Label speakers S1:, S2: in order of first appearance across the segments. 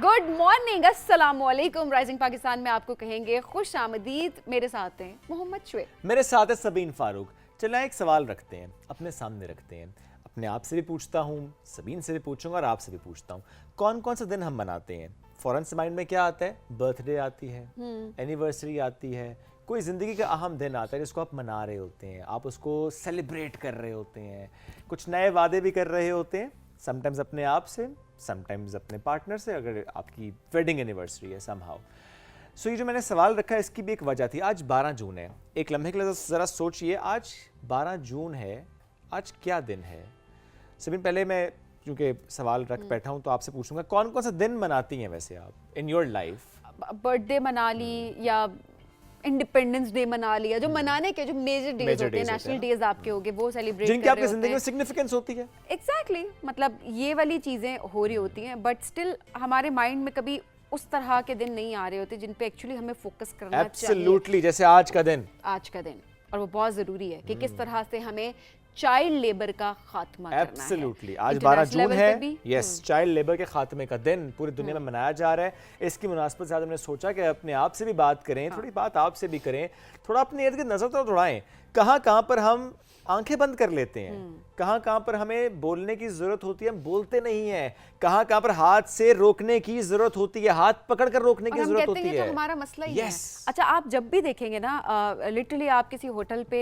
S1: Good morning, अस्सलाम वालेकुम। Rising Pakistan में आपको कहेंगे खुश आमदीद। मेरे साथ हैं मोहम्मद शुएब,
S2: मेरे साथ है सबीन फारूक। चलिए एक सवाल रखते हैं, अपने सामने रखते हैं। अपने आप से भी पूछता हूँ, सबीन से भी पूछूंगा और आपसे भी पूछता हूँ, कौन कौन सा दिन हम मनाते हैं? फौरन से माइंड में क्या आता है? बर्थडे आती है, एनिवर्सरी आती है, कोई ज़िंदगी का अहम दिन आता है जिसको आप मना रहे होते हैं, आप उसको सेलिब्रेट कर रहे होते हैं, कुछ नए वादे भी कर रहे होते हैं, समटाइम्स अपने आप से, समटाइम्स अपने पार्टनर से, अगर आपकी वेडिंग एनिवर्सरी है समहाउ। सो ये जो मैंने सवाल रखा है इसकी भी एक वजह थी। आज 12 जून है, एक लम्हे के लिए ज़रा सोचिए, आज 12 जून है, आज क्या दिन है? सबीन, पहले मैं क्योंकि सवाल रख बैठा हूँ तो आपसे पूछूंगा, कौन कौन सा दिन मनाती हैं वैसे आप इन योर लाइफ?
S1: बर्थडे मना ली या इंडिपेंडेंस डे मना लिया, जो मनाने के जो मेजर डेज होते हैं, नेशनल डेज आपके होंगे, वो सेलिब्रेट
S2: जिनकी आपकी जिंदगी में सिग्निफिकेंस होती है।
S1: एग्जैक्टली, मतलब ये वाली चीज़ें हो रही होती हैं, बट स्टिल हमारे माइंड में कभी उस तरह के दिन नहीं आ रहे होते जिन पे एक्चुअली हमें फोकस करना
S2: एब्सोल्युटली, जैसे आज का दिन, और वो बहुत ज़रूरी है कि किस तरह से हमें चाइल्ड लेबर का खात्मा करना है। एब्सोल्युटली, आज 12 जून है, यस, चाइल्ड लेबर के खात्मे का दिन पूरी दुनिया में मनाया जा रहा है। इसकी मुनासबत से आज हमने सोचा कि अपने आप से भी बात करें, थोड़ी बात आपसे भी करें, थोड़ा अपने इर्द गिर्द नजर तो दौड़ाएं, कहाँ कहाँ पर हम आंखें बंद कर लेते हैं, कहाँ कहाँ पर हमें बोलने की जरूरत होती है, हम बोलते नहीं हैं, कहाँ कहाँ पर हाथ से रोकने की जरूरत होती है, हाथ पकड़ कर रोकने की जरूरत होती है।
S1: तो हमारा मसला ही है। अच्छा, आप जब भी देखेंगे ना, लिटरली आप किसी होटल पे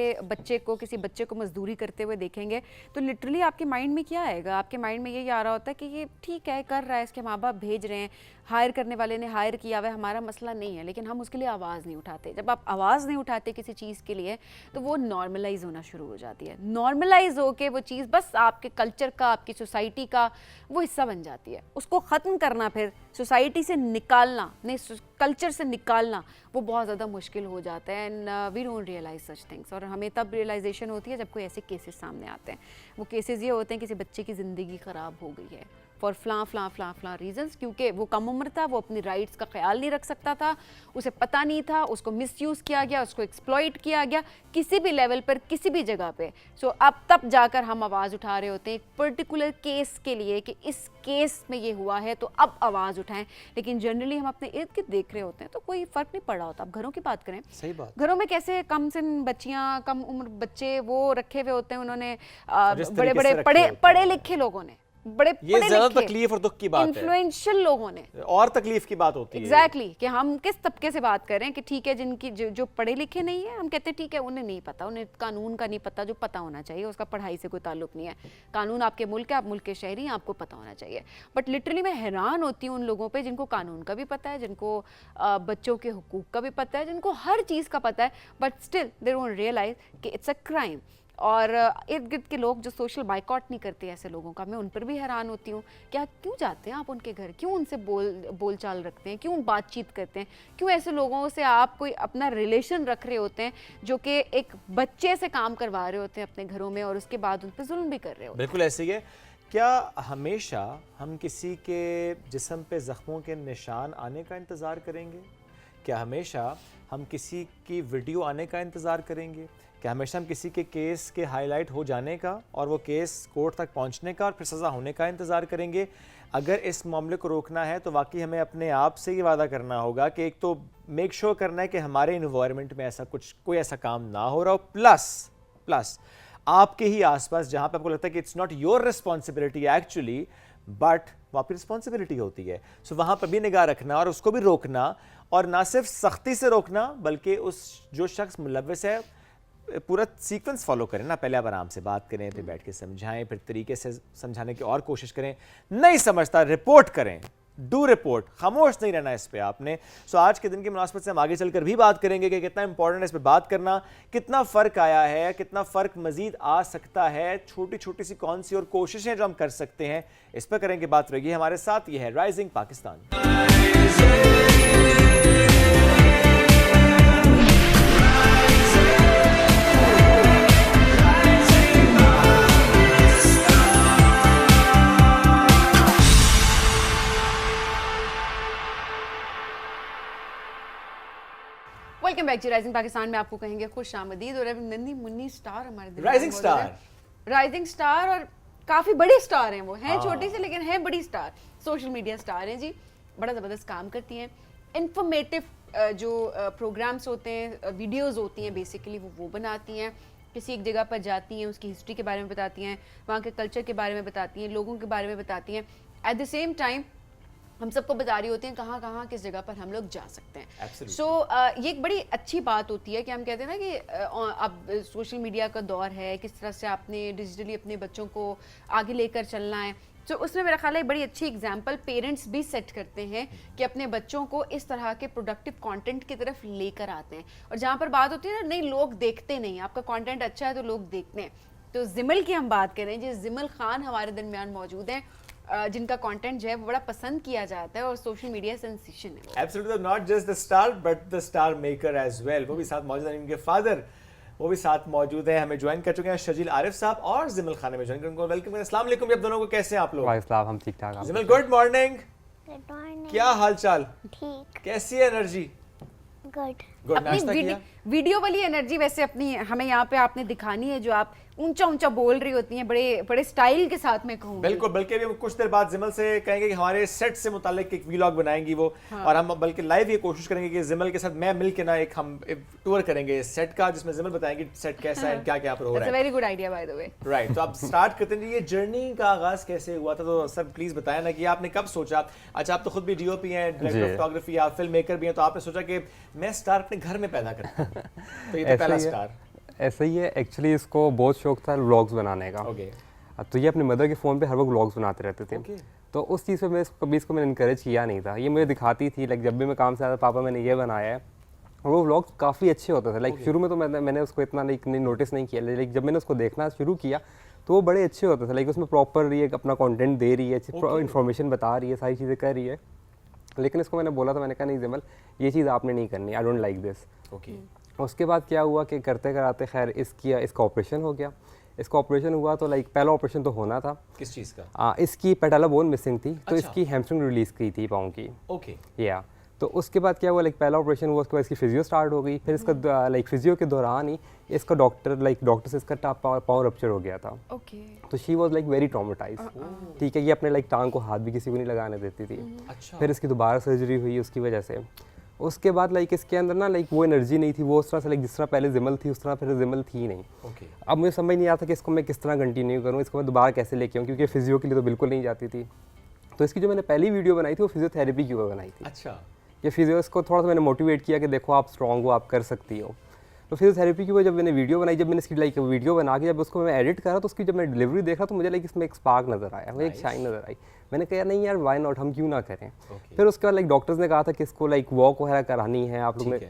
S1: किसी बच्चे को मजदूरी करते हुए देखेंगे तो लिटरली आपके माइंड में क्या आएगा? आपके माइंड में यही आ रहा होता है कि ये ठीक है, कर रहा है, इसके माँ बाप भेज रहे हैं, हायर करने वाले ने हायर किया हुआ है, हमारा मसला नहीं है, लेकिन हम उसके लिए आवाज़ नहीं उठाते। जब आप आवाज़ नहीं उठाते किसी चीज़ के लिए तो वो नॉर्मलाइज होना शुरू हो जाती है। नॉर्मलाइज होके वो चीज़ बस आपके कल्चर का, आपकी सोसाइटी का वो हिस्सा बन जाती है। उसको ख़त्म करना, फिर सोसाइटी से निकालना, नहीं कल्चर से निकालना, वो बहुत ज़्यादा मुश्किल हो जाता है। And we don't realise such things. और हमें तब रियलाइजेशन होती है जब कोई ऐसे केसेस सामने आते हैं। वो केसेस ये होते हैं किसी बच्चे की ज़िंदगी ख़राब हो गई है फॉर फ्ला रीजंस, क्योंकि वो कम उम्र था, वो अपनी राइट्स का ख्याल नहीं रख सकता था, उसे पता नहीं था, उसको मिसयूज़ किया गया, उसको एक्सप्लॉइट किया गया किसी भी लेवल पर, किसी भी जगह पे। सो अब तब जाकर हम आवाज़ उठा रहे होते हैं एक पर्टिकुलर केस के लिए कि इस केस में ये हुआ है तो अब आवाज़ उठाएं। लेकिन जनरली हम अपने इर्द गिर्द देख रहे होते हैं तो कोई फ़र्क नहीं पड़ रहा होता। अब घरों की बात करें,
S2: सही बात,
S1: घरों में कैसे कम सिन बच्चियाँ, कम उम्र बच्चे वो रखे हुए होते हैं, उन्होंने बड़े बड़े पढ़े लिखे लोगों ने,
S2: ये ज्यादा तकलीफ और दुख की बात है,
S1: इन्फ्लुएंशियल लोगों ने
S2: और तकलीफ की बात होती है।
S1: एग्जैक्टली, कि हम किस तबके से बात कर रहे हैं कि ठीक है, जिनकी जो पढ़े लिखे नहीं है, हम कहते हैं ठीक है, उन्हें नहीं पता, उन्हें कानून का नहीं पता, जो पता होना चाहिए, उसका पढ़ाई से कोई ताल्लुक नहीं है। कानून आपके मुल्क है, आप मुल्क के शहरी हैं, आपको पता होना चाहिए। बट लिटरली मैं हैरान होती हूँ उन लोगों पर जिनको कानून का भी पता है, जिनको बच्चों के हुकूक का भी पता है, जिनको हर चीज़ का पता है, but still they don't realise कि इट्स अ क्राइम। और इर्द गिर्द के लोग जो सोशल बाइकआउट नहीं करते ऐसे लोगों का, मैं उन पर भी हैरान होती हूँ। क्या क्यों जाते हैं आप उनके घर? क्यों उनसे बोल चाल रखते हैं? क्यों बातचीत करते हैं? क्यों ऐसे लोगों से आप कोई अपना रिलेशन रख रहे होते हैं जो कि एक बच्चे से काम करवा रहे होते हैं अपने घरों में, और उसके बाद उन पर जुल्म भी कर रहे होते हैं?
S2: बिल्कुल ऐसे ही है। क्या हमेशा हम किसी के जिस्म पे ज़ख्मों के निशान आने का इंतज़ार करेंगे? क्या हमेशा हम किसी की वीडियो आने का इंतज़ार करेंगे? क्या हमेशा हम किसी के केस के हाईलाइट हो जाने का और वो केस कोर्ट तक पहुंचने का और फिर सज़ा होने का इंतज़ार करेंगे? अगर इस मामले को रोकना है तो वाकई हमें अपने आप से ये वादा करना होगा कि एक तो मेक श्योर करना है कि हमारे इन्वायरमेंट में ऐसा कोई ऐसा काम ना हो रहा हो, प्लस आपके ही आसपास जहाँ पे आपको लगता है कि it's not your responsibility actually, but वो आपकी रिस्पॉन्सिबिलिटी होती है। सो वहाँ पर भी निगाह रखना और उसको भी रोकना, और ना सिर्फ सख्ती से रोकना बल्कि उस जो शख्स मुलव्वस है पूरा सीक्वेंस फॉलो करें ना। पहले आप आराम से बात करें, फिर बैठ के समझाएं, फिर तरीके से समझाने की और कोशिश करें। नहीं समझता रिपोर्ट करें, डू रिपोर्ट, खामोश नहीं रहना इस पे आपने। सो आज के दिन की मुनासबत से हम आगे चलकर भी बात करेंगे कि कितना इंपॉर्टेंट है इस पे बात करना, कितना फ़र्क आया है, कितना फ़र्क मजीद आ सकता है, छोटी छोटी सी कौन सी और कोशिशें जो हम कर सकते हैं, इस पर करेंगे बात। रहेगी हमारे साथ, ये है rising Pakistan.
S1: Welcome back to rising Pakistan में आपको कहेंगे खुश आमदीद। और नन्ही मुन्नी स्टार हमारे दिल में राइजिंग स्टार और काफ़ी बड़े स्टार हैं। वो हैं छोटे से लेकिन हैं बड़ी स्टार, सोशल मीडिया स्टार हैं जी। बड़ा ज़बरदस्त काम करती हैं। इंफॉर्मेटिव जो प्रोग्राम्स होते हैं, वीडियोस होती हैं, बेसिकली वो बनाती हैं। किसी एक जगह पर जाती हैं, उसकी हिस्ट्री के बारे में बताती हैं, वहाँ के कल्चर के बारे में बताती हैं, लोगों के बारे में बताती हैं। एट द सेम टाइम हम सबको बता रही होती हैं कहाँ कहाँ किस जगह पर हम लोग जा सकते हैं। सो ये एक बड़ी अच्छी बात होती है कि हम कहते हैं ना कि अब सोशल मीडिया का दौर है, किस तरह से आपने डिजिटली अपने बच्चों को आगे लेकर चलना है। तो उसमें मेरा ख्याल है बड़ी अच्छी एग्जांपल पेरेंट्स भी सेट करते हैं कि अपने बच्चों को इस तरह के प्रोडक्टिव कंटेंट की तरफ लेकर आते हैं। और जहाँ पर बात होती है ना, नहीं लोग देखते नहीं, आपका कंटेंट अच्छा है तो लोग देखते हैं। तो जिमल की हम बात करें, जी जिमल खान हमारे दरमियान मौजूद हैं, जिनका कंटेंट जो है वो बड़ा पसंद किया जाता है और सोशल मीडिया सेंसेशन है।
S2: Absolutely, not just the star but the star maker as well. वो भी साथ मौजूद हैं, इनके फादर वो भी साथ मौजूद हैं, हमें ज्वाइन कर चुके हैं शजील आरिफ साहब और जिमल खान में ज्वाइन कर उनको वेलकम करें। अस्सलाम वालेकुम, आप दोनों को कैसे हैं आप लोग?
S3: वाह हम ठीक ठाक।
S2: जिमल गुड मॉर्निंग,
S4: गुड मॉर्निंग।
S2: क्या हाल चाल,
S4: ठीक।
S2: कैसी है एनर्जी?
S4: गुड।
S2: गुड।
S1: अपनी
S2: नाश्ता किया?
S1: वीडियो वाली एनर्जी वैसे अपनी हमें यहाँ पे आपने दिखानी है, जो आप ऊंचा ऊंचा बोल रही होती हैं, बड़े बड़े स्टाइल के साथ में कहूँगी।
S2: बिल्कुल, बल्कि अभी हम कुछ देर बाद जिमल से कहेंगे कि हमारे सेट से मुतालिक एक व्लॉग बनाएंगी वो। हाँ। और हम बल्कि लाइव ये कोशिश करेंगे कि जिमल के साथ मैं मिल के ना एक हम टूर करेंगे इस सेट का, जिसमें जिमल बताएंगे सेट कैसा है, क्या क्या पर हो रहा है।
S1: Very good idea by the way.
S2: Right, तो आप स्टार्ट करते हैं, ये जर्नी का आगाज कैसे हुआ था? तो सर प्लीज बताएं ना कि आपने कब सोचा। अच्छा, आप तो खुद भी डीओपी हैं, डायरेक्टर ऑफ फोटोग्राफी, आप फिल्म मेकर भी हैं, तो आपने सोचा कि मैं स्टार अपने घर में पैदा करता हूं। तो ये तो पहला स्टार
S3: ऐसा ही है। एक्चुअली इसको बहुत शौक था व्लॉग्स बनाने का। तो ये अपने मदर के फ़ोन पे हर वक्त व्लॉग्स बनाते रहते थे। तो उस चीज़ पे मैं कभी इसको मैंने इनकरेज किया नहीं था। ये मुझे दिखाती थी, लाइक जब भी मैं काम से आता, पापा मैंने ये बनाया है, और वो व्लॉग्स काफ़ी अच्छे होते थे। लाइक शुरू में तो मैंने उसको इतना नोटिस नहीं किया, लेकिन जब मैंने उसको देखना शुरू किया तो वो बड़े अच्छे होते थे। लाइक उसमें प्रॉपर ये अपना कंटेंट दे रही है, इन्फॉर्मेशन बता रही है, सारी चीज़ें कर रही है। लेकिन इसको मैंने बोला था, मैंने कहा नहीं जिमल, ये चीज़ आपने नहीं करनी, आई डोंट लाइक दिस। उसके बाद क्या हुआ कि करते कराते खैर इसका ऑपरेशन हो गया। इसका ऑपरेशन हुआ तो लाइक पहला ऑपरेशन तो होना था।
S2: किस चीज़ का?
S3: इसकी पेटाला बोन मिसिंग थी। तो
S2: अच्छा।
S3: इसकी हैमस्ट्रिंग रिलीज की थी पाँव की।
S2: ओके।
S3: या तो उसके बाद क्या हुआ, लाइक पहला ऑपरेशन हुआ, उसके बाद इसकी फिजियो स्टार्ट हो गई। फिर इसका लाइक फिजियो के दौरान ही इसका डॉक्टर से इसका पाँव रप्चर हो गया था।
S1: ओके।
S3: तो she was like very traumatised. ठीक है, ये अपने लाइक टांग को हाथ भी किसी को नहीं लगाने देती थी।
S2: अच्छा।
S3: फिर इसकी दोबारा सर्जरी हुई उसकी वजह से। उसके बाद लाइक इसके अंदर ना लाइक वो एनर्जी नहीं थी, वो उस तरह से लाइक जिस तरह पहले जिमल थी उस तरह फिर जिमल थी नहीं। अब मुझे समझ नहीं आता कि इसको मैं किस तरह कंटिन्यू करूँ, इसको मैं दोबारा कैसे लेके आऊँ, क्योंकि फिजियो के लिए तो बिल्कुल नहीं जाती थी। तो इसकी जो मैंने पहली वीडियो बनाई थी वो फिजियोथेरेपी की बनाई थी।
S2: अच्छा।
S3: ये फिजियो इसको थोड़ा सा मैंने मोटिवेट किया कि देखो आप स्ट्रॉन्ग हो, आप कर सकती हो। तो फिजियोथेरेपी की वो जब मैंने वीडियो बनाई, जब मैंने इसकी लाइक वीडियो बना के जब उसको मैं एडिट करा, तो उसकी जब मैं डिलीवरी देखा तो मुझे लाइक इसमें एक स्पार्क नज़र आया, मुझे एक शाइन नज़र आई। मैंने कहा नहीं यार, वाई नॉट, हम क्यों ना करें। फिर उसके बाद लाइक डॉक्टर्स ने कहा था कि इसको लाइक वॉक वगैरह करानी है आप लोग ने।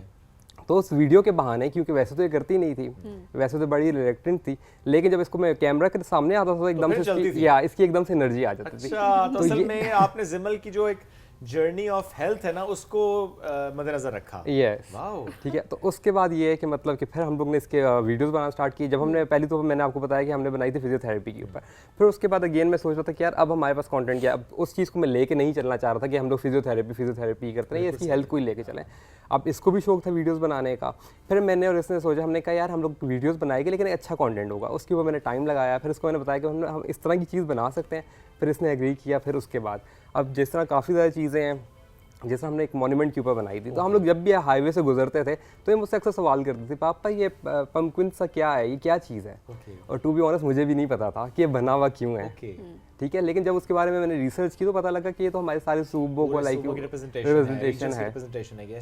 S3: तो उस वीडियो के बहाने, क्योंकि वैसे तो ये करती नहीं थी, वैसे तो बड़ी रिलेक्टेंट थी, लेकिन जब इसको मैं कैमरा के सामने आता था तो एकदम से इसकी एकदम से एनर्जी आ जाती थी।
S2: तो असल में आपने जिमल की जो एक जर्नी ऑफ हेल्थ है ना, उसको मद्देनजर रखा।
S3: यस, ठीक है। तो उसके बाद ये है कि मतलब कि फिर हम लोग ने इसके वीडियोस बनाना स्टार्ट की। जब हमने पहले तो मैंने आपको बताया कि हमने बनाई थी फिजियोथेरेपी के ऊपर। फिर उसके बाद अगेन मैं सोच रहा था कि यार अब हमारे पास कंटेंट क्या, अब उस चीज़ को मैं लेके नहीं चलना चाह रहा था कि हम लोग फिजियोथेरेपी करते हैं, इसकी हेल्थ को ही लेके चलें। अब इसको भी शौक था वीडियोस बनाने का। फिर मैंने और इसने सोचा, हमने कहा यार हम लोग वीडियोस बनाएंगे लेकिन अच्छा कंटेंट होगा। उसके ऊपर मैंने टाइम लगाया। फिर उसको मैंने बताया कि हम इस तरह की चीज़ बना सकते हैं। फिर इसने एग्री किया। फिर उसके बाद अब जिस तरह काफ़ी ज़्यादा चीज़ें हैं, जैसे हमने एक मॉन्यूमेंट के ऊपर बनाई थी, तो हम लोग जब भी हाईवे से गुजरते थे तो ये मुझसे अक्सर सवाल करते थे, पापा ये पंपकिन सा क्या है, ये क्या चीज़ है। और टू बी ऑनेस्ट मुझे भी नहीं पता था कि ये बना हुआ क्यों है। ठीक है, लेकिन जब उसके बारे में मैंने रिसर्च की तो पता लगा कि ये तो हमारे सारे सूबों को लाइक रिप्रेजेंटेशन है।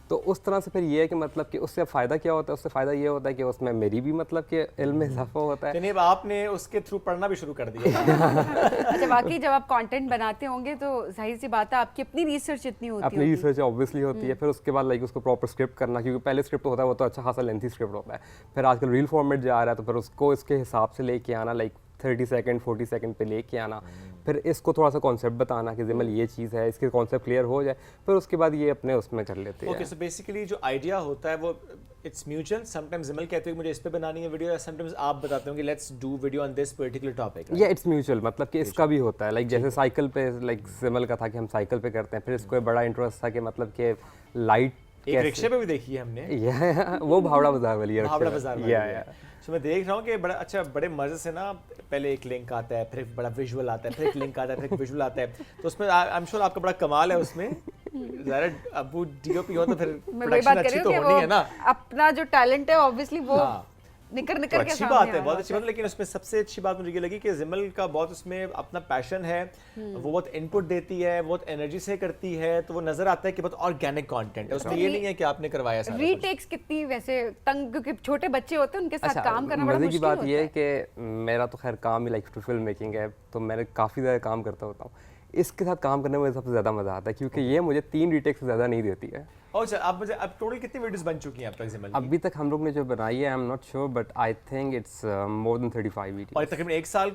S3: तो उस तरह से फिर ये है कि मतलब कि उससे फ़ायदा क्या होता है, उससे फ़ायदा ये होता है कि उसमें मेरी भी मतलब कि इल्म में इजाफा होता है।
S2: अब आपने उसके थ्रू पढ़ना भी शुरू कर दिया।
S1: अच्छा, वाकई जब आप कंटेंट बनाते होंगे तो जाहिर सी बात है आपकी अपनी रिसर्च इतनी होती है।
S3: अपनी रिसर्च ऑब्वियसली होती है। फिर उसके बाद लाइक उसको प्रॉपर स्क्रिप्ट करना, क्योंकि पहले स्क्रिप्ट होता है वो तो अच्छा खासा लेंथी स्क्रिप्ट होता है। फिर आजकल रील फॉर्मेट जा रहा है, तो फिर उसको इसके हिसाब से लेके आना, लाइक 30 सेकंड 40 सेकंड पे लेके आना। फिर इसको थोड़ा सा कॉन्सेप्ट बताना कि जिमल ये चीज़ है, इसके कॉन्सेप्ट क्लियर हो जाए, फिर उसके बाद ये अपने उसमें कर लेते हैं।
S2: ओके, सो बेसिकली जो आइडिया होता है वो इट्स म्यूचुअल। समटाइम्स जिमल कहते हैं मुझे इस पे बनानी है वीडियो, या समटाइम्स आप बताते हो कि let's do video on this particular topic.
S3: या इट्स म्यूचुअल, मतलब कि इसका भी होता है। लाइक जैसे साइकिल पे, लाइक जिमल का था कि हम साइकिल पे करते हैं। फिर इसको बड़ा इंटरेस्ट था कि मतलब कि लाइट
S2: एक रिक्शे पे भी देखी है हमने,
S3: वो भावड़ा बाजार वाली है,
S2: भावड़ा बाजार वाली
S3: या
S2: है। तो मैं देख रहा हूँ कि बड़ा अच्छा, बड़े मजे से ना, पहले एक लिंक आता है, फिर एक बड़ा विजुअल आता है, फिर एक लिंक आता है, फिर एक विजुअल आता है, तो उसमें आई एम श्योर आपका बड़ा कमाल है उसमें। ज़रा अब वो डीओपी हो तो फिर
S1: मैं वही
S2: प्रोडक्शन
S1: बात कर
S2: अच्छी
S1: रही
S2: तो
S1: हूँ कि
S2: होनी
S1: वो
S2: है ना।
S1: अपना जो टैलेंट है ऑब्वियसली वो
S2: हाँ।
S1: निकर
S2: तो
S1: निकर के
S2: अच्छी
S1: सामने
S2: बात
S1: आ
S2: है, बहुत
S1: रहा
S2: अच्छी बात है, लेकिन उसमें सबसे अच्छी बात मुझे ये लगी कि जिमल का बहुत उसमें अपना पैशन है, वो बहुत इनपुट देती है, बहुत एनर्जी से करती है, तो वो नजर आता है कि बहुत ऑर्गेनिक कंटेंट है उसमें, ये नहीं है कि आपने करवाया सारा कुछ।
S1: रीटेक्स कितनी वैसे तंग, क्योंकि छोटे बच्चे होते हैं उनके साथ काम करना बड़ा
S3: मजे की
S1: मुश्किल
S3: बात
S1: होता
S3: ये
S1: है।
S3: है कि मेरा तो खैर काम ही लाइक फिल्म मेकिंग है, तो मैंने काफ़ी ज़्यादा काम करता होता हूँ। इसके साथ काम करने में मुझे सबसे ज़्यादा मज़ा आता है, क्योंकि ये मुझे 3 रीटेक से ज़्यादा नहीं देती है।
S2: और अच्छा, आप मुझे अब टोटल कितनी वीडियोस बन चुकी हैं अब तक जिमल की?
S3: अभी तक हम लोग ने जो बनाई है, I am not sure, but I think it's more than 35
S2: और
S3: वीडियोस।
S2: तकरीबन एक साल?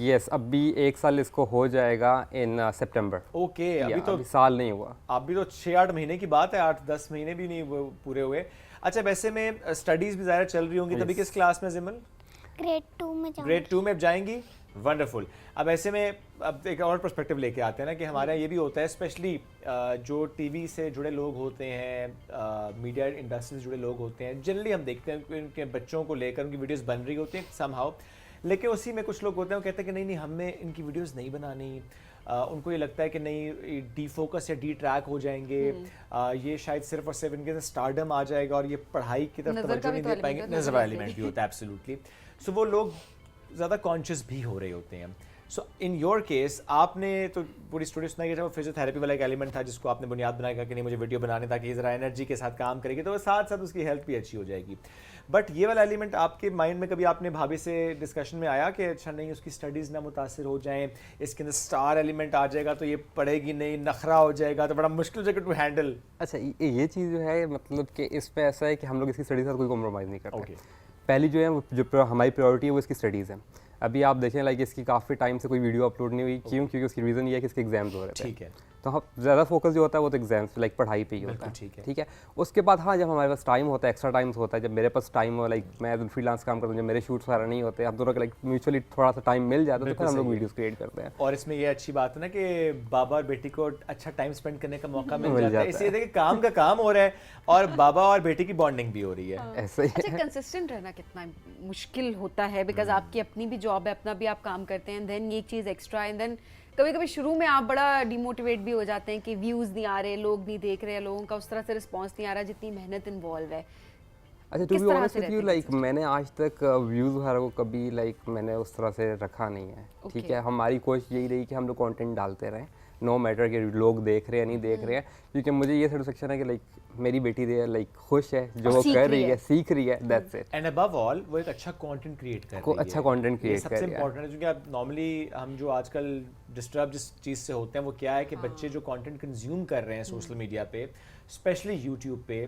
S3: यस, अभी 1 साल इसको हो जाएगा इन सितंबर।
S2: ओके, अभी तो
S3: साल नहीं हुआ।
S2: अभी तो 6-8 महीने की बात है, 8-10 महीने भी नहीं वो पूरे हुए। अच्छा, वैसे में स्टडीज भी ज़्यादा चल रही होंगी, तभी किस क्लास में जिमल?
S4: ग्रेड 2 में जाऊँ।
S2: ग्रेड 2 में अब जाएंगी, वंडरफुल। अब ऐसे में अब एक और पर्सपेक्टिव लेके आते हैं ना कि हमारे यहाँ ये भी होता है, स्पेशली जो टीवी से जुड़े लोग होते हैं, मीडिया इंडस्ट्री से जुड़े लोग होते हैं, जनरली हम देखते हैं कि उनके बच्चों को लेकर उनकी वीडियोस बन रही होती हैं समहाउ, लेकिन उसी में कुछ लोग होते हैं वो कहते हैं कि नहीं नहीं, हमें इनकी वीडियोस नहीं बनानी। उनको ये लगता है कि नहीं, डी फोकस या डी ट्रैक हो जाएंगे, ये शायद सिर्फ और सिर्फ इनके स्टारडम आ जाएगा और ये पढ़ाई की तरफ
S1: नज़र का
S2: तवज्जो
S1: भी
S2: नहीं
S1: तो
S2: दे
S1: element
S2: पाएंगे।
S1: होता है,
S2: नज़र
S1: नज़र
S2: एलिमेंट भी होता है, एब्सोल्युटली। सो वो लोग ज़्यादा कॉन्शियस भी हो रहे होते हैं। सो इन योर केस आपने तो पूरी स्टोरी सुनाई कि जब फिजियोथेरेपी वाला एक एलिमेंट था जिसको आपने बुनियाद बनाया कि नहीं मुझे वीडियो बनाने ताकि ये ज़रा एनर्जी के साथ काम करेगी, तो वो साथ साथ उसकी हेल्थ भी अच्छी हो जाएगी। बट ये वाला एलिमेंट आपके माइंड में कभी आपने भाभी से डिस्कशन में आया कि अच्छा नहीं, उसकी स्टडीज़ ना मुतासिर हो जाएं, इसके अंदर स्टार एलिमेंट आ जाएगा तो ये पढ़ेगी नहीं, नखरा हो जाएगा तो बड़ा मुश्किल हो जाएगा टू हैंडल?
S3: अच्छा, ये चीज़ जो है, मतलब कि इस पे ऐसा है कि हम लोग इसकी स्टडी के साथ कोई कॉम्प्रोमाइज़ नहीं करते।
S2: Okay.
S3: पहली जो है वो जो हमारी प्रायोरिटी है वो इसकी स्टडीज़ है। अभी आप देखें लाइक इसकी काफ़ी टाइम से कोई वीडियो अपलोड नहीं हुई। क्यों? क्योंकि उसकी रीज़न ये है कि इसके एग्जाम्स हो रहे थे।
S2: ठीक है।
S3: तो हम ज़्यादा फोकस जो होता है वो तो एग्जाम्स लाइक पढ़ाई पे ही होता है।
S2: ठीक है।
S3: ठीक है। उसके बाद हाँ, जब हमारे पास टाइम होता है, एक्स्ट्रा टाइम्स होता है, जब मेरे पास टाइम हो, लाइक मैं फ्रीलांस काम करता हूँ, जब मेरे शूट्स वगैरह नहीं होते, हम दोनों का लाइक म्यूचुअली थोड़ा सा टाइम मिल जाता है, तो फिर हम लोग वीडियोस क्रिएट करते हैं।
S2: और इसमें ये अच्छी बात है ना कि बाबा और बेटी को अच्छा टाइम स्पेंड करने का मौका मिल जाता है। इसलिए देखिए काम का काम हो रहा है और बाबा और बेटी की बॉन्डिंग भी हो रही है।
S3: ऐसे ही
S1: अच्छा, कंसिस्टेंट रहना कितना मुश्किल होता है, बिकॉज आपकी अपनी भी जॉब है, अपना भी आप काम करते हैं, देन ये चीज़ एक्स्ट्रा, एंड देन कभी कभी शुरू में आप बड़ा डिमोटिवेट भी हो जाते हैं कि व्यूज़ नहीं आ रहे, लोग नहीं देख रहे हैं, लोगों का उस तरह से रिस्पॉन्स नहीं आ रहा जितनी मेहनत इन्वॉल्व है।
S3: अच्छा, टू
S1: किस
S3: बी
S1: तरह
S3: ऑनेस्ट
S1: से
S3: विद यू,
S1: रहते हैं
S3: लाइक मैंने आज तक व्यूज़ वगैरह को कभी लाइक मैंने उस तरह से रखा नहीं है। ठीक है, हमारी कोशिश यही रही कि हम लोग कंटेंट डालते रहें, नो मैटर कि लोग देख रहे हैं नहीं देख रहे हैं, क्योंकि मुझे ये सेटिस्फेक्शन है कि लाइक मेरी बेटी दे लाइक खुश है जो वो कर रही है, सीख रही है, that's it.
S2: And above all वो एक अच्छा कंटेंट क्रिएट कर रही है।
S3: अच्छा कंटेंट क्रिएट कर
S2: सबसे
S3: रही है।
S2: इंपॉर्टेंट है, क्योंकि आप नॉर्मली हम जो आजकल डिस्टर्ब जिस चीज़ से होते हैं वो क्या है कि बच्चे जो कंटेंट कंज्यूम कर रहे हैं सोशल मीडिया पे, स्पेशली यूट्यूब पे,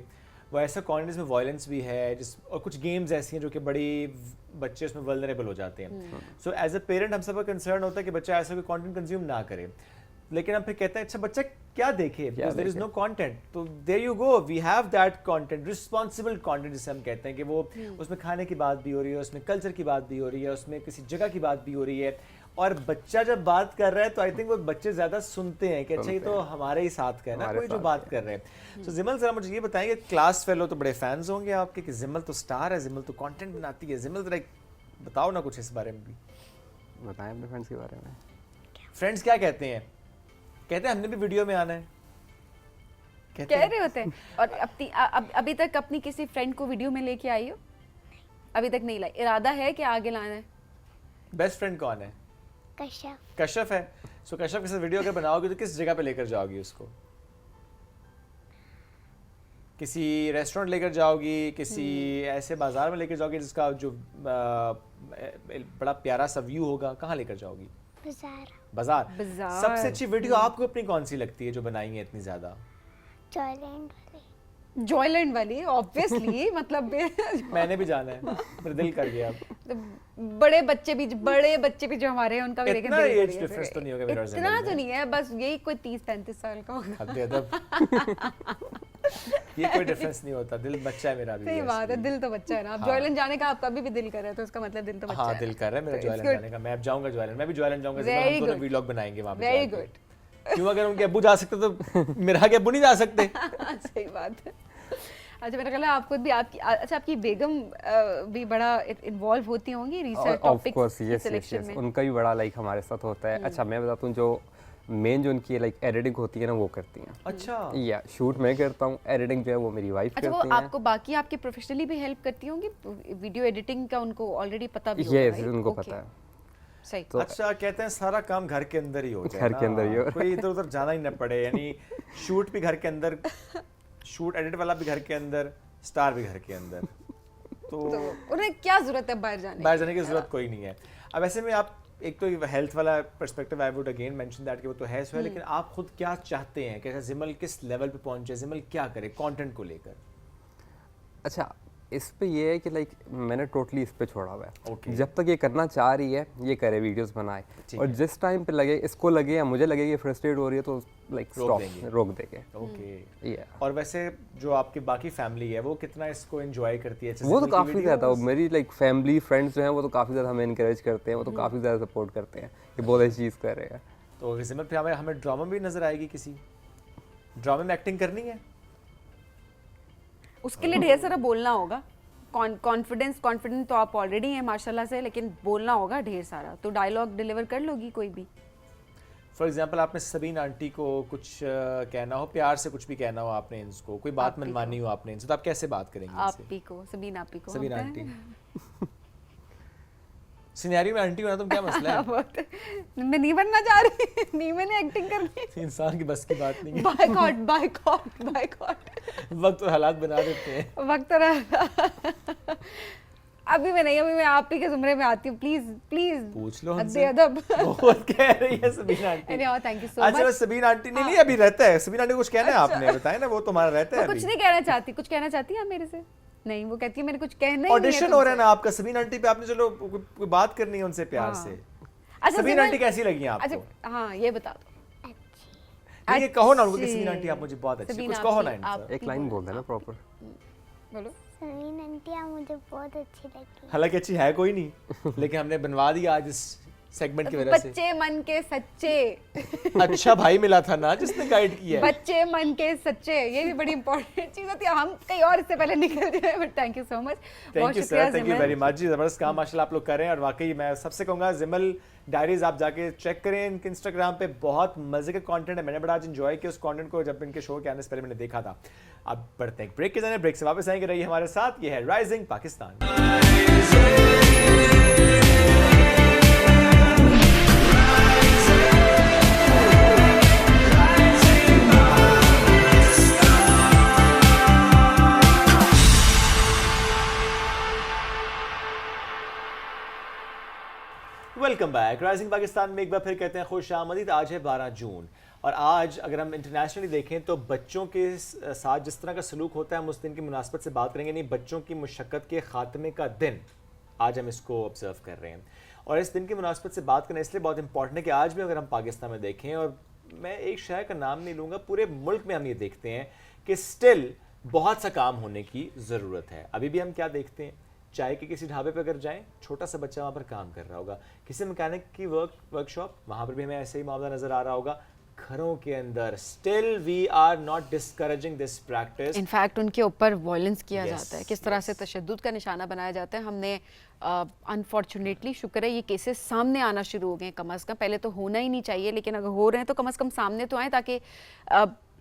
S2: वो ऐसा कंटेंट जिसमें वायलेंस भी है, और कुछ गेम्स ऐसी हैं जो कि बड़ी बच्चे उसमें वल्नरेबल हो जाते हैं। सो एज अ पेरेंट हम सबका कंसर्न होता है कि बच्चा ऐसा कोई कंटेंट कंज्यूम ना करे, लेकिन हम फिर कहते हैं अच्छा बच्चा क्या देखे, देयर इज नो कंटेंट, तो there you go, we have that content, responsible content जिसे हम कहते हैं कि वो उसमें खाने की बात भी हो रही है, उसमें कल्चर की बात भी हो रही है, उसमें किसी जगह की बात भी हो रही है, और बच्चा जब बात कर रहा है तो आई थिंक वो बच्चे ज्यादा सुनते हैं कि अच्छा ये तो हमारे ही साथ का है ना, कोई जो बात कर रहे हैं। तो जिमल जरा मुझे ये बताएंगे, क्लास फेलो तो बड़े फैंस होंगे आपके कि जिमल तो स्टार है, जिमल तो कंटेंट बनाती है, जिमल जरा बताओ ना कुछ इस बारे में भी।
S3: बताएं अपने फ्रेंड्स के बारे में।
S2: फ्रेंड्स क्या कहते हैं? कहते हैं हमने भी वीडियो में आना है,
S1: कह रहे होते हैं। और अभी तक अपनी किसी फ्रेंड को वीडियो में लेके आई हो? अभी तक नहीं लाई, इरादा है कि आगे लाना है?
S2: बेस्ट फ्रेंड कौन है?
S4: कश्यप।
S2: कश्यप है। सो कश्यप के साथ वीडियो अगर बनाओगे तो किस जगह पे लेकर जाओगी उसको? किसी रेस्टोरेंट लेकर जाओगी, किसी ऐसे बाजार में लेकर जाओगी जिसका जो बड़ा प्यारा सा व्यू होगा, कहाँ लेकर जाओगी?
S4: बाजार।
S1: बाजार।
S2: सबसे अच्छी वीडियो आपको अपनी कौन सी लगती है जो बनाई है इतनी ज्यादा?
S4: जॉयलैंड वाली।
S1: जॉयलैंड वाली ऑब्वियसली मतलब
S2: मैंने भी जाना है, मेरा दिल कर गया अब।
S1: बड़े बच्चे भी जो हमारे हैं उनका भी
S2: इतना
S1: दिल
S2: एज
S1: कर
S2: डिफरेंस तो नहीं होगा मेरा और
S1: इतना
S2: जिमल
S1: तो
S2: में।
S1: नहीं है, बस यही कोई 30-35 साल का होगा।
S2: हद अदब। ये कोई डिफरेंस नहीं होता, दिल बच्चा है मेरा अभी।
S1: सही बात है, दिल तो बच्चा है ना। अब जॉयलैंड जाने का आपका भी दिल कर रहा है तो इसका मतलब दिल तो बच्चा है।
S2: हाँ, दिल कर रहा है मेरा
S1: So it's
S2: जॉयलैंड
S1: good.
S2: जाने का। मैं अब जाऊंगा जॉयलैंड, मैं भी जॉयलैंड जाऊंगा,
S1: Very
S2: हम दोनों
S1: good.
S2: व्लॉग बनाएंगे वहां पे
S1: वेरी
S2: जाके।
S1: गुड।
S2: क्यों अगर उनके अब्बू जा सकते तो मेरा के अब्बू नहीं जा सकते?
S1: सही बात है। अच्छा मेरा ख्याल है आप खुद भी आपकी बेगम भी बड़ा इन्वॉल्व होती होंगी रिसर्च टॉपिक्स की सिलेक्शन में।
S3: उनका भी बड़ा लाइक हमारे साथ होता है। अच्छा मैं बताता हूँ, जो मेन जो उनकी लाइक एडिटिंग होती है ना वो करती हैं।
S2: अच्छा
S3: या शूट मैं करता हूँ, एडिटिंग जो है वो मेरी वाइफ
S1: अच्छा,
S3: करती
S1: वो
S3: हैं।
S1: आपको बाकी आपके प्रोफेशनली भी हेल्प करती होंगी? वीडियो एडिटिंग का उनको ऑलरेडी पता भी होगा?
S3: यस, उनको पता है।
S1: सही।
S2: तो अच्छा कहते हैं सारा काम घर के अंदर ही हो जाए,
S3: घर के अंदर ही हो,
S2: कोई इधर उधर जाना ही न पड़े, यानी शूट भी घर के अंदर, शूट एडिट वाला भी घर के अंदर, स्टार भी घर के अंदर, तो
S1: उन्हें क्या जरूरत है बाहर जाने
S2: की जरूरत कोई नहीं है। अब ऐसे में आप एक तो हेल्थ वाला perspective I would again mention that कि वो तो है सो है, लेकिन आप खुद क्या चाहते हैं कि जिमल किस लेवल पे पहुंचे, जिमल क्या करे कंटेंट को लेकर?
S3: अच्छा इस पे ये है कि लाइक मैंने टोटली इस पे छोड़ा हुआ है।
S2: Okay.
S3: जब तक ये करना चाह रही है ये करे, वीडियोस बनाए, और जिस टाइम पे लगे इसको लगे या मुझे लगे कि फ्रस्ट्रेट हो रही है तो लाइक रोक देंगे।
S2: ओके। और वैसे जो आपकी बाकी फैमिली है वो कितना इसको एंजॉय करती है?
S3: वो तो काफ़ी ज़्यादा, मेरी लाइक फैमिली फ्रेंड्स जो हैं वो तो काफ़ी ज़्यादा हमें इनकरेज करते हैं, वो तो काफ़ी ज़्यादा सपोर्ट करते हैं कि बहुत अच्छी चीज़ कर रहे हैं।
S2: तो जिमल फिर हमें ड्रामा भी नजर आएगी, किसी ड्रामे में एक्टिंग करनी है?
S1: उसके लिए ढेर सारा बोलना होगा। कॉन्फिडेंस तो आप ऑलरेडी हैं माशाल्लाह से, लेकिन बोलना होगा ढेर सारा। तो डायलॉग डिलीवर कर लोगी कोई भी?
S2: फॉर एग्जांपल आपने सबीन आंटी को कुछ कहना हो, प्यार से कुछ भी कहना हो आपने इनको, कोई बात मनमानी हो आपने इनसे, तो आप कैसे बात करेंगे इनसे?
S1: आपी को, सबीन आपी को,
S2: सबीन आंटी सिनेरियो में आंटी होना तुम क्या मसला है?
S1: मैं नहीं बनना चाह रही, नहीं मैंने एक्टिंग करनी।
S2: इंसान की बस की बात नहीं है।
S1: बायकॉट
S2: वक्त और हालात बना देते हैं।
S1: वक्त और अभी मैं आप ही के जुमरे में आती हूँ, प्लीज
S2: पूछ लो
S1: हमसे। अदब
S2: बहुत कह रही है Sabeen aunty.
S1: Thank you so much.
S2: अच्छा सबीन आंटी नहीं अभी रहता है, सबीन आंटी को कुछ कहना है आपने बताया ना, वो तुम्हारा रहता है।
S1: कुछ नहीं कहना चाहती, कुछ कहना चाहती है आप मेरे से? नहीं, वो कहती है मैंने कुछ कहना ही नहीं है।
S2: ऑडिशन हो रहा है ना आपका सबीन आंटी पे, आपने चलो कोई बात करनी है उनसे प्यार से।
S1: अच्छा
S2: सबीन आंटी कैसी लगी आपको?
S1: अच्छा हाँ ये बता दो।
S2: ये कहो ना उनको कि सबीन आंटी आप मुझे बहुत अच्छी, कुछ कहो ना इनसे।
S3: एक लाइन बोल देना प्रॉपर।
S1: बोलो।
S4: सबीन आंटी आप मुझे बहुत अच्छी लगी।
S2: हालांकि अच्छी है कोई नहीं, लेकिन हमने बनवा दिया आज इस सेगमेंट की वजह से।
S1: बच्चे मन के सच्चे।
S2: अच्छा भाई मिला था ना जिसने गाइड किया है।
S1: बच्चे मन के सच्चे, ये भी बड़ी इंपॉर्टेंट चीज होती है। हम कहीं और इससे पहले निकल जाए, but thank you so much.
S2: Thank you sir, thank you very much जी, जबरदस्त काम माशाल्लाह आप लोग कर रहे हैं। और वाकई मैं सबसे कहूँगा जिमल डायरीज आप जाके चेक करें, इनके इंस्टाग्राम पे बहुत मजे का कंटेंट है। मैंने बड़ा आज एंजॉय किया उस कंटेंट को जब इनके शो के आने से पहले मैंने देखा था। अब बढ़ते हैं ब्रेक के जाने, ब्रेक से वापस आएंगे, रहिए हमारे साथ। ये है rising Pakistan. Welcome back. Rising Pakistan में एक बार फिर कहते हैं खुश आमदीद। आज है 12 जून और आज अगर हम इंटरनेशनली देखें तो बच्चों के साथ जिस तरह का सलूक होता है हम उस दिन की मुनासबत से बात करेंगे। नहीं, बच्चों की मुशक्क़त के ख़ात्मे का दिन आज हम इसको ऑब्जर्व कर रहे हैं। और इस दिन की मुनासबत से बात करना इसलिए बहुत इंपॉर्टेंट है कि आज भी अगर हम पाकिस्तान में देखें, और मैं एक शहर का नाम नहीं लूँगा, पूरे मुल्क में हम ये देखते हैं कि स्टिल बहुत सा काम होने की ज़रूरत है। अभी भी हम क्या देखते हैं, चाय के किसी ढाबे पर अगर जाएं, छोटा सा बच्चा वहाँ पर काम कर रहा होगा, किसी मैकेनिक की वर्कशॉप, वहाँ पर भी हमें ऐसे ही मामला नज़र आ रहा होगा। घरों के अंदर still we are not discouraging this practice.
S1: In fact उनके ऊपर वायलेंस किया जाता है, किस तरह से तशद्दुद का निशाना बनाया जाता है। हमने अनफॉर्चुनेटली शुक्र है ये केसेस सामने आना शुरू हो गए कम अज़ कम। पहले तो होना ही नहीं चाहिए, लेकिन अगर हो रहे हैं तो कम अज़ कम सामने तो आए, ताकि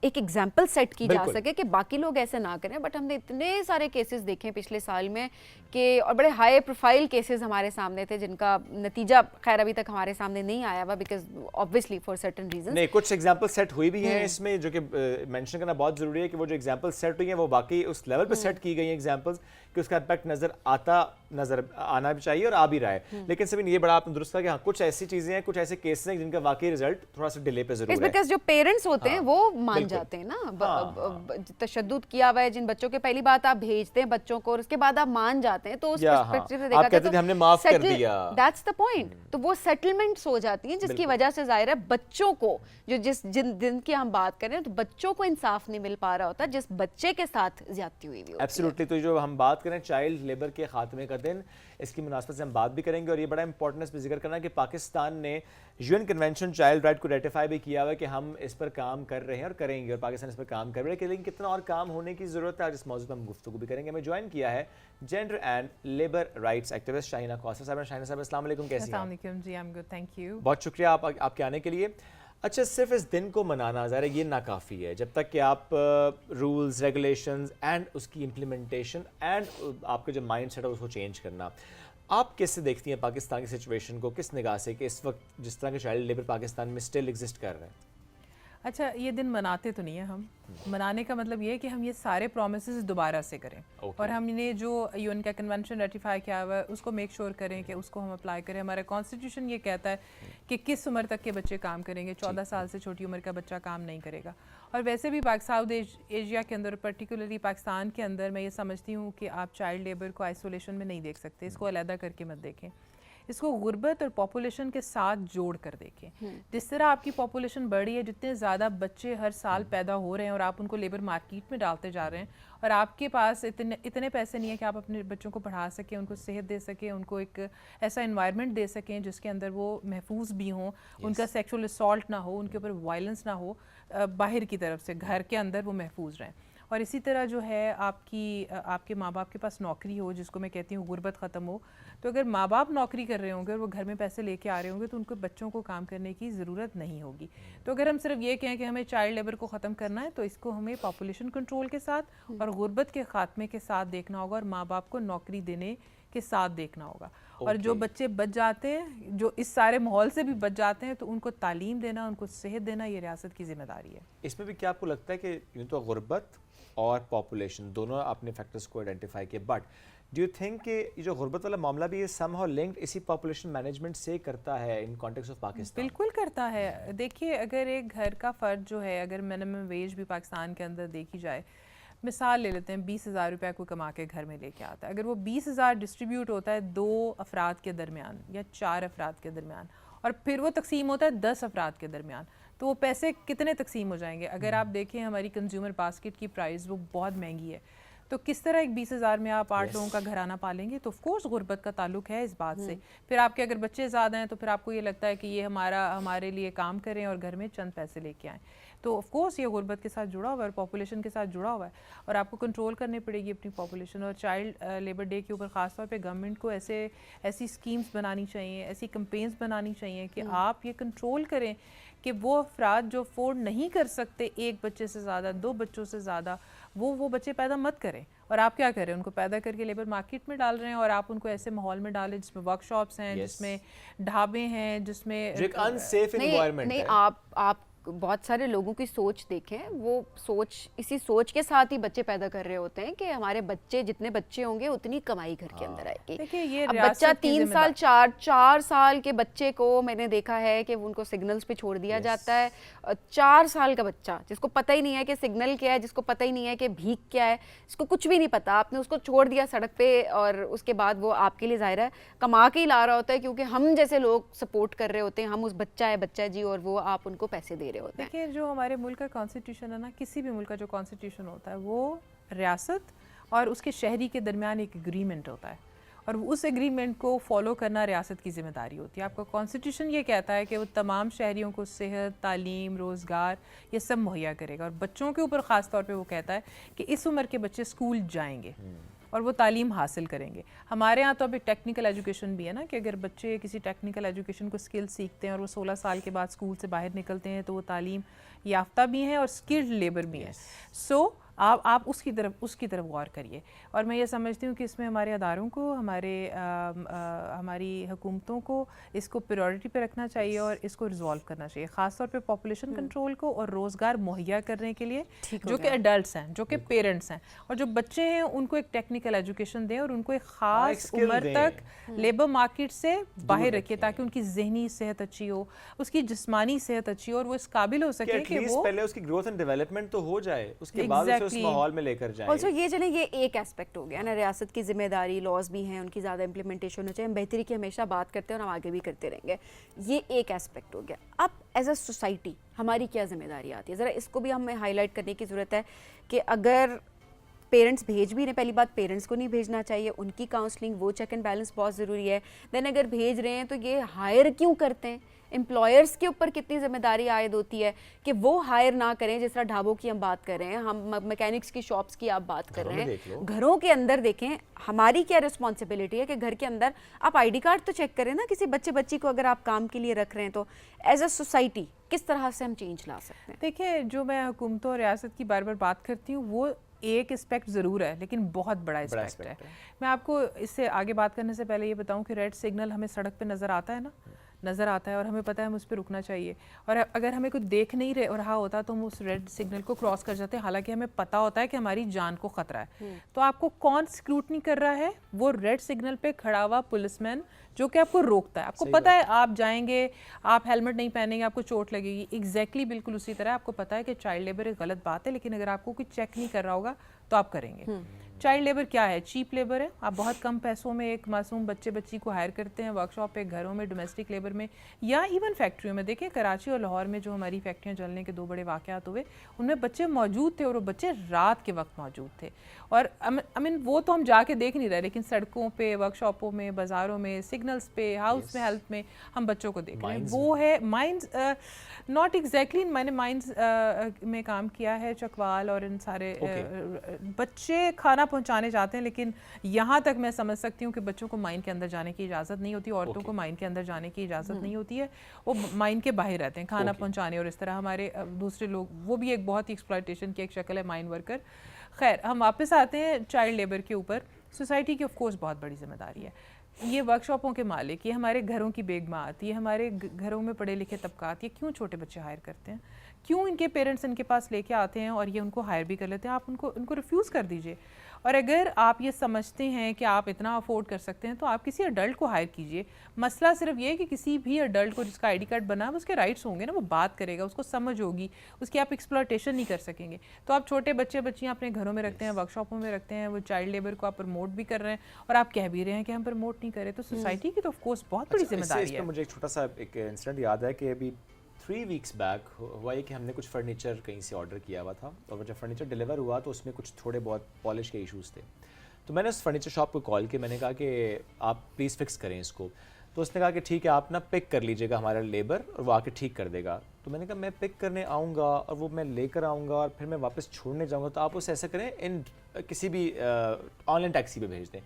S1: एक एग्जाम्पल सेट की जा सके कि बाकी लोग ऐसे ना करें। बट हमने इतने सारे केसेस देखे पिछले साल में कि, और बड़े हाई प्रोफाइल केसेस हमारे सामने थे जिनका नतीजा खैर अभी तक हमारे सामने नहीं आया हुआ, because obviously for certain reasons.
S2: नहीं, कुछ एग्जाम्पल सेट हुई भी हैं इसमें, जो कि मेंशन करना बहुत ज़रूरी है कि वो जो एग्जाम्पल सेट हुई हैं वो बाकी उस लेवल पे सेट की गई हैं एग्जाम्पल्स कि उसका इम्पैक्ट नज़र आना भी चाहिए और आ भी रहा है। लेकिन सभी ये बड़ा आपने दुरुस्त कहा कि हाँ कुछ ऐसी चीज़ें हैं, कुछ ऐसे केसेस हैं जिनका वाकई रिजल्ट थोड़ा सा डिले पे ज़रूर है।
S1: बिकॉज जो पेरेंट्स होते हैं वो मान जाते हैं ना, तशद्दुद किया हुआ है जिन बच्चों के, पहली बात आप भेजते हैं बच्चों को और उसके बाद आप मान जाते हैं, तो उस पर्सपेक्टिव से देखा जाए तो
S2: हमने माफ कर दिया,
S1: दैट्स द पॉइंट। तो वो सेटलमेंट्स हो जाती हैं जिसकी वजह से जाहिर है बच्चों को, जो जिन दिन की हम बात कर रहे हैं, तो बच्चों को इंसाफ नहीं मिल पा रहा होता जिस बच्चे के साथ ज्यादती हुई भी होती है।
S2: एब्सोल्युटली। तो जो हम बात करें चाइल्ड लेबर के खात्मे का दिन, इसकी मुनासबत से हम बात भी करेंगे। और ये बड़ा इंपॉर्टेंट इस पर जिक्र करना कि पाकिस्तान ने यूएन कन्वेंशन चाइल्ड राइट को रेटिफाई भी किया हुआ है कि हम इस पर काम कर रहे हैं और करेंगे, और पाकिस्तान इस पर काम कर रहे हैं, लेकिन कितना और काम होने की ज़रूरत है, आज इस मौजूद पर हम गुफ्तगू भी करेंगे। हमें ज्वाइन किया है gender and labour rights activist Shaheena Kausar साहब। शाहीना साहब अस्सलाम वालेकुम, कैसी हैं आप?
S5: अस्सलाम वालेकुम जी, I am good, thank you.
S2: बहुत शुक्रिया आपके आने के लिए। अच्छा, सिर्फ इस दिन को मनाना ज़रा ये नाकाफ़ी है जब तक कि आप रूल्स रेगुलेशंस एंड उसकी इम्प्लीमेंटेशन एंड आपका जो माइंड सेट है उसको चेंज करना। आप कैसे देखती हैं पाकिस्तान की सिचुएशन को, किस निगाह से कि इस वक्त जिस तरह के चाइल्ड लेबर पाकिस्तान में स्टिल एग्जिस्ट कर रहे हैं?
S5: अच्छा, ये दिन मनाते तो नहीं है हम, मनाने का मतलब ये है कि हम ये सारे प्रोमिसेस दोबारा से करें और हमने जो यूएन का कन्वेंशन रेटिफाई किया हुआ है उसको मेक श्योर करें कि उसको हम अप्लाई करें। हमारा कॉन्स्टिट्यूशन ये कहता है कि किस उम्र तक के बच्चे काम करेंगे, 14 साल से छोटी उम्र का बच्चा काम नहीं करेगा। और वैसे भी साउथ एशिया के अंदर, पर्टिकुलरली पाकिस्तान के अंदर, मैं ये समझती हूँ कि आप चाइल्ड लेबर को आइसोलेशन में नहीं देख सकते, इसको अलहदा करके मत देखें, इसको गुर्बत और पॉपुलेशन के साथ जोड़ कर देखें। जिस तरह आपकी पॉपुलेशन बढ़ रही है, जितने ज़्यादा बच्चे हर साल पैदा हो रहे हैं और आप उनको लेबर मार्केट में डालते जा रहे हैं और आपके पास इतने पैसे नहीं है कि आप अपने बच्चों को पढ़ा सकें, उनको सेहत दे सकें, उनको एक ऐसा इन्वायरमेंट दे सकें जिसके अंदर वो महफूज भी हों, उनका सेक्सुअल असॉल्ट ना हो, उनके ऊपर वायलेंस ना हो, बाहर की तरफ से, घर के अंदर वो महफूज रहें। और इसी तरह जो है आपके माँ बाप के पास नौकरी हो, जिसको मैं कहती हूँ गुर्बत ख़त्म हो। तो अगर माँ बाप नौकरी कर रहे होंगे और वो घर में पैसे लेके आ रहे होंगे तो उनको बच्चों को काम करने की ज़रूरत नहीं होगी। तो अगर हम सिर्फ ये कहें कि हमें चाइल्ड लेबर को ख़त्म करना है तो इसको हमें पॉपुलेशन कंट्रोल के साथ और गुर्बत के ख़ात्मे के साथ देखना होगा और माँ बाप को नौकरी देने के साथ देखना होगा। और जो बच्चे बच जाते हैं, जो इस सारे माहौल से भी बच जाते हैं, तो उनको तालीम देना, उनको सेहत देना, ये रियासत की जिम्मेदारी है।
S2: इसमें भी क्या आपको लगता है कि यूँ तो गुर्बत और पॉपुलेशन दोनों आपने फैक्टर्स को आइडेंटिफाई किए, बट डू यू थिंक कि ये जो गुर्बत वाला मामला भी ये समहाउ लिंक्ड इसी पॉपुलेशन मैनेजमेंट से करता है इन कॉन्टेक्स्ट ऑफ पाकिस्तान?
S5: बिल्कुल करता है। देखिए, अगर एक घर का फ़र्द जो है, अगर मिनिमम वेज भी पाकिस्तान के अंदर देखी जाए, मिसाल ले लेते हैं, 20,000 रुपये को कमा के घर में लेके आता है, अगर वो 20,000 डिस्ट्रीब्यूट होता है 2 अफराद के दरमियान या 4 अफराद के दरमियान और फिर वो तकसीम होता है 10 अफराद के दरमियान, तो वो पैसे कितने तकसीम हो जाएंगे? अगर आप देखें हमारी कंज्यूमर बास्केट की प्राइस वो बहुत महंगी है, तो किस तरह एक 20,000 में आप 8 लोगों का घराना पालेंगे? तो ऑफकोर्स गुर्बत का ताल्लुक है इस बात से। फिर आपके अगर बच्चे ज़्यादा हैं तो फिर आपको ये लगता है कि ये हमारे लिए काम करें और घर में चंद पैसे लेके आएँ, तो ऑफ कोर्स ये गुर्बत के साथ जुड़ा हुआ है और पॉपुलेशन के साथ जुड़ा हुआ है और आपको कंट्रोल करनी पड़ेगी अपनी पॉपुलेशन। और चाइल्ड लेबर डे के ऊपर ख़ास तौर पे गवर्नमेंट को ऐसी स्कीम्स बनानी चाहिए, ऐसी कंपेन्स बनानी चाहिए कि आप ये कंट्रोल करें कि वो अफराद जो अफोर्ड नहीं कर सकते एक बच्चे से ज़्यादा, 2 बच्चों से ज़्यादा, वो बच्चे पैदा मत करें। और आप क्या करें, उनको पैदा करके लेबर मार्केट में डाल रहे हैं और आप उनको ऐसे माहौल में डालें जिसमें वर्कशॉप्स हैं, जिसमें ढाबे हैं, जिसमें
S2: एक अनसेफ एनवायरनमेंट है।
S1: नहीं, आप बहुत सारे लोगों की सोच देखें, वो सोच, इसी सोच के साथ ही बच्चे पैदा कर रहे होते हैं कि हमारे बच्चे, जितने बच्चे होंगे उतनी कमाई घर के अंदर आएगी।
S5: देखिए, ये
S1: अब बच्चा 3 साल 4 साल के बच्चे को मैंने देखा है कि उनको सिग्नल्स पे छोड़ दिया जाता है। 4 साल का बच्चा जिसको पता ही नहीं है कि सिग्नल क्या है, जिसको पता ही नहीं है कि भीख क्या है, इसको कुछ भी नहीं पता, आपने उसको छोड़ दिया सड़क पे और उसके बाद वो आपके लिए ज़ाहिर है कमा के ही ला रहा होता है, क्योंकि हम जैसे लोग सपोर्ट कर रहे होते हैं, हम उस बच्चा है जी, और वो आप उनको पैसे दे रहे होते हैं।
S5: देखिए, जो हमारे मुल्क का कॉन्स्टिट्यूशन है ना, किसी भी मुल्क का जो कॉन्स्टिट्यूशन होता है वो रियासत और उसके शहरी के दरमियान एक एग्रीमेंट होता है और उस एग्रीमेंट को फॉलो करना रियासत की ज़िम्मेदारी होती है। आपका कॉन्स्टिट्यूशन ये कहता है कि वो तमाम शहरियों को सेहत, तालीम, रोज़गार ये सब मुहैया करेगा और बच्चों के ऊपर ख़ास तौर पे वो कहता है कि इस उम्र के बच्चे स्कूल जाएंगे और वो तालीम हासिल करेंगे। हमारे यहाँ तो अभी टेक्निकल एजुकेशन भी है ना, कि अगर बच्चे किसी टेक्निकल एजुकेशन को स्किल सीखते हैं और वो 16 साल के बाद स्कूल से बाहर निकलते हैं तो वो तालीम याफ्ता भी हैं और स्किल्ड लेबर भी हैं। सो आप उसकी तरफ गौर करिए। और मैं ये समझती हूँ कि इसमें हमारे अदारों को, हमारी हुकूमतों को इसको प्रायोरिटी पे रखना चाहिए और इसको रिजॉल्व करना चाहिए, ख़ास तौर पे पॉपुलेशन कंट्रोल को और रोज़गार मुहैया करने के लिए, जो कि एडल्ट्स हैं, जो कि पेरेंट्स हैं, और जो बच्चे हैं उनको एक टेक्निकल एजुकेशन दें और उनको एक ख़ास उम्र तक लेबर मार्केट से बाहर रखिए ताकि उनकी जहनी सेहत अच्छी हो, उसकी जिस्मानी सेहत अच्छी हो और वो इस काबिल हो सके कि वो
S2: पहले उसकी ग्रोथ एंड डेवलपमेंट तो हो जाए, उसके बाद उसे उस माहौल में लेकर जाए।
S1: ऑल्सो ये चलें, ये एक एस्पेक्ट हो गया ना, रियासत की जिम्मेदारी, लॉज भी हैं, उनकी ज़्यादा इंप्लीमेंटेशन होनी चाहिए, हम बेहतरी की हमेशा बात करते हैं और हम आगे भी करते रहेंगे, ये एक एस्पेक्ट हो गया। अब एज अ सोसाइटी हमारी क्या जिम्मेदारी आती है, ज़रा इसको भी हमें हाईलाइट करने की ज़रूरत है कि अगर पेरेंट्स भेज भी रहे हैं, पहली बात पेरेंट्स को नहीं भेजना चाहिए, उनकी काउंसलिंग वो चेक एंड बैलेंस बहुत ज़रूरी है। देन अगर भेज रहे हैं तो ये हायर क्यों करते हैं, एम्प्लॉयर्स के ऊपर कितनी जिम्मेदारी आयद होती है कि वो हायर ना करें। जिस तरह ढाबों की हम बात कर रहे हैं, हम मैकेनिक्स की शॉप्स की आप बात कर रहे हैं, घरों के अंदर देखें हमारी क्या रिस्पॉन्सिबिलिटी है कि घर के अंदर आप आईडी कार्ड तो चेक करें ना किसी बच्ची को अगर आप काम के लिए रख रहे हैं। तो एज अ सोसाइटी किस तरह से हम चेंज ला सकते हैं?
S5: देखिए, जो मैं हुकूमतों और रियासत की बार बार बात करती हूँ वो एक एस्पेक्ट ज़रूर है, लेकिन बहुत बड़ा एस्पेक्ट है। मैं आपको इससे आगे बात करने से पहले ये बताऊं कि रेड सिग्नल हमें सड़क पे नज़र आता है ना, नज़र आता है और हमें पता है हम उस पर रुकना चाहिए, और अगर हमें कुछ देख नहीं रहा होता तो हम उस रेड सिग्नल को क्रॉस कर जाते हैं, हालांकि हमें पता होता है कि हमारी जान को ख़तरा है। तो आपको कौन स्क्रूटनी कर रहा है? वो रेड सिग्नल पे खड़ा हुआ पुलिसमैन जो कि आपको रोकता है। आपको पता है आप जाएंगे, आप हेलमेट नहीं पहनेंगे, आपको चोट लगेगी। एग्जैक्टली बिल्कुल उसी तरह आपको पता है कि चाइल्ड लेबर एक गलत बात है, लेकिन अगर आपको कोई चेक नहीं कर रहा होगा तो आप करेंगे। चाइल्ड लेबर क्या है? चीप लेबर है। आप बहुत कम पैसों में एक मासूम बच्ची को हायर करते हैं वर्कशॉप पे, घरों में, डोमेस्टिक लेबर में, या इवन फैक्ट्रियों में। देखिए कराची और लाहौर में जो हमारी फैक्ट्रियाँ जलने के 2 बड़े वाक़यात हुए, उनमें बच्चे मौजूद थे और वो बच्चे रात के वक्त मौजूद थे। और आई मीन वो तो हम जाके देख नहीं रहे, लेकिन सड़कों पे, वर्कशॉपों में, बाज़ारों में, सिग्नल्स पे, हाउस में, हेल्थ में हम बच्चों को देख रहे हैं। वो है माइंस, नॉट एग्जैक्टली, मैंने माइंस में काम किया है, चकवाल और इन सारे बच्चे खाना पहुंचाने जाते हैं, लेकिन यहाँ तक मैं समझ सकती हूँ कि बच्चों को माइन के अंदर जाने की इजाज़त नहीं होती, औरतों को माइन के अंदर जाने की इजाज़त नहीं होती है, वो माइन के बाहर रहते हैं खाना पहुँचाने। और इस तरह हमारे दूसरे लोग, वो भी एक बहुत ही एक्सप्लॉयटेशन की एक शक्ल है, माइन वर्कर। खैर, हम वापस आते हैं चाइल्ड लेबर के ऊपर। सोसाइटी की ऑफ कोर्स बहुत बड़ी जिम्मेदारी है। ये वर्कशॉपों के मालिक, ये हमारे घरों की बेगमात, ये हमारे घरों में पढ़े लिखे तबकात, ये क्यों छोटे बच्चे हायर करते हैं? क्यों इनके पेरेंट्स इनके पास लेके आते हैं और ये उनको हायर भी कर लेते हैं? आप उनको रिफ्यूज़ कर दीजिए। और अगर आप ये समझते हैं कि आप इतना अफोर्ड कर सकते हैं तो आप किसी अडल्ट को हायर कीजिए। मसला सिर्फ ये है कि किसी भी अडल्ट को जिसका आईडी कार्ड बना है उसके राइट्स होंगे ना, वो बात करेगा, उसको समझ होगी, उसकी आप एक्सप्लॉयटेशन नहीं कर सकेंगे। तो आप छोटे बच्चियाँ अपने घरों में रखते हैं, वर्कशॉपों में रखते हैं, वो चाइल्ड लेबर को आप प्रमोट भी कर रहे हैं और आप कह भी रहे हैं कि हम प्रमोट नहीं करें। तो सोसाइटी की तो ऑफकोर्स बहुत बड़ी जिम्मेदारी है।
S2: मुझे एक छोटा सा एक इंसिडेंट याद है कि अभी 3 वीक्स बैक हुआ है कि हमने कुछ फर्नीचर कहीं से ऑर्डर किया हुआ था, और जब फर्नीचर डिलीवर हुआ तो उसमें कुछ थोड़े बहुत पॉलिश के इश्यूज़ थे। तो मैंने उस फर्नीचर शॉप को कॉल किया, मैंने कहा कि आप प्लीज़ फिक्स करें इसको। तो उसने कहा कि ठीक है, आप ना पिक कर लीजिएगा हमारा लेबर और वो आके ठीक कर देगा। तो मैंने कहा मैं पिक करने आऊँगा और वो मैं लेकर आऊँगा और फिर मैं वापस छोड़ने जाऊँगा, तो आप उसे ऐसा करें इन किसी भी ऑनलाइन टैक्सी पे भेज दें।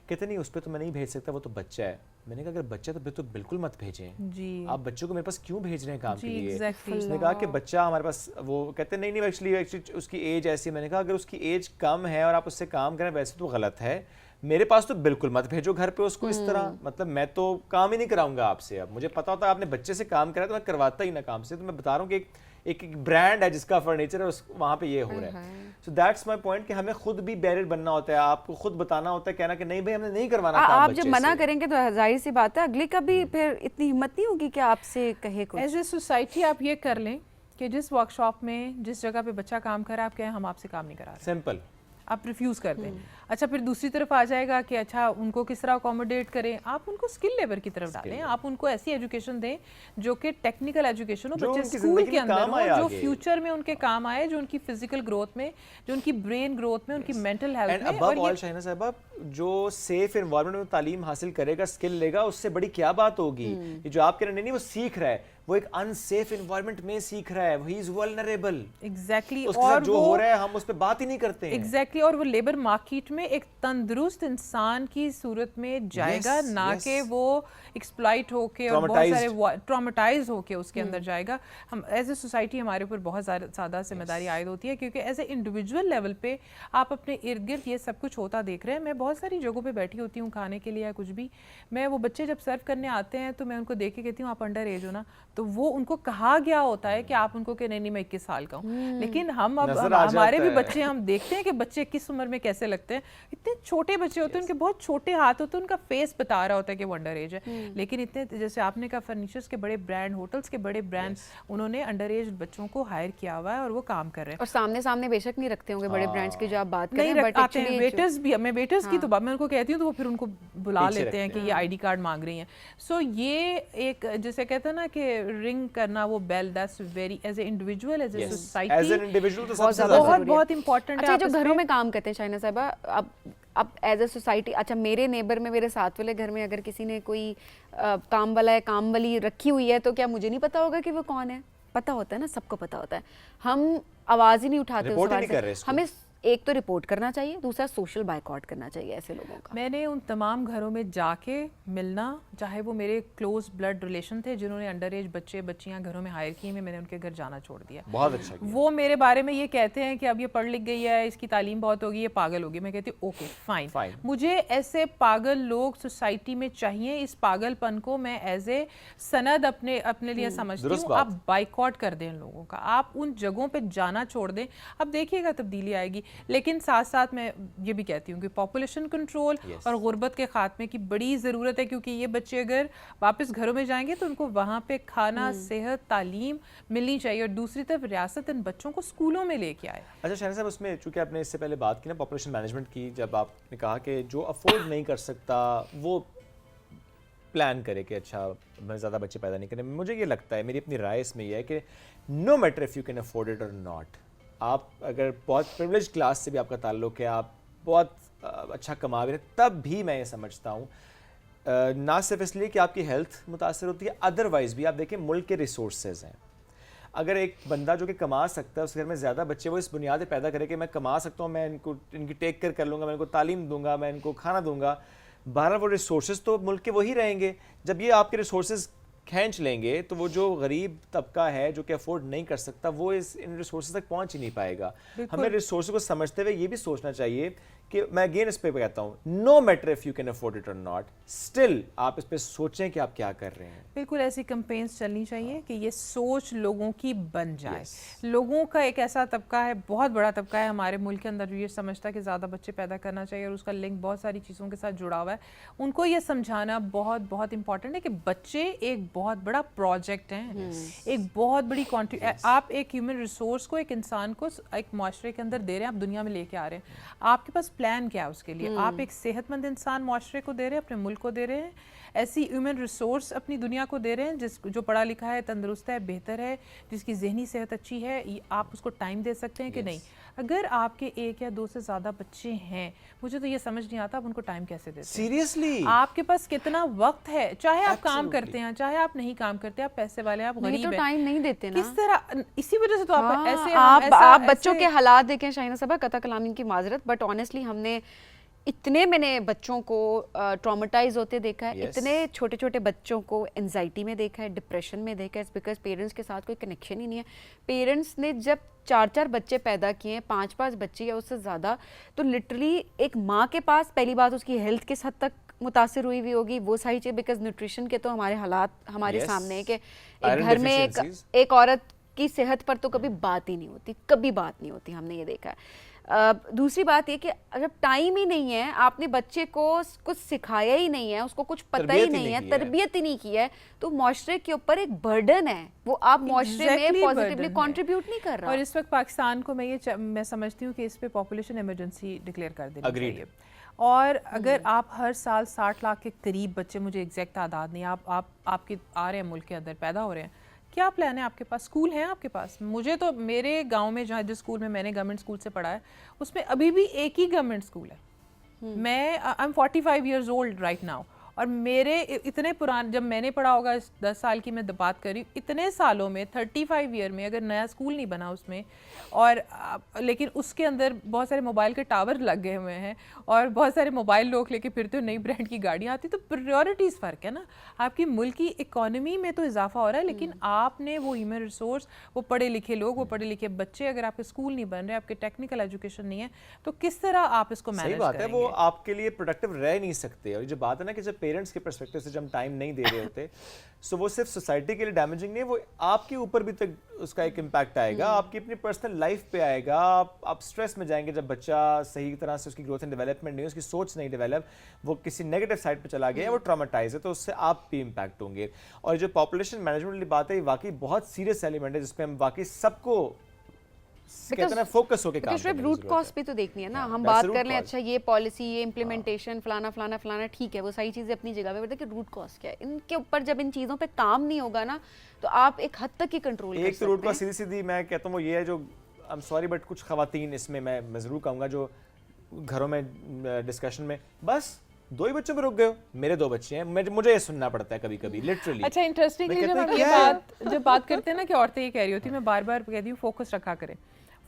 S2: कहते नहीं, उस पर तो मैं नहीं भेज सकता, वो तो बच्चा है। मैंने कहा अगर बच्चा तो फिर तो बिल्कुल मत भेजें जी, आप बच्चों को मेरे पास क्यों भेज रहे हैं काम के लिए? उसने कहा कि बच्चा हमारे पास, वो कहते नहीं एक्चुअली उसकी एज ऐसी है। मैंने कहा अगर उसकी एज कम है और आप उससे काम करें वैसे तो गलत है, मेरे पास तो बिल्कुल मत भेजो घर पे उसको इस तरह। मतलब मैं तो काम ही नहीं कराऊंगा आपसे। अब मुझे पता होता है आपने बच्चे से काम करा तो मैं करवाता ही ना काम से। तो मैं बता रहा हूँ कि एक ब्रांड है जिसका फर्नीचर है, वहाँ पे ये हो रहा है। सो दैट्स माय पॉइंट कि हमें खुद भी बैरियर बनना होता है, आपको खुद बताना होता है, कहना कि नहीं भाई हमने नहीं करवाना काम।
S1: आप जब मना करेंगे तो जाहिर सी बात है अगले का भी फिर इतनी हिम्मत नहीं होगी कि आपसे कहे कुछ।
S5: एज ए सोसाइटी आप ये कर लें कि जिस वर्कशॉप में, जिस जगह पे बच्चा काम कर रहा है, आप कहें हम आपसे काम नहीं करा रहे,
S2: सिंपल,
S5: आप रिफ्यूज़ कर दें। अच्छा, फिर दूसरी तरफ आ जाएगा कि अच्छा उनको किस तरह अकोमोडेट करें, आप उनको स्किल लेबर की तरफ डालें, आप उनको ऐसी एजुकेशन दें जो कि टेक्निकल एजुकेशन हो, बच्चे स्कूल के अंदर हो, जो फ्यूचर में उनके काम आए, जो उनकी फिजिकल ग्रोथ में, जो उनकी ब्रेन ग्रोथ में, उनकी मेंटल हेल्थ में।
S2: और ये शाहिना साहब, जो सेफ एनवायरनमेंट में तालीम हासिल करेगा, स्किल लेगा, उससे बड़ी क्या बात होगी? ये जो आप कह रहे हैं नहीं वो सीख रहा है, वो एक अनसेफ एनवायरनमेंट में सीख रहा है, ही इज वल्नरेबल।
S5: एग्जैक्टली,
S2: और जो हो रहा है हम उस पे बात ही नहीं करते हैं।
S5: एग्जैक्टली, और वो लेबर मार्केट में एक तंदुरुस्त इंसान की सूरत में जाएगा, ना कि वो एक्सप्लॉइट होके और बहुत सारे ट्रॉमेटाइज होके उसके अंदर जाएगा। हम एज ए सोसाइटी, हमारे ऊपर बहुत ज़्यादा जिम्मेदारी आयद होती है, क्योंकि एज ए इंडिविजुअल लेवल पे आप अपने इर्द गिर्द ये सब कुछ होता देख रहे हैं। मैं बहुत सारी जगहों पे बैठी होती हूँ खाने के लिए या कुछ भी, मैं वो बच्चे जब सर्व करने आते हैं तो मैं उनको देख के कहती हूँ आप अंडर एज हो ना, तो वो उनको कहा गया होता है कि आप उनको कि नहीं मैं 21 साल का हूँ, लेकिन हम अब हमारे भी बच्चे, हम देखते हैं कि बच्चे किस उम्र में कैसे लगते हैं। इतने छोटे बच्चे होते हैं, उनके बहुत छोटे हाथ होते हैं, उनका फेस बता रहा होता है कि वो अंडर एज है, लेकिन इतने, जैसे आपने कहा फर्नीचर्स के बड़े ब्रांड, होटल्स के बड़े ब्रांड, उन्होंने अंडर एज बच्चों को हायर किया हुआ है और वो काम कर रहे हैं।
S1: और सामने बेशक नहीं रखते होंगे बड़े ब्रांड्स की जो आप बात कर रहे हैं,
S5: बट एक्चुअली वेटर्स भी, मैं वेटर्स की तो बात मैं उनको कहती हूँ तो वो फिर उनको बुला लेते हैं कि ये आईडी कार्ड मांग रही हैं। सो ये एक, जैसे कहते हैं ना कि रिंग करना वो bell, that's very as a individual, as a
S2: as
S5: society
S2: an individual तो
S1: बहुत
S2: सबसे
S1: ज़्यादा
S2: ज़्यादा
S5: बहुत बहुत इंपॉर्टेंट है।
S1: अच्छा,
S5: आप
S1: जो
S5: इस
S1: घरों
S5: पे-
S1: में काम करते हैं शाइना साहिबा, अब एज अ सोसाइटी, अच्छा मेरे नेबर में, मेरे साथ वाले घर में अगर किसी ने कोई काम वाला है, काम वाली रखी हुई है, तो क्या मुझे नहीं पता होगा कि वो कौन है? पता होता है ना, सबको पता होता है। हम आवाज़ ही नहीं उठाते उस
S2: रिपोर्ट ही
S1: सवाल
S2: नहीं
S1: से।
S2: कर रहे इसको।
S1: हमें एक तो रिपोर्ट करना चाहिए, दूसरा सोशल बायकॉट करना चाहिए ऐसे लोगों का।
S5: मैंने उन तमाम घरों में जाके मिलना, चाहे वो मेरे क्लोज ब्लड रिलेशन थे जिन्होंने अंडर एज बच्चे बच्चियां घरों में हायर किए, मैंने उनके घर जाना छोड़ दिया।
S2: बहुत अच्छा किया।
S5: वो मेरे बारे में ये कहते हैं कि अब ये पढ़ लिख गई है, इसकी तालीम बहुत होगी, ये पागल होगी। मैं कहती हूँ ओके फाइन, मुझे ऐसे पागल लोग सोसाइटी में चाहिए। इस पागलपन को मैं एज ए सनद अपने लिए समझती
S2: दुरुस्त
S5: हूँ।
S2: बात।
S5: आप बाइकआउट कर दें लोगों का, आप उन जगहों पे जाना छोड़ दें, अब देखिएगा तब्दीली आएगी। लेकिन साथ साथ मैं ये भी कहती हूँ कि पॉपुलेशन कंट्रोल और गुर्बत के खात्मे की बड़ी ज़रूरत है, क्योंकि ये बच्चे अगर वापस घरों में जाएंगे तो उनको वहाँ पे खाना, सेहत, तालीम मिलनी चाहिए। और दूसरी तरफ रियासत इन बच्चों को स्कूलों में लेके आए।
S2: अच्छा शाहिना साहब, उसमें चूंकि आपने इससे पहले बात की ना पॉपुलेशन मैनेजमेंट की, जब आपने कहा कि जो अफोर्ड नहीं कर सकता वो प्लान करे कि अच्छा मैं ज़्यादा बच्चे पैदा नहीं करने, मुझे ये लगता है, मेरी अपनी राय इसमें यह है कि no matter if you can afford it और नॉट, आप अगर बहुत प्रिविलेज क्लास से भी आपका ताल्लुक़ है, आप बहुत अच्छा कमा रहे हैं, तब भी मैं ये समझता हूँ ना सिर्फ इसलिए कि आपकी हेल्थ मुतासर होती है, अदरवाइज़ भी आप देखें मुल्क के रिसोर्सेज हैं। अगर एक बंदा जो कि कमा सकता है, उसके घर में ज़्यादा बच्चे, वो इस बुनियाद पर पैदा करे कि मैं कमा सकता हूँ, मैं इनकी टेक केयर कर लूँगा, मैं इनको तालीम दूंगा, मैं इनको खाना दूंगा, बहरहाल वो रिसोर्सेज तो मुल्क के वही रहेंगे। जब ये आपके रिसोर्सेज खींच लेंगे तो वो जो गरीब तबका है जो कि अफोर्ड नहीं कर सकता, वो इन रिसोर्सेज तक पहुंच ही नहीं पाएगा। हमें रिसोर्सेज को समझते हुए ये भी सोचना चाहिए कि मैं अगेन इस पे कहता हूँ, no matter if you can afford it और नॉट, स्टिल आप इस पे सोचें कि आप क्या कर रहे हैं।
S5: बिल्कुल ऐसी कैंपेन्स चलनी चाहिए कि ये सोच लोगों की बन जाए। लोगों का एक ऐसा तबका है, बहुत बड़ा तबका है हमारे मुल्क के अंदर, जो ये समझता है कि ज़्यादा बच्चे पैदा करना चाहिए, और उसका लिंक बहुत सारी चीज़ों के साथ जुड़ा हुआ है। उनको ये समझाना बहुत बहुत इंपॉर्टेंट है कि बच्चे एक बहुत बड़ा प्रोजेक्ट हैं, एक बहुत बड़ी आप एक ह्यूमन रिसोर्स को, एक इंसान को एक माशरे के अंदर दे रहे हैं, आप दुनिया में लेके आ रहे हैं। आपके पास प्लान क्या है उसके लिए? आप एक सेहतमंद इंसान माशरे को दे रहे हैं, अपने मुल्क को दे रहे हैं, ऐसी ह्यूमन रिसोर्स अपनी दुनिया को दे रहे हैं जो पढ़ा लिखा है, तंदुरुस्त है, बेहतर है, जिसकी जहनी सेहत अच्छी है, आप उसको टाइम दे सकते हैं कि नहीं? अगर आपके एक या दो से ज़्यादा बच्चे हैं, मुझे तो ये समझ नहीं आता आप उनको टाइम कैसे देते हैं।
S2: सीरियसली
S5: आपके पास कितना वक्त है, चाहे आप काम करते हैं, चाहे आप नहीं काम करते, आप पैसे वाले, आप गरीब
S1: तो
S5: हैं,
S1: टाइम नहीं देते ना।
S5: किस तरह, इसी वजह से तो आप ऐसे
S1: आप बच्चों के हालात देखें शाहिना साहबा, कता कलामी की माजरत, बट ऑनेस्टली हमने इतने मैंने बच्चों को ट्रॉमेटाइज होते देखा है, इतने छोटे छोटे बच्चों को एंजाइटी में देखा है, डिप्रेशन में देखा है, बिकॉज पेरेंट्स के साथ कोई कनेक्शन ही नहीं है। पेरेंट्स ने जब 4-4 बच्चे पैदा किए हैं, 5-5 बच्चे या उससे ज़्यादा, तो लिटरली एक माँ के पास पहली बात उसकी हेल्थ किस हद तक मुतासिर हुई होगी वो सही चाहिए, बिकॉज न्यूट्रिशन के तो हमारे हालात हमारे सामने है कि एक घर में एक औरत की सेहत पर तो कभी बात ही नहीं होती, कभी बात नहीं होती, हमने ये देखा है। दूसरी बात ये कि जब टाइम ही नहीं है, आपने बच्चे को कुछ सिखाया ही नहीं है, उसको कुछ पता ही नहीं है, तरबियत ही नहीं की है, तो मुआशरे के ऊपर एक बर्डन है, वो आप मुआशरे में पॉजिटिवली कंट्रीब्यूट नहीं कर रहा।
S5: और इस वक्त पाकिस्तान को मैं समझती हूँ कि इस पे पॉपुलेशन इमरजेंसी डिक्लेयर कर देनी चाहिए। और अगर आप हर साल 60 लाख के करीब बच्चे, मुझे एग्जैक्ट तादाद नहीं, आपके आ रहे हैं मुल्क के अंदर, पैदा हो रहे हैं, क्या प्लान है आपके पास? स्कूल हैं आपके पास? मुझे तो मेरे गांव में जहाँ जिस स्कूल में मैंने गवर्नमेंट स्कूल से पढ़ा है, उसमें अभी भी एक ही गवर्नमेंट स्कूल है। मैं I am 45 years old right now, और मेरे इतने पुराने, जब मैंने पढ़ा होगा 10 साल की मैं बात कर रही हूँ, इतने सालों में 35 ईयर में अगर नया स्कूल नहीं बना उसमें, और लेकिन उसके अंदर बहुत सारे मोबाइल के टावर लग गए हुए हैं और बहुत सारे मोबाइल लोग लेके फिरते हो, नई ब्रांड की गाड़ियाँ आती, तो प्रायोरिटीज़ फ़र्क है ना। आपकी मुल्क की इकॉनमी में तो इजाफा हो रहा है, लेकिन आपने वो ह्यूमन रिसोर्स, वो पढ़े लिखे लोग, वो पढ़े लिखे बच्चे, अगर आपके स्कूल नहीं बन रहे, आपके टेक्निकल एजुकेशन नहीं है, तो किस तरह आप इसको मैनेज करेंगे?
S2: सही बात है, वो आपके लिए प्रोडक्टिव रह नहीं सकते। और जो बात है ना कि जब पेरेंट्स के पर्सपेक्टिव से जब हम टाइम नहीं दे रहे होते, सो वो सिर्फ सोसाइटी के लिए डैमेजिंग नहीं है, वो आपके ऊपर भी तक उसका एक इम्पैक्ट आएगा, आपकी अपनी पर्सनल लाइफ पे आएगा। आप स्ट्रेस में जाएंगे जब बच्चा सही तरह से उसकी ग्रोथ एंड डेवलपमेंट नहीं, उसकी सोच नहीं डेवलप, वो किसी नेगेटिव साइड पे चला गया, वो ट्रॉमेटाइज है, तो उससे आप भी इम्पैक्ट होंगे। और जो पॉपुलेशन मैनेजमेंट वाली बात है, ये वाकई बहुत सीरियस एलिमेंट है, जिसपे हम वाकई सबको कहते हैं फोकस होके काम
S1: सिर्फ
S2: करने की
S1: रूट
S2: जरूरत
S1: कॉज
S2: है।
S1: भी तो देखनी है ना, हम
S2: that's
S1: बात
S2: the root
S1: कर लें
S2: cause.
S1: अच्छा ये पॉलिसी, ये इम्प्लीमेंटेशन, फलाना फलाना फलाना, ठीक है वो सारी चीज़ें अपनी जगह पे, बट रूट कॉज क्या है इनके ऊपर? जब इन चीज़ों पे काम नहीं होगा ना तो आप एक हद तक ही कंट्रोल कर
S2: एक तो रूट
S1: सकते
S2: कॉज
S1: हैं।
S2: सीधी सीधी मैं कहता हूँ वो ये है जो, आई एम सॉरी बट कुछ खवातीन इसमें मैं ज़रूर कहूँगा जो घरों में डिस्कशन में बस 2 ही बच्चों पे रुक गए हो, मेरे 2 बच्चे हैं, मुझे ये सुनना पड़ता है कभी कभी लिटरली।
S5: अच्छा इंटरेस्टिंगली
S2: मैं
S5: जब
S2: कहता
S5: हम ये
S2: क्या है?
S5: जब बात करते हैं ना कि औरतें ये कह रही होती हैं, मैं बार बार कहती हूँ फोकस रखा करें,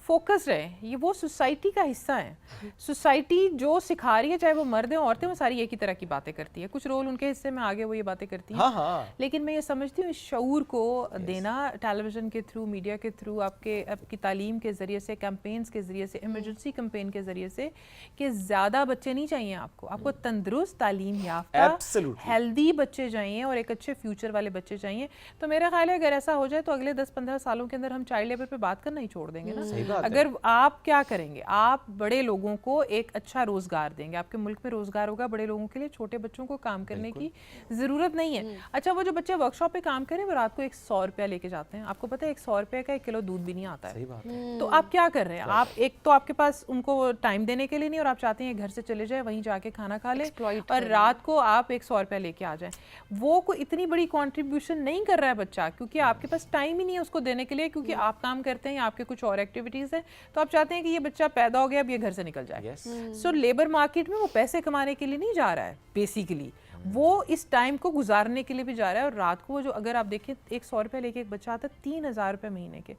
S5: फोकस रहे, ये वो सोसाइटी का हिस्सा है। सोसाइटी जो सिखा रही है, चाहे वो मर्द हैं औरतें, वो सारी एक ही तरह की बातें करती है, कुछ रोल उनके हिस्से में आगे वो ये बातें करती हैं।
S2: हाँ हाँ,
S5: लेकिन मैं ये समझती हूँ इस शऊर को देना टेलीविज़न के थ्रू, मीडिया के थ्रू, आपकी तालीम के ज़रिए से, कैंपेन्स के ज़रिए से, इमरजेंसी कैंपेन के ज़रिए से, कि ज़्यादा बच्चे नहीं चाहिए आपको तंदुरुस्त, तालीम याफ्ता,
S2: Absolutely.
S5: हेल्दी बच्चे चाहिए और एक अच्छे फ्यूचर वाले बच्चे चाहिए। तो मेरा ख्याल है अगर ऐसा हो जाए तो अगले 10-15 सालों के अंदर हम चाइल्ड लेबर पे बात करना ही छोड़ देंगे ना।
S2: सही बात है।
S5: अगर आप क्या करेंगे, आप बड़े लोगों को एक अच्छा रोजगार देंगे, आपके मुल्क में रोजगार होगा बड़े लोगों के लिए, छोटे बच्चों को काम करने की जरूरत नहीं है। अच्छा वो जो बच्चे वर्कशॉप पे काम करें वो रात को 100 रुपया लेके जाते हैं, आपको पता है 100 रुपये का 1 किलो दूध भी नहीं आता है।
S2: सही बात है।
S5: तो आप क्या कर रहे हैं, आप एक तो आपके पास उनको टाइम देने के लिए नहीं, और आप चाहते हैं घर से चले जाए, वहीं जाके खाना खा ले
S1: Exploit
S5: और रात को आप 100 रुपया लेके आ जाएं। वो कोई इतनी बड़ी कंट्रीब्यूशन नहीं कर रहा है बच्चा, क्योंकि आपके पास टाइम ही नहीं है उसको देने के लिए, क्योंकि आप काम करते हैं या आपके कुछ और एक्टिविटीज़ हैं, तो आप चाहते हैं कि ये बच्चा पैदा हो गया अब ये घर से निकल जाए।
S2: Yes.
S5: सो लेबर मार्केट में वो पैसे कमाने के लिए नहीं जा रहा है, बेसिकली वो इस टाइम को गुजारने के लिए भी जा रहा है। और रात को वो जो, अगर आप देखें 100 रुपये लेके एक बच्चा आता है, 3000 रुपये महीने के,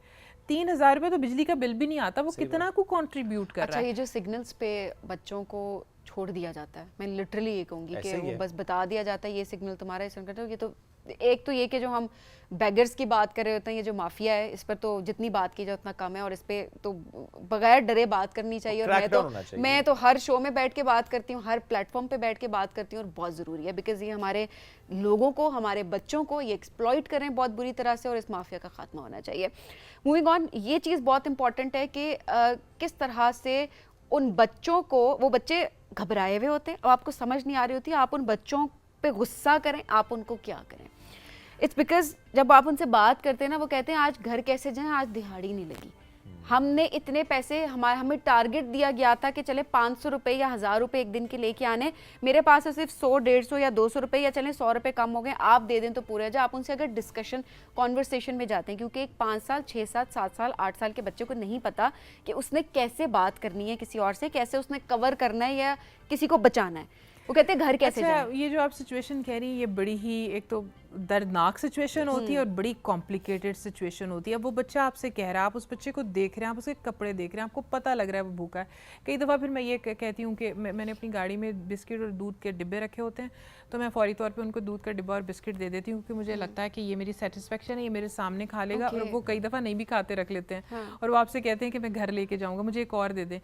S5: 3000 रुपये तो बिजली का बिल भी नहीं आता, वो कितना को कंट्रीब्यूट कर रहा
S1: अच्छा
S5: है।
S1: ये जो सिग्नल्स पे बच्चों को छोड़ दिया जाता है, मैं लिटरली ये कहूँगी कि
S2: ऐसे ही
S1: वो
S2: है।
S1: बस बता दिया जाता है ये सिग्नल तुम्हारा, इस करते हो, ये तो एक तो ये कि जो हम बेगर्स की बात कर रहे होते हैं, ये जो माफिया है इस पर तो जितनी बात की जाए उतना कम है, और इस पे तो बगैर डरे बात करनी चाहिए। और
S2: crackdown होना चाहिए।
S1: मैं तो हर शो में बैठ के बात करती हूँ, हर प्लेटफॉर्म पे बैठ के बात करती हूँ, और बहुत ज़रूरी है बिकॉज ये हमारे लोगों को, हमारे बच्चों को ये एक्सप्लॉइट कर रहे हैं बहुत बुरी तरह से, और इस माफिया का खात्मा होना चाहिए। मूविंग ऑन, ये चीज़ बहुत इंपॉर्टेंट है कि किस तरह से उन बच्चों को, वो बच्चे घबराए हुए होते हैं और आपको समझ नहीं आ रही होती, आप उन बच्चों पे गुस्सा करें, आप उनको क्या करें। इट्स बिकॉज जब आप उनसे बात करते हैं ना, वो कहते हैं आज घर कैसे जाएं, आज दिहाड़ी नहीं लगी, हमने इतने पैसे, हमें टारगेट दिया गया था कि चले 500 रुपये या 1000 रुपये एक दिन के लेके आने, मेरे पास है सिर्फ 100, 150 या 200 रुपये, या चलें 100 रुपये कम हो गए, आप दे दें तो पूरा जा। आप उनसे अगर डिस्कशन, कॉन्वर्सेशन में जाते हैं, क्योंकि एक 5 साल, 6 साल, 7 साल, 8 साल के बच्चे को नहीं पता कि उसने कैसे बात करनी है किसी और से, कैसे उसने कवर करना है या किसी को बचाना है, वो कहते हैं घर कैसे
S5: अच्छा,
S1: जाएं।
S5: ये जो आप सिचुएशन कह रही हैं ये बड़ी ही एक तो दर्दनाक सिचुएशन होती है और बड़ी कॉम्प्लिकेटेड सिचुएशन होती है। अब वो बच्चा आपसे कह रहा है, आप उस बच्चे को देख रहे हैं, आप उसके कपड़े देख रहे हैं, आपको पता लग रहा है वो भूखा है। कई दफ़ा फिर मैं ये कहती हूँ कि मैंने अपनी गाड़ी में बिस्किट और दूध के डिब्बे रखे होते हैं, तो मैं फौरी तौर पे उनको दूध का डिब्बा और बिस्किट दे देती हूँ, क्योंकि मुझे लगता है कि ये मेरी सेटिस्फेक्शन है, ये मेरे सामने खा लेगा। और वो कई दफ़ा नहीं भी खाते, रख लेते हैं और वो आपसे कहते हैं कि मैं घर लेके जाऊँगा, मुझे एक और दे दें,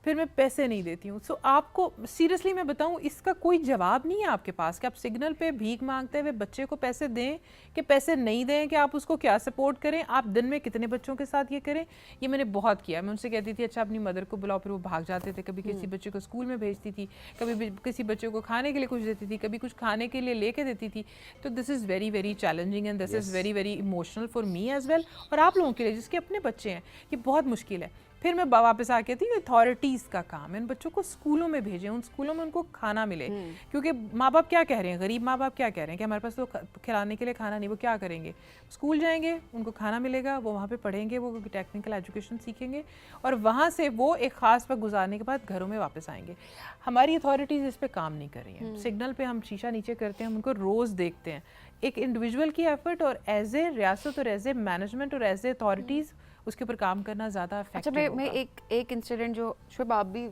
S5: फिर मैं पैसे नहीं देती हूँ। सो आपको सीरियसली मैं बताऊँ, इसका कोई जवाब नहीं है आपके पास कि आप सिग्नल पे भीख मांगते हुए बच्चे को पैसे दें कि पैसे नहीं दें, कि आप उसको क्या सपोर्ट करें, आप दिन में कितने बच्चों के साथ ये करें। ये मैंने बहुत किया। मैं उनसे कहती थी अच्छा अपनी मदर को बुलाओ, फिर वो भाग जाते थे। कभी किसी बच्चे को स्कूल में भेजती थी, कभी किसी बच्चे को खाने के लिए कुछ देती थी, कभी कुछ खाने के लिए लेके देती थी। तो this is very very challenging and this is very very emotional for me as well, और आप लोगों के लिए जिसके अपने बच्चे हैं, ये बहुत मुश्किल है। फिर मैं वापस आके कहती हूँ अथॉरिटीज़ का काम है इन बच्चों को स्कूलों में भेजें, उन स्कूलों में उनको खाना मिले, क्योंकि माँ बाप क्या कह रहे हैं, गरीब माँ बाप क्या कह रहे हैं कि हमारे पास तो खिलाने के लिए खाना नहीं। वो क्या करेंगे, स्कूल जाएंगे, उनको खाना मिलेगा, वो वहाँ पे पढ़ेंगे, वो टेक्निकल एजुकेशन सीखेंगे, और वहाँ से वो एक ख़ास वक्त गुजारने के बाद घरों में वापस आएंगे। हमारी अथॉरिटीज़ इस पर काम नहीं कर रही हैं। सिग्नल पर हम शीशा नीचे करते हैं, हम उनको रोज़ देखते हैं। एक इंडिविजुअल की एफर्ट और एज ए रियासत और एज ए मैनेजमेंट और एज ए अथॉरिटीज़ उसके ऊपर काम करना ज़्यादा इफेक्टिव
S1: अच्छा,
S5: होगा।
S1: मैं एक इंसिडेंट जो शुभ आप भी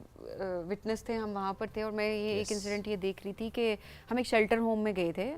S1: विटनेस थे, हम वहाँ पर थे, और मैं ये एक इंसिडेंट ये देख रही थी कि हम एक शेल्टर होम में गए थे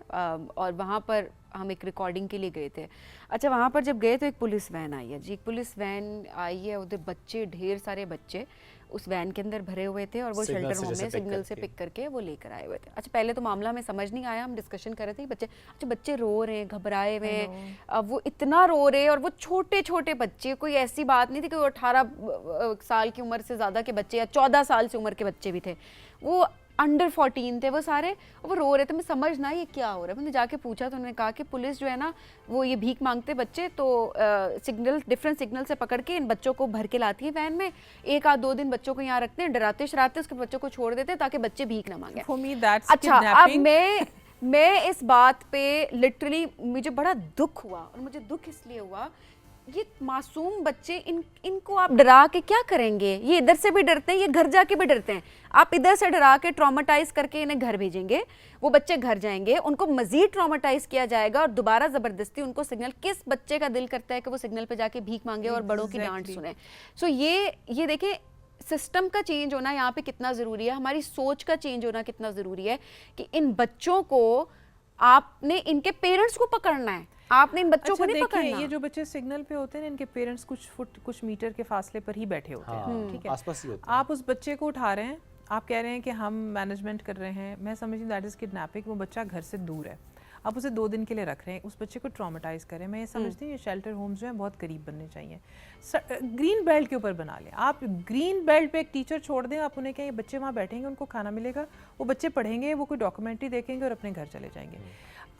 S1: और वहाँ पर हम एक रिकॉर्डिंग के लिए गए थे। अच्छा, वहाँ पर जब गए तो एक पुलिस वैन आई है जी, एक पुलिस वैन आई है, उधर बच्चे, ढेर सारे बच्चे उस वैन के अंदर भरे हुए थे, और वो शेल्टर होम में सिग्नल से पिक करके वो लेकर आए हुए थे। अच्छा, पहले तो मामला हमें समझ नहीं आया, हम डिस्कशन कर रहे थे बच्चे, अच्छा बच्चे रो रहे हैं, घबराए हुए हैं, अब वो इतना रो रहे, और वो छोटे छोटे बच्चे, कोई ऐसी बात नहीं थी कि वो 18 साल की उम्र से ज़्यादा के बच्चे या 14 साल से उम्र के बच्चे भी थे, वो अंडर 14 थे वो सारे, और वो रो रहे थे। मैं समझ ना ये क्या हो रहा है। मैंने जाके पूछा तो उन्होंने कहा कि पुलिस जो है ना वो ये भीख मांगते बच्चे तो डिफरेंट सिग्नल से पकड़ के इन बच्चों को भर के लाती है वैन में, 1-2 दिन बच्चों को यहाँ रखते हैं, डराते शराते उसके बच्चों को छोड़ देते हैं ताकि बच्चे भीख ना मांगे।
S5: For me, that's
S1: अच्छा, अब
S5: kidnapping.
S1: मैं इस बात पे लिटरली मुझे बड़ा दुख हुआ, और मुझे दुख इसलिए हुआ, ये मासूम बच्चे इनको आप डरा के क्या करेंगे? ये इधर से भी डरते हैं, ये घर जाके भी डरते हैं। आप इधर से डरा के ट्रॉमेटाइज करके इन्हें घर भेजेंगे, वो बच्चे घर जाएंगे, उनको मजीद ट्रॉमेटाइज किया जाएगा और दोबारा ज़बरदस्ती उनको सिग्नल, किस बच्चे का दिल करता है कि वो सिग्नल पे जाके भीख मांगे और बड़ों की डांट सुने? सो ये देखें सिस्टम का चेंज होना यहाँ पे कितना ज़रूरी है, हमारी सोच का चेंज होना कितना ज़रूरी है कि इन बच्चों को आपने इनके पेरेंट्स को पकड़ना है, आपने इन बच्चों को नहीं पकड़ना।
S5: ये जो बच्चे सिग्नल पे होते हैं इनके पेरेंट्स कुछ मीटर के फासले पर ही बैठे होते हैं, ठीक है,
S2: आसपास ही होते हैं।
S5: आप उस बच्चे को उठा रहे हैं, आप कह रहे हैं कि हम मैनेजमेंट कर रहे हैं, मैं समझती हूँ दैट इज़ किडनैपिंग। वो बच्चा घर से दूर है, आप उसे 2 दिन के लिए रख रहे हैं, उस बच्चे को ट्रॉमेटाइज करें। मैं ये समझती हूँ ये शेल्टर होम्स जो हैं बहुत करीब बनने चाहिए, ग्रीन बेल्ट के ऊपर बना लें। आप ग्रीन बेल्ट पे एक टीचर छोड़ दें, आप उन्हें कहें ये बच्चे वहाँ बैठेंगे, उनको खाना मिलेगा, वो बच्चे पढ़ेंगे, वो कोई डॉक्यूमेंट्री देखेंगे और अपने घर चले जाएंगे।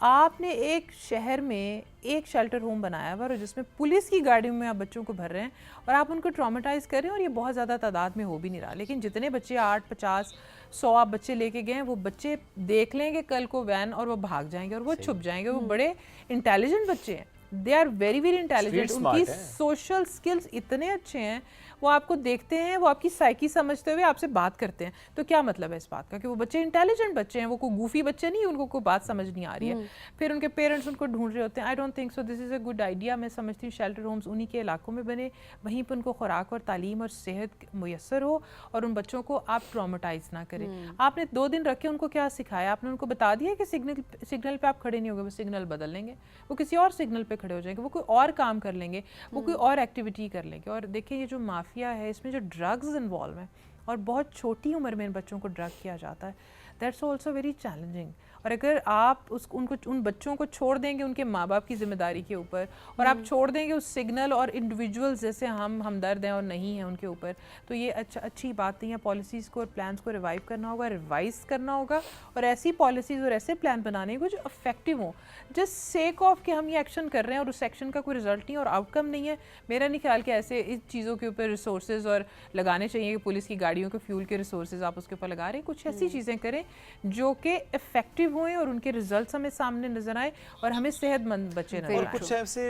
S5: आपने एक शहर में एक शेल्टर होम बनाया हुआ और जिसमें पुलिस की गाड़ियों में आप बच्चों को भर रहे हैं और आप उनको ट्रॉमेटाइज कर रहे हैं, और ये बहुत ज़्यादा तादाद में हो भी नहीं रहा। लेकिन जितने बच्चे 8, 50, 100 आप बच्चे लेके गए हैं, वो बच्चे देख लेंगे कल को वैन और वो भाग जाएंगे और वो छुप जाएंगे। वो बड़े इंटेलिजेंट बच्चे हैं, they are very very intelligent, उनकी सोशल स्किल्स इतने अच्छे हैं, वो आपको देखते हैं, वो आपकी साइकी समझते हुए आपसे बात करते हैं। तो क्या मतलब है इस बात का कि वो बच्चे इंटेलिजेंट बच्चे हैं, वो कोई गूफी बच्चे नहीं, उनको कोई बात समझ नहीं आ रही है। फिर उनके पेरेंट्स उनको ढूंढ रहे होते हैं। I don't think so this is a good idea. मैं समझती हूँ शेल्टर होम्स उन्हीं के इलाकों में बने, वहीं पर उनको खुराक और तालीम और सेहत मुयसर हो, और उन बच्चों को आप ट्रॉमेटाइज ना करें। आपने 2 दिन रखे, उनको क्या सिखाया? आपने उनको बता दिया कि सिग्नल पे आप खड़े नहीं होगे, वो सिग्नल बदल लेंगे, वो किसी और सिग्नल पे खड़े हो जाएंगे, वो कोई और काम कर लेंगे, वो कोई और एक्टिविटी कर लेंगे। और देखिए ये जो माफिया है, इसमें जो ड्रग्स इन्वॉल्व हैं और बहुत छोटी उम्र में इन बच्चों को ड्रग किया जाता है, दैट्स ऑल्सो वेरी चैलेंजिंग। और अगर आप उन बच्चों को छोड़ देंगे उनके माँ बाप की जिम्मेदारी के ऊपर, और आप छोड़ देंगे उस सिग्नल और इंडिविजुअल्स जैसे हम हमदर्द हैं और नहीं हैं उनके ऊपर, तो ये अच्छी बात नहीं है। पॉलिसीज़ को और प्लान्स को रिवाइव करना होगा, रिवाइज करना होगा, और ऐसी पॉलिसीज़ और ऐसे प्लान बनाने को जो इफेक्टिव हों। जस्ट सेक ऑफ कि हम ये एक्शन कर रहे हैं और उस एक्शन का कोई रिजल्ट नहीं और आउटकम नहीं है, मेरा नहीं ख्याल कि ऐसे इस चीज़ों के ऊपर रिसोर्सेज और लगाने चाहिए कि पुलिस की गाड़ियों के फ्यूल के रिसोर्सेज आप उसके ऊपर लगा रहे हैं। कुछ ऐसी चीज़ें करें जो कि इफेक्टिव हुए और उनके रिजल्ट्स हमें सामने नजर आए और हमें सेहतमंद बच्चे नजर
S2: और
S5: आए।
S2: कुछ ऐसे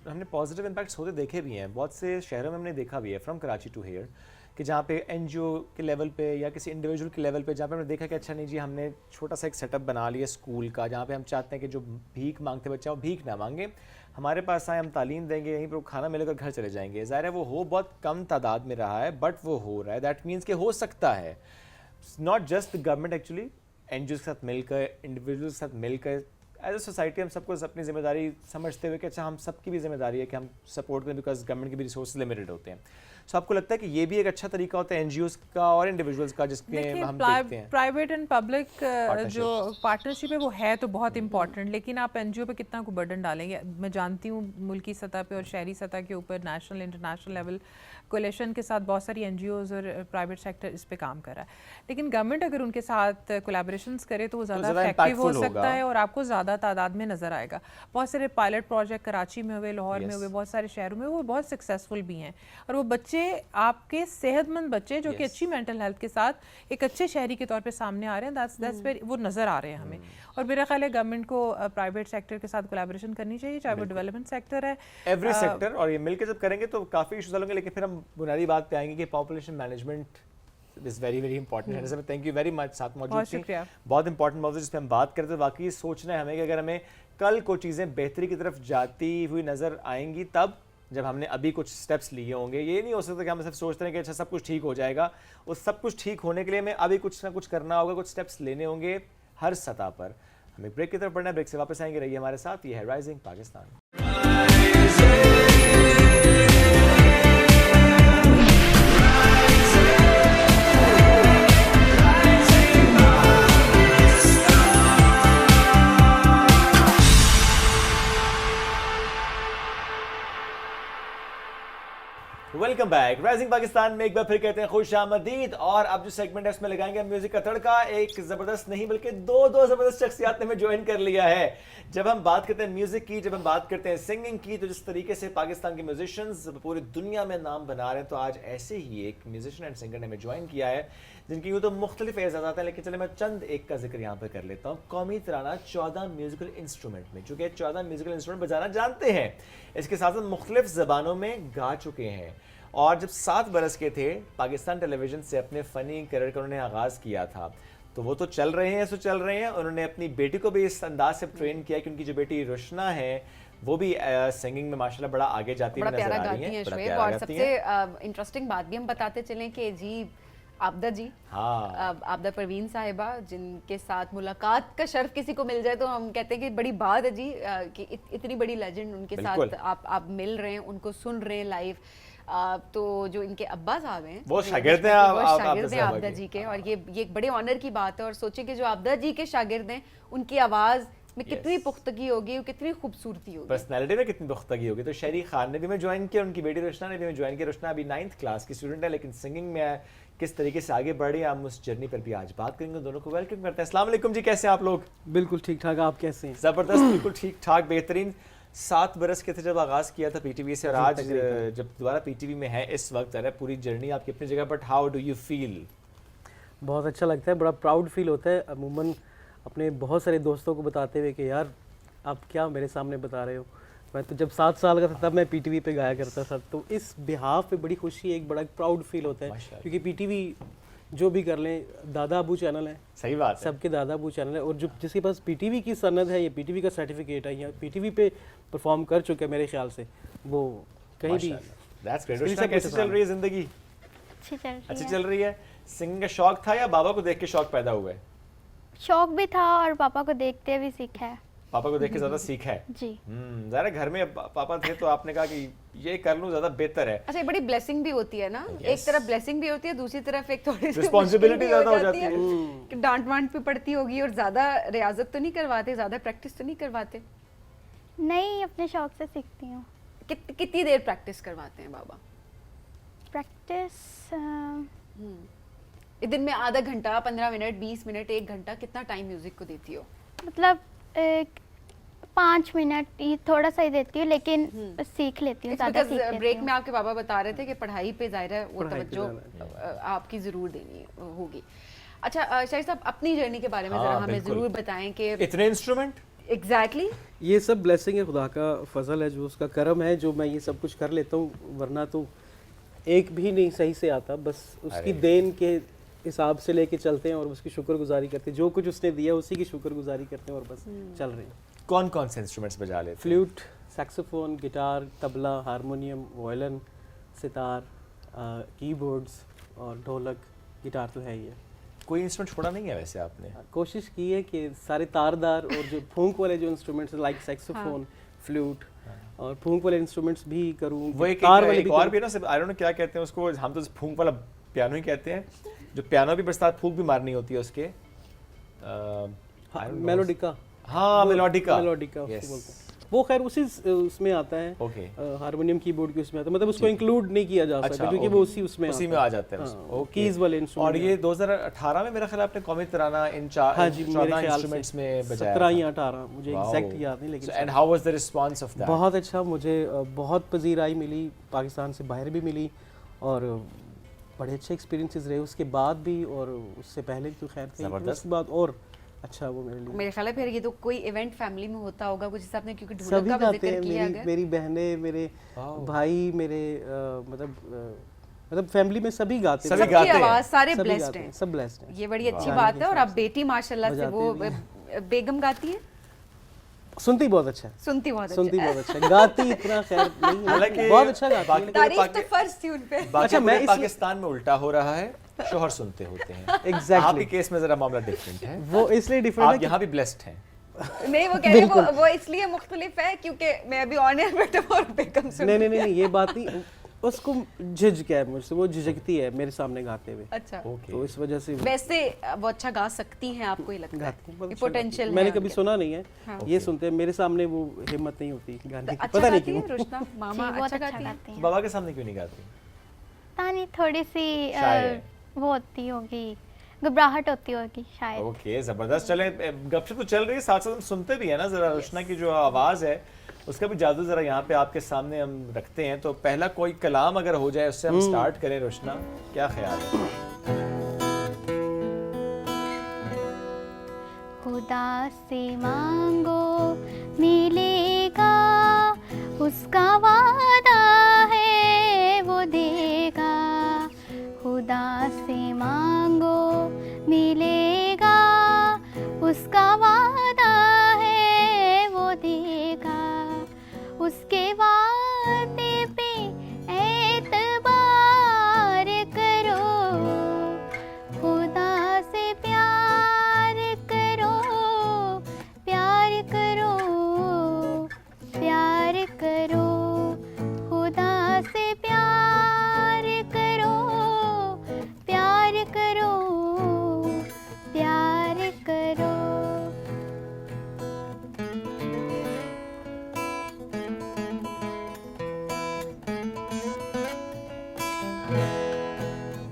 S2: हमने पॉजिटिव इम्पैक्ट्स होते देखे भी हैं, बहुत से शहरों में हमने देखा भी है, फ्रॉम कराची टू हियर, कि जहाँ पे एनजीओ के लेवल पे या किसी इंडिविजुअल के लेवल पे जहाँ पे हमने देखा कि अच्छा नहीं जी, हमने छोटा सा एक सेटअप बना लिया स्कूल का, जहाँ पे हम चाहते हैं कि जो भीख मांगते बच्चे वो भीख ना मांगे, हमारे पास आए, हम तालीम देंगे, यहीं पर खाना मिलेगा, घर चले जाएंगे। ज़ाहिर है वो हो बहुत कम तादाद में रहा है, बट वो हो रहा है। दैट मीन्स कि हो सकता है not just the government, actually NGO के साथ मिलकर, इंडिविजुअल के साथ मिलकर, एज अ सोसाइटी हम सबको अपनी जिम्मेदारी समझते हुए कि अच्छा हम सबकी भी जिम्मेदारी है कि हम सपोर्ट करें, बिकॉज गवर्नमेंट के भी रिसोर्स लिमिटेड होते हैं। सो आपको लगता है कि ये भी एक अच्छा तरीका होता है एनजीओज का और इंडिविजुअल्स का, जिसमें हम देखते हैं
S5: प्राइवेट एंड पब्लिक जो पार्टनरशिप है वो है तो बहुत इंपॉर्टेंट, लेकिन आप एनजीओ पे कितना को बर्डन डालेंगे? मैं जानती हूँ मुल्की सतह पे और शहरी सतह के ऊपर नेशनल इंटरनेशनल लेवल कोलेशन के साथ बहुत सारी एनजीओज और प्राइवेट सेक्टर इस पे काम कर रहा है, लेकिन गवर्नमेंट अगर उनके साथ कोलैबोरेशंस करे तो वो ज़्यादा इफेक्टिव हो सकता है और आपको ज़्यादा तादाद में नज़र आएगा। बहुत सारे पायलट प्रोजेक्ट कराची में हुए, लाहौर में हुए, बहुत सारे शहरों में, वो बहुत सक्सेसफुल भी हैं, और वो बच्चे आपके सेहतमंद बच्चे जो कि अच्छी मेंटल हेल्थ के साथ एक अच्छे शहरी के तौर पे सामने आ रहे हैं, दैट्स वेरी, वो नज़र आ रहे हैं हमें। और मेरा ख्याल है गवर्नमेंट को प्राइवेट सेक्टर के साथ कोलैबोरेशन करनी चाहिए, चाहे वो डेवलपमेंट सेक्टर है,
S2: एवरी सेक्टर, और ये मिलकर जब करेंगे तो काफ़ी इशूज़ होंगे। लेकिन फिर हम बुनियादी बात पे आएंगे कि population management is very very important है। जैसे थैंक यू वेरी मच, साथ मौजूद थी, बहुत इंपॉर्टेंट मौजूद जिस पर हम बात करते हैं। वाकई सोचना है हमें कि अगर हमें कल को चीज़ें बेहतरी की तरफ जाती हुई नज़र आएंगी तब जब हमने अभी कुछ स्टेप्स लिए होंगे। ये नहीं हो सकता कि हम सिर्फ सोचते हैं कि अच्छा सब कुछ ठीक हो जाएगा। उस सब कुछ ठीक होने के लिए हमें अभी कुछ ना कुछ करना होगा, कुछ स्टेप्स लेने होंगे हर सतह पर। हमें ब्रेक की तरफ बढ़ना है, ब्रेक से वापस आएंगे, रहिए हमारे साथ। ये है rising Pakistan. Welcome back. Rising Pakistan में एक बार फिर कहते हैं खुश आमदीद। और अब जो सेगमेंट है उसमें लगाएंगे म्यूजिक का तड़का। एक जबरदस्त नहीं बल्कि दो जबरदस्त शख्सियात ने हमें ज्वाइन कर लिया है। जब हम बात करते हैं म्यूजिक की, जब हम बात करते हैं सिंगिंग की, तो जिस तरीके से पाकिस्तान के म्यूजिशियंस पूरी दुनिया में नाम बना रहे हैं, तो आज ऐसे ही एक म्यूजिशियन एंड सिंगर ने हमें ज्वाइन किया है जिनकी यूँ तो मुख्तलिफ एजाज़ात हैं, लेकिन चले मैं चंद एक का जिक्र यहाँ पर कर लेता हूँ। कौमी तराना 14 म्यूजिकल इंस्ट्रूमेंट में, चूँकि 14 म्यूजिकल इंस्ट्रूमेंट बजाना जानते हैं, इसके साथ साथ मुख्तलिफ ज़बानों में गा चुके हैं। और जब 7 बरस के थे, पाकिस्तान टेलीविज़न से अपने फ़नी करियर का उन्होंने आगाज़ किया था। तो वो तो चल रहे हैं, चल रहे हैं। उन्होंने अपनी बेटी को भी इस अंदाज से ट्रेन किया कि उनकी जो बेटी रोशना है वो भी सिंगिंग में माशाल्लाह बड़ा आगे जाती हुई नजर आ रही हैं।
S1: बड़ा प्यारा और सबसे इंटरेस्टिंग बात भी हम बताते चलें कि जी आबदा जी,
S2: हाँ,
S1: आबदा परवीन साहिबा, जिनके साथ मुलाकात का शर्फ किसी को मिल जाए तो हम कहते हैं कि बड़ी बात है जी, कि इतनी बड़ी लेजेंड उनके साथ आप मिल रहे हैं, उनको सुन रहे हैं लाइव। तो जो इनके अब्बा साहब हैं
S2: वो शागिर्द हैं
S1: आबदा जी के, और ये एक बड़े ऑनर की बात है। और सोचिए कि जो आबदा जी के शागिर्द हैं, उनकी आवाज़ में कितनी पुख्तगी होगी और कितनी खूबसूरती होगी,
S2: पर्सनैलिटी में कितनी पुख्तगी होगी। तो शहरी खान ने भी मैं ज्वाइन किया, उनकी बेटी रोशना ने भी मैं ज्वाइन किया। रोशना अभी 9th क्लास की स्टूडेंट है, लेकिन सिंगिंग में किस तरीके से आगे बढ़ रही है, हम उस जर्नी पर भी आज बात करेंगे। दोनों को वेलकम करते हैं। अस्सलाम वालेकुम जी, कैसे हैं आप लोग?
S6: बिल्कुल ठीक ठाक, आप कैसे हैं?
S2: ज़बरदस्त, बिल्कुल ठीक ठाक, बेहतरीन। 7 बरस के थे जब आगाज़ किया था पीटीवी से, और आज जब दोबारा पीटीवी में है इस वक्त, है पूरी जर्नी आपकी अपनी जगह, but how do you feel?
S6: बहुत अच्छा लगता है, बड़ा प्राउड फील होता है। अमूमन अपने बहुत सारे दोस्तों को बताते हुए कि यार आप क्या मेरे सामने बता रहे हो। मैं तो जब 7 साल का था तब मैं पीटीवी पे गाया करता था, तो इस बिहाफ पे बड़ी खुशी है, एक बड़ा प्राउड फील होता है, क्योंकि पीटीवी जो भी कर लें, दादा अबू चैनल है,
S2: सही बात है,
S6: सबके दादा अबू चैनल है, और जो जिसके पास पीटीवी की सनद है, ये पीटीवी का सर्टिफिकेट है, या पीटीवी पे परफॉर्म कर चुके हैं, मेरे ख्याल से वो कहीं भी।
S2: That's great. रोशना, कैसी चल रही है जिंदगी?
S4: अच्छी
S2: चल रही है। सिंगिंग का शौक था या बाबा को देख के शौक पैदा हुआ है?
S4: शौक भी था और पापा को देखते भी सीखा है।
S2: पापा को देख के ज्यादा सीखा है
S4: जी।
S2: ज़रा घर में पापा थे तो आपने कहा कि ये कर लूं, ज्यादा बेहतर है।
S1: अच्छा, ये बड़ी ब्लेसिंग भी होती है ना, एक तरफ ब्लेसिंग भी होती है, दूसरी तरफ एक थोड़ी सी
S2: रिस्पांसिबिलिटी ज्यादा हो जाती है
S1: कि डांट वांट भी पड़ती होगी, और ज्यादा रियाजत तो नहीं करवाते, ज्यादा प्रैक्टिस तो नहीं करवाते?
S4: नहीं, अपने शौक से सीखती हूँ।
S1: कितनी देर प्रैक्टिस करवाते हैं बाबा?
S4: प्रैक्टिस
S1: दिन में आधा घंटा, 15 मिनट, 20 मिनट, 1 घंटा, कितना टाइम म्यूजिक को देती हो?
S4: मतलब 5 मिनट ही थोड़ा सा ही देती हूँ, लेकिन सीख लेती हूँ, ज़्यादा सीख लेती हूँ।
S1: ब्रेक में आपके बाबा बता रहे थे कि पढ़ाई पे ज़ाहिर है वो तवज्जो आपकी ज़रूर देनी होगी। अच्छा शाहिद साहब, अपनी जर्नी के बारे में ज़रा हमें ज़रूर बताएं कि
S2: इतने इंस्ट्रूमेंट।
S1: एग्जैक्टली
S6: ये सब ब्लेसिंग है, खुदा का फजल है, जो उसका करम है, जो मैं ये सब कुछ कर लेता हूँ, वरना तो एक भी नहीं सही से आता। बस उसकी देन के हिसाब से लेके चलते हैं और उसकी शुक्रगुजारी करते हैं, जो कुछ उसने दिया उसी की शुक्रगुजारी करते हैं और बस चल रहे हैं।
S2: कौन कौन से इंस्ट्रूमेंट्स बजा लेते हैं?
S6: Flute, saxophone, guitar, tabla, harmonium, violin, sitar, keyboards और ढोलक, गिटार तो है ही है।
S2: कोई इंस्ट्रूमेंट छोड़ा नहीं है वैसे आपने?
S6: कोशिश की है कि सारे तारदार और जो फूंक वाले जो इंस्ट्रूमेंट्स लाइक सैक्सोफोन, फ्लूट और फूंक वाले इंस्ट्रूमेंट्स भी करूँ।
S2: वो एक और भी ना, आई डोंट नो क्या कहते हैं उसको, हम तो फूंक वाला पियानो ही कहते हैं, जो पियानो भी बरसात फूंक भी मारनी होती है उसके।
S6: मेलोडिका,
S2: हाँ मेलोडिका
S6: उसको बोलते हैं। वो खैर उसी उसमें आता है, हारमोनियम कीबोर्ड के उसमें आता है, मतलब उसको इंक्लूड नहीं किया जा सकता क्योंकि वो उसी में आ जाता है, कीज वाले इंस्ट्रूमेंट।
S2: और ये 2018 में मेरा ख्याल आपने कौमी तराना इन 14 इंस्ट्रूमेंट्स में बजाया,
S6: 17 या 18, मुझे एग्जैक्ट याद नहीं, लेकिन
S2: and how was the response of that?
S6: बहुत अच्छा, मुझे बहुत पजीराई मिली, पाकिस्तान से बाहर भी मिली, और बड़े अच्छे एक्सपीरियंसेस रहे उसके बाद भी, और उससे पहले भी तो खैर थे, उसके बाद और अच्छा वो मेरे
S1: ख्याल है। फिर ये तो कोई इवेंट फैमिली में होता होगा कुछ, जैसे आपने क्योंकि
S6: ढोलक का भी जिक्र किया है, मेरी बहनें, मेरे भाई, मेरे मतलब फैमिली में सभी गाते हैं,
S1: सबकी आवाज, सारे ब्लेस्ड हैं,
S6: सब ब्लेस्ड हैं।
S1: ये बड़ी अच्छी बात है। और अब बेटी माशाल्लाह से वो बेगम गाती है,
S6: सुनती बहुत अच्छा है,
S1: सुनती बहुत अच्छा,
S6: गाती इतना खैर नहीं, हालांकि बहुत अच्छा गाती है।
S1: तारीफ तो फर्ज थी उन पे।
S2: अच्छा, मैं पाकिस्तान में उल्टा हो रहा है, शोहर सुनते होते हैं।
S6: एग्जैक्टली,
S2: आपके केस में जरा मामला डिफरेंट है,
S6: वो इसलिए डिफरेंट है,
S2: आप यहाँ भी ब्लेस्ड हैं।
S1: नहीं, वो कह रहे वो इसलिए मुख्तलिफ है क्योंकि मैं अभी ऑन एयर बैठा हूं और बेगम सुन।
S6: नहीं, ये बात नहीं, उसको झिझक है मुझसे, वो झिझकती है मेरे सामने गाते हुए।
S1: अच्छा,
S6: तो इस वजह से
S1: वैसे वो अच्छा गा सकती हैं, आपको ही लगता है पोटेंशियल?
S6: मैंने कभी सुना नहीं है, ये सुनते हैं, मेरे सामने वो हिम्मत नहीं होती गाने की, पता नहीं क्यों।
S1: रोशना मामा अच्छा गाती है,
S2: बाबा के सामने क्यों नहीं गाती?
S4: पता नहीं, थोड़ी सी
S2: शाय है।
S4: वो होती होगी, घबराहट होती होगी शायद।
S2: ओके, जबरदस्त। चले, गपशप तो चल रही है, साथ साथ हम सुनते भी है ना जरा। रोशना की जो आवाज़ है उसका भी जादू जरा यहाँ पे आपके सामने हम रखते हैं। तो पहला कोई कलाम अगर हो जाए उससे हम स्टार्ट करें। रोशना, क्या ख्याल है?
S4: खुदा से मांगो मिलेगा, उसका वादा है वो देगा। खुदा से मांगो मिलेगा, उसका वादा है वो देगा। उसके वादे पे एतबार करो, खुदा से प्यार करो, प्यार करो, प्यार करो। खुदा से प्यार करो, प्यार करो, प्यार करो।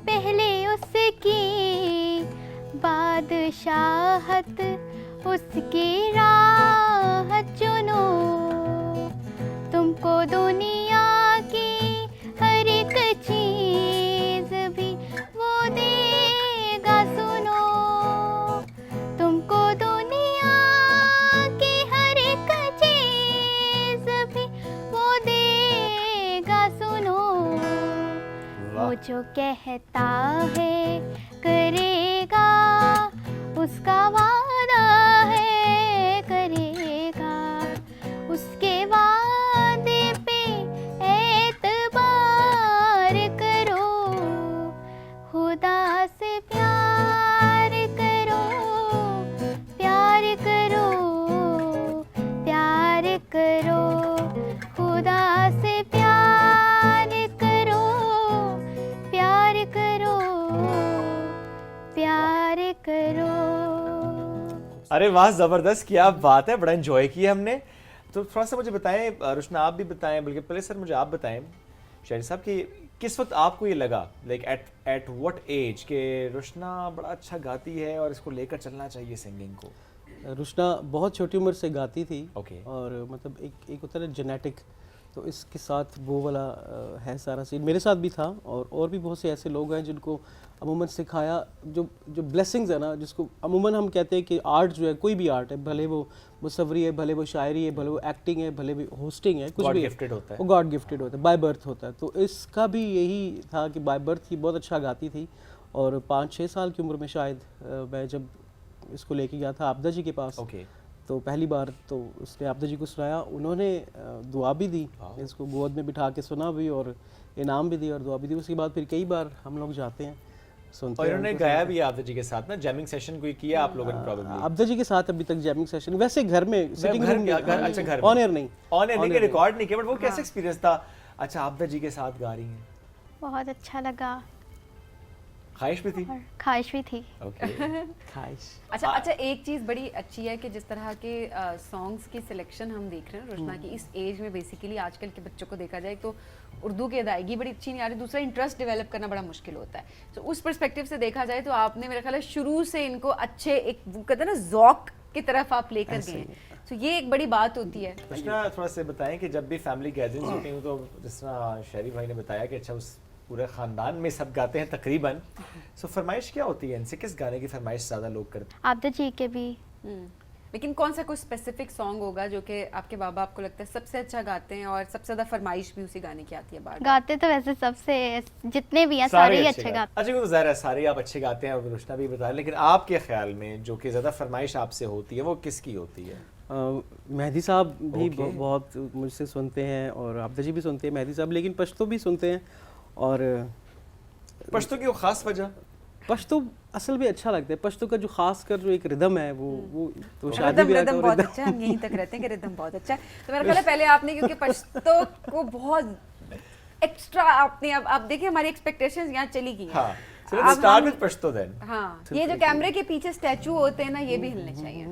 S4: पहले उसकी बादशाहत, उसकी राह चुनो। तुमको दुनिया की हर एक चीज भी वो देगा, सुनो। तुमको दुनिया की हर एक चीज भी वो देगा, सुनो। वो जो कहता है करेगा, उसका वादा है करेगा। उसके वादे पे एतबार करो, खुदा से प्यार करो, प्यार करो, प्यार करो। खुदा से प्यार करो, प्यार करो, प्यार करो।
S2: अरे वाह, जबरदस्त, क्या बात है, बड़ा एंजॉय किया हमने। तो थोड़ा सा मुझे बताएं रोशना, आप भी बताएं, बल्कि पहले सर मुझे आप बताएं शाहिद साहब कि किस वक्त आपको ये लगा, लाइक एट व्हाट एज, कि रोशना बड़ा अच्छा गाती है और इसको लेकर चलना चाहिए सिंगिंग को?
S6: रुशना बहुत छोटी उम्र से गाती थी।
S2: Okay.
S6: और मतलब एक होता है जेनेटिक, तो इसके साथ वो वाला है सारा सीन। मेरे साथ भी था, और भी बहुत से ऐसे लोग हैं जिनको अमूमन सिखाया, जो ब्लेसिंग्स है ना, जिसको अमूमन हम कहते हैं कि आर्ट जो है, कोई भी आर्ट है, भले वो मुसव्वरी है, भले वो शायरी है, भले वो एक्टिंग है, भले वो होस्टिंग है, कुछ
S2: God
S6: भी
S2: gifted होता है।
S6: वो गॉड गिफ्टेड होता है, बाय बर्थ होता है। तो इसका भी यही था कि बाय बर्थ ही बहुत अच्छा गाती थी। और 5-6 साल की उम्र में शायद मैं जब इसको लेके गया था आपदा जी के पास,
S2: ओके,
S6: तो पहली बार तो उसने आपदा जी को सुनाया, उन्होंने दुआ भी दी, इसको गोद में बिठा के सुना भी और इनाम भी दी और दुआ भी दी। उसके बाद फिर कई बार हम लोग जाते हैं, सुनते
S2: और
S6: हैं।
S2: इन्होंने गाया भी आपदा जी के साथ ना, जैमिंग सेशन कोई किया आप लोगों ने प्रॉब्लम?
S6: आपदा जी के साथ अभी तक जैमिंग सेशन, वैसे घर में सिटिंग
S2: घर
S6: रूम
S2: में, अच्छा घर में।
S6: ऑन एयर नहीं,
S2: ऑन एयर नहीं कि रिकॉर्ड नहीं किया, बट वो कैसे एक्सपीरियंस था? अच्छा, आपदा जी के साथ गा रही हैं,
S4: बहुत अच्छा लगा
S2: ख्वाहिश भी थी?
S4: और ख्वाहिश भी थी।
S2: ओके,
S6: खाइश।
S1: अच्छा, एक चीज़ बड़ी अच्छी है कि जिस तरह के सॉन्ग्स की सिलेक्शन हम देख रहे हैं रोशना की इस एज में, बेसिकली आजकल के बच्चों को देखा जाए तो उर्दू की अदायगी बड़ी अच्छी नहीं आ रही, दूसरा इंटरेस्ट डेवलप करना बड़ा मुश्किल होता है। तो उस पर्सपेक्टिव से देखा जाए तो आपने मेरा ख्याल है शुरू से इनको अच्छे, एक कहते हैं ना ज़ौक की तरफ आप लेकर गए हैं, तो ये एक बड़ी बात होती है।
S2: कृष्णा थोड़ा से बताएं कि जब भी फैमिली गैदरिंग्स होती हैं, तो जिस तरह शरीफ भाई ने बताया कि अच्छा उस पूरे ख़ानदान में सब गाते हैं तकरीबन, सो फरमाइश क्या होती है इनसे? किस गाने की फरमाइश ज़्यादा लोग करते हैं?
S4: आपदा जी के भी।
S1: लेकिन कौन सा कोई स्पेसिफिक सॉन्ग होगा जो कि आपके बाबा आपको लगता है सबसे अच्छा गाते हैं और सबसे ज़्यादा फरमाइश भी उसी गाने की आती है बार?
S4: गाते तो वैसे सबसे जितने भी हैं सारे ही अच्छे गाते।
S2: अच्छा, तो ज़ाहिर है सारे आप अच्छे गाते हैं और रोशना भी बता, लेकिन आपके ख्याल में जो कि ज़्यादा फरमाइश आपसे होती है वो किसकी होती है?
S6: मेहदी साहब भी
S2: Okay.
S6: बहुत मुझसे सुनते हैं और आपदा जी भी सुनते हैं, मेहदी साहब, लेकिन पश्तो भी सुनते हैं। और
S2: पश्तो की वो खास वजह?
S6: पश्तो असल में अच्छा लगता है। पश्तो का जो खास कर जो एक रिदम है वो तो शादी
S1: रिदम
S6: भी
S1: रिदम बहुत अच्छा है, हम यहीं तक रहते हैं कि रिदम बहुत अच्छा है। तो मेरा ख्याल है पहले आपने, क्योंकि पश्तो को बहुत एक्स्ट्रा आपने, अब आप देखिए हमारी एक्सपेक्टेशंस यहाँ चली गई हैं।
S2: हाँ, so let's start with Pashto then.
S1: हाँ, ये जो कैमरे के पीछे स्टैचू होते हैं ना, ये भी हिलने चाहिए।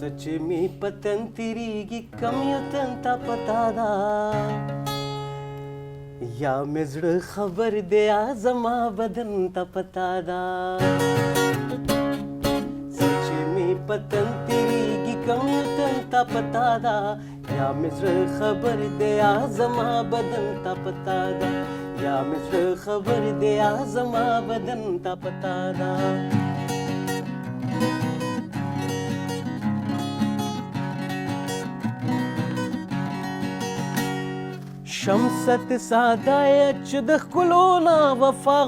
S6: सच मी पतन तिरीगी कमयुतंता पतादा या मिजड़ खबर दे आजमा बदनता पतादा सच मी पतन तिरीगी कमयुतंता पतादा या मिजड़ खबर दे आजमा बदनता पतादा या मिजड़ खबर दे आजमा बदनता पतादा शमसत सादायच दखलोना वफा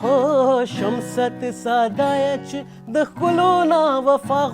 S6: हो शमसत सादायच दखलोना वफा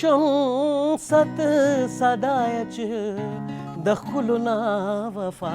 S6: शमसत सादायच दखलोना वफा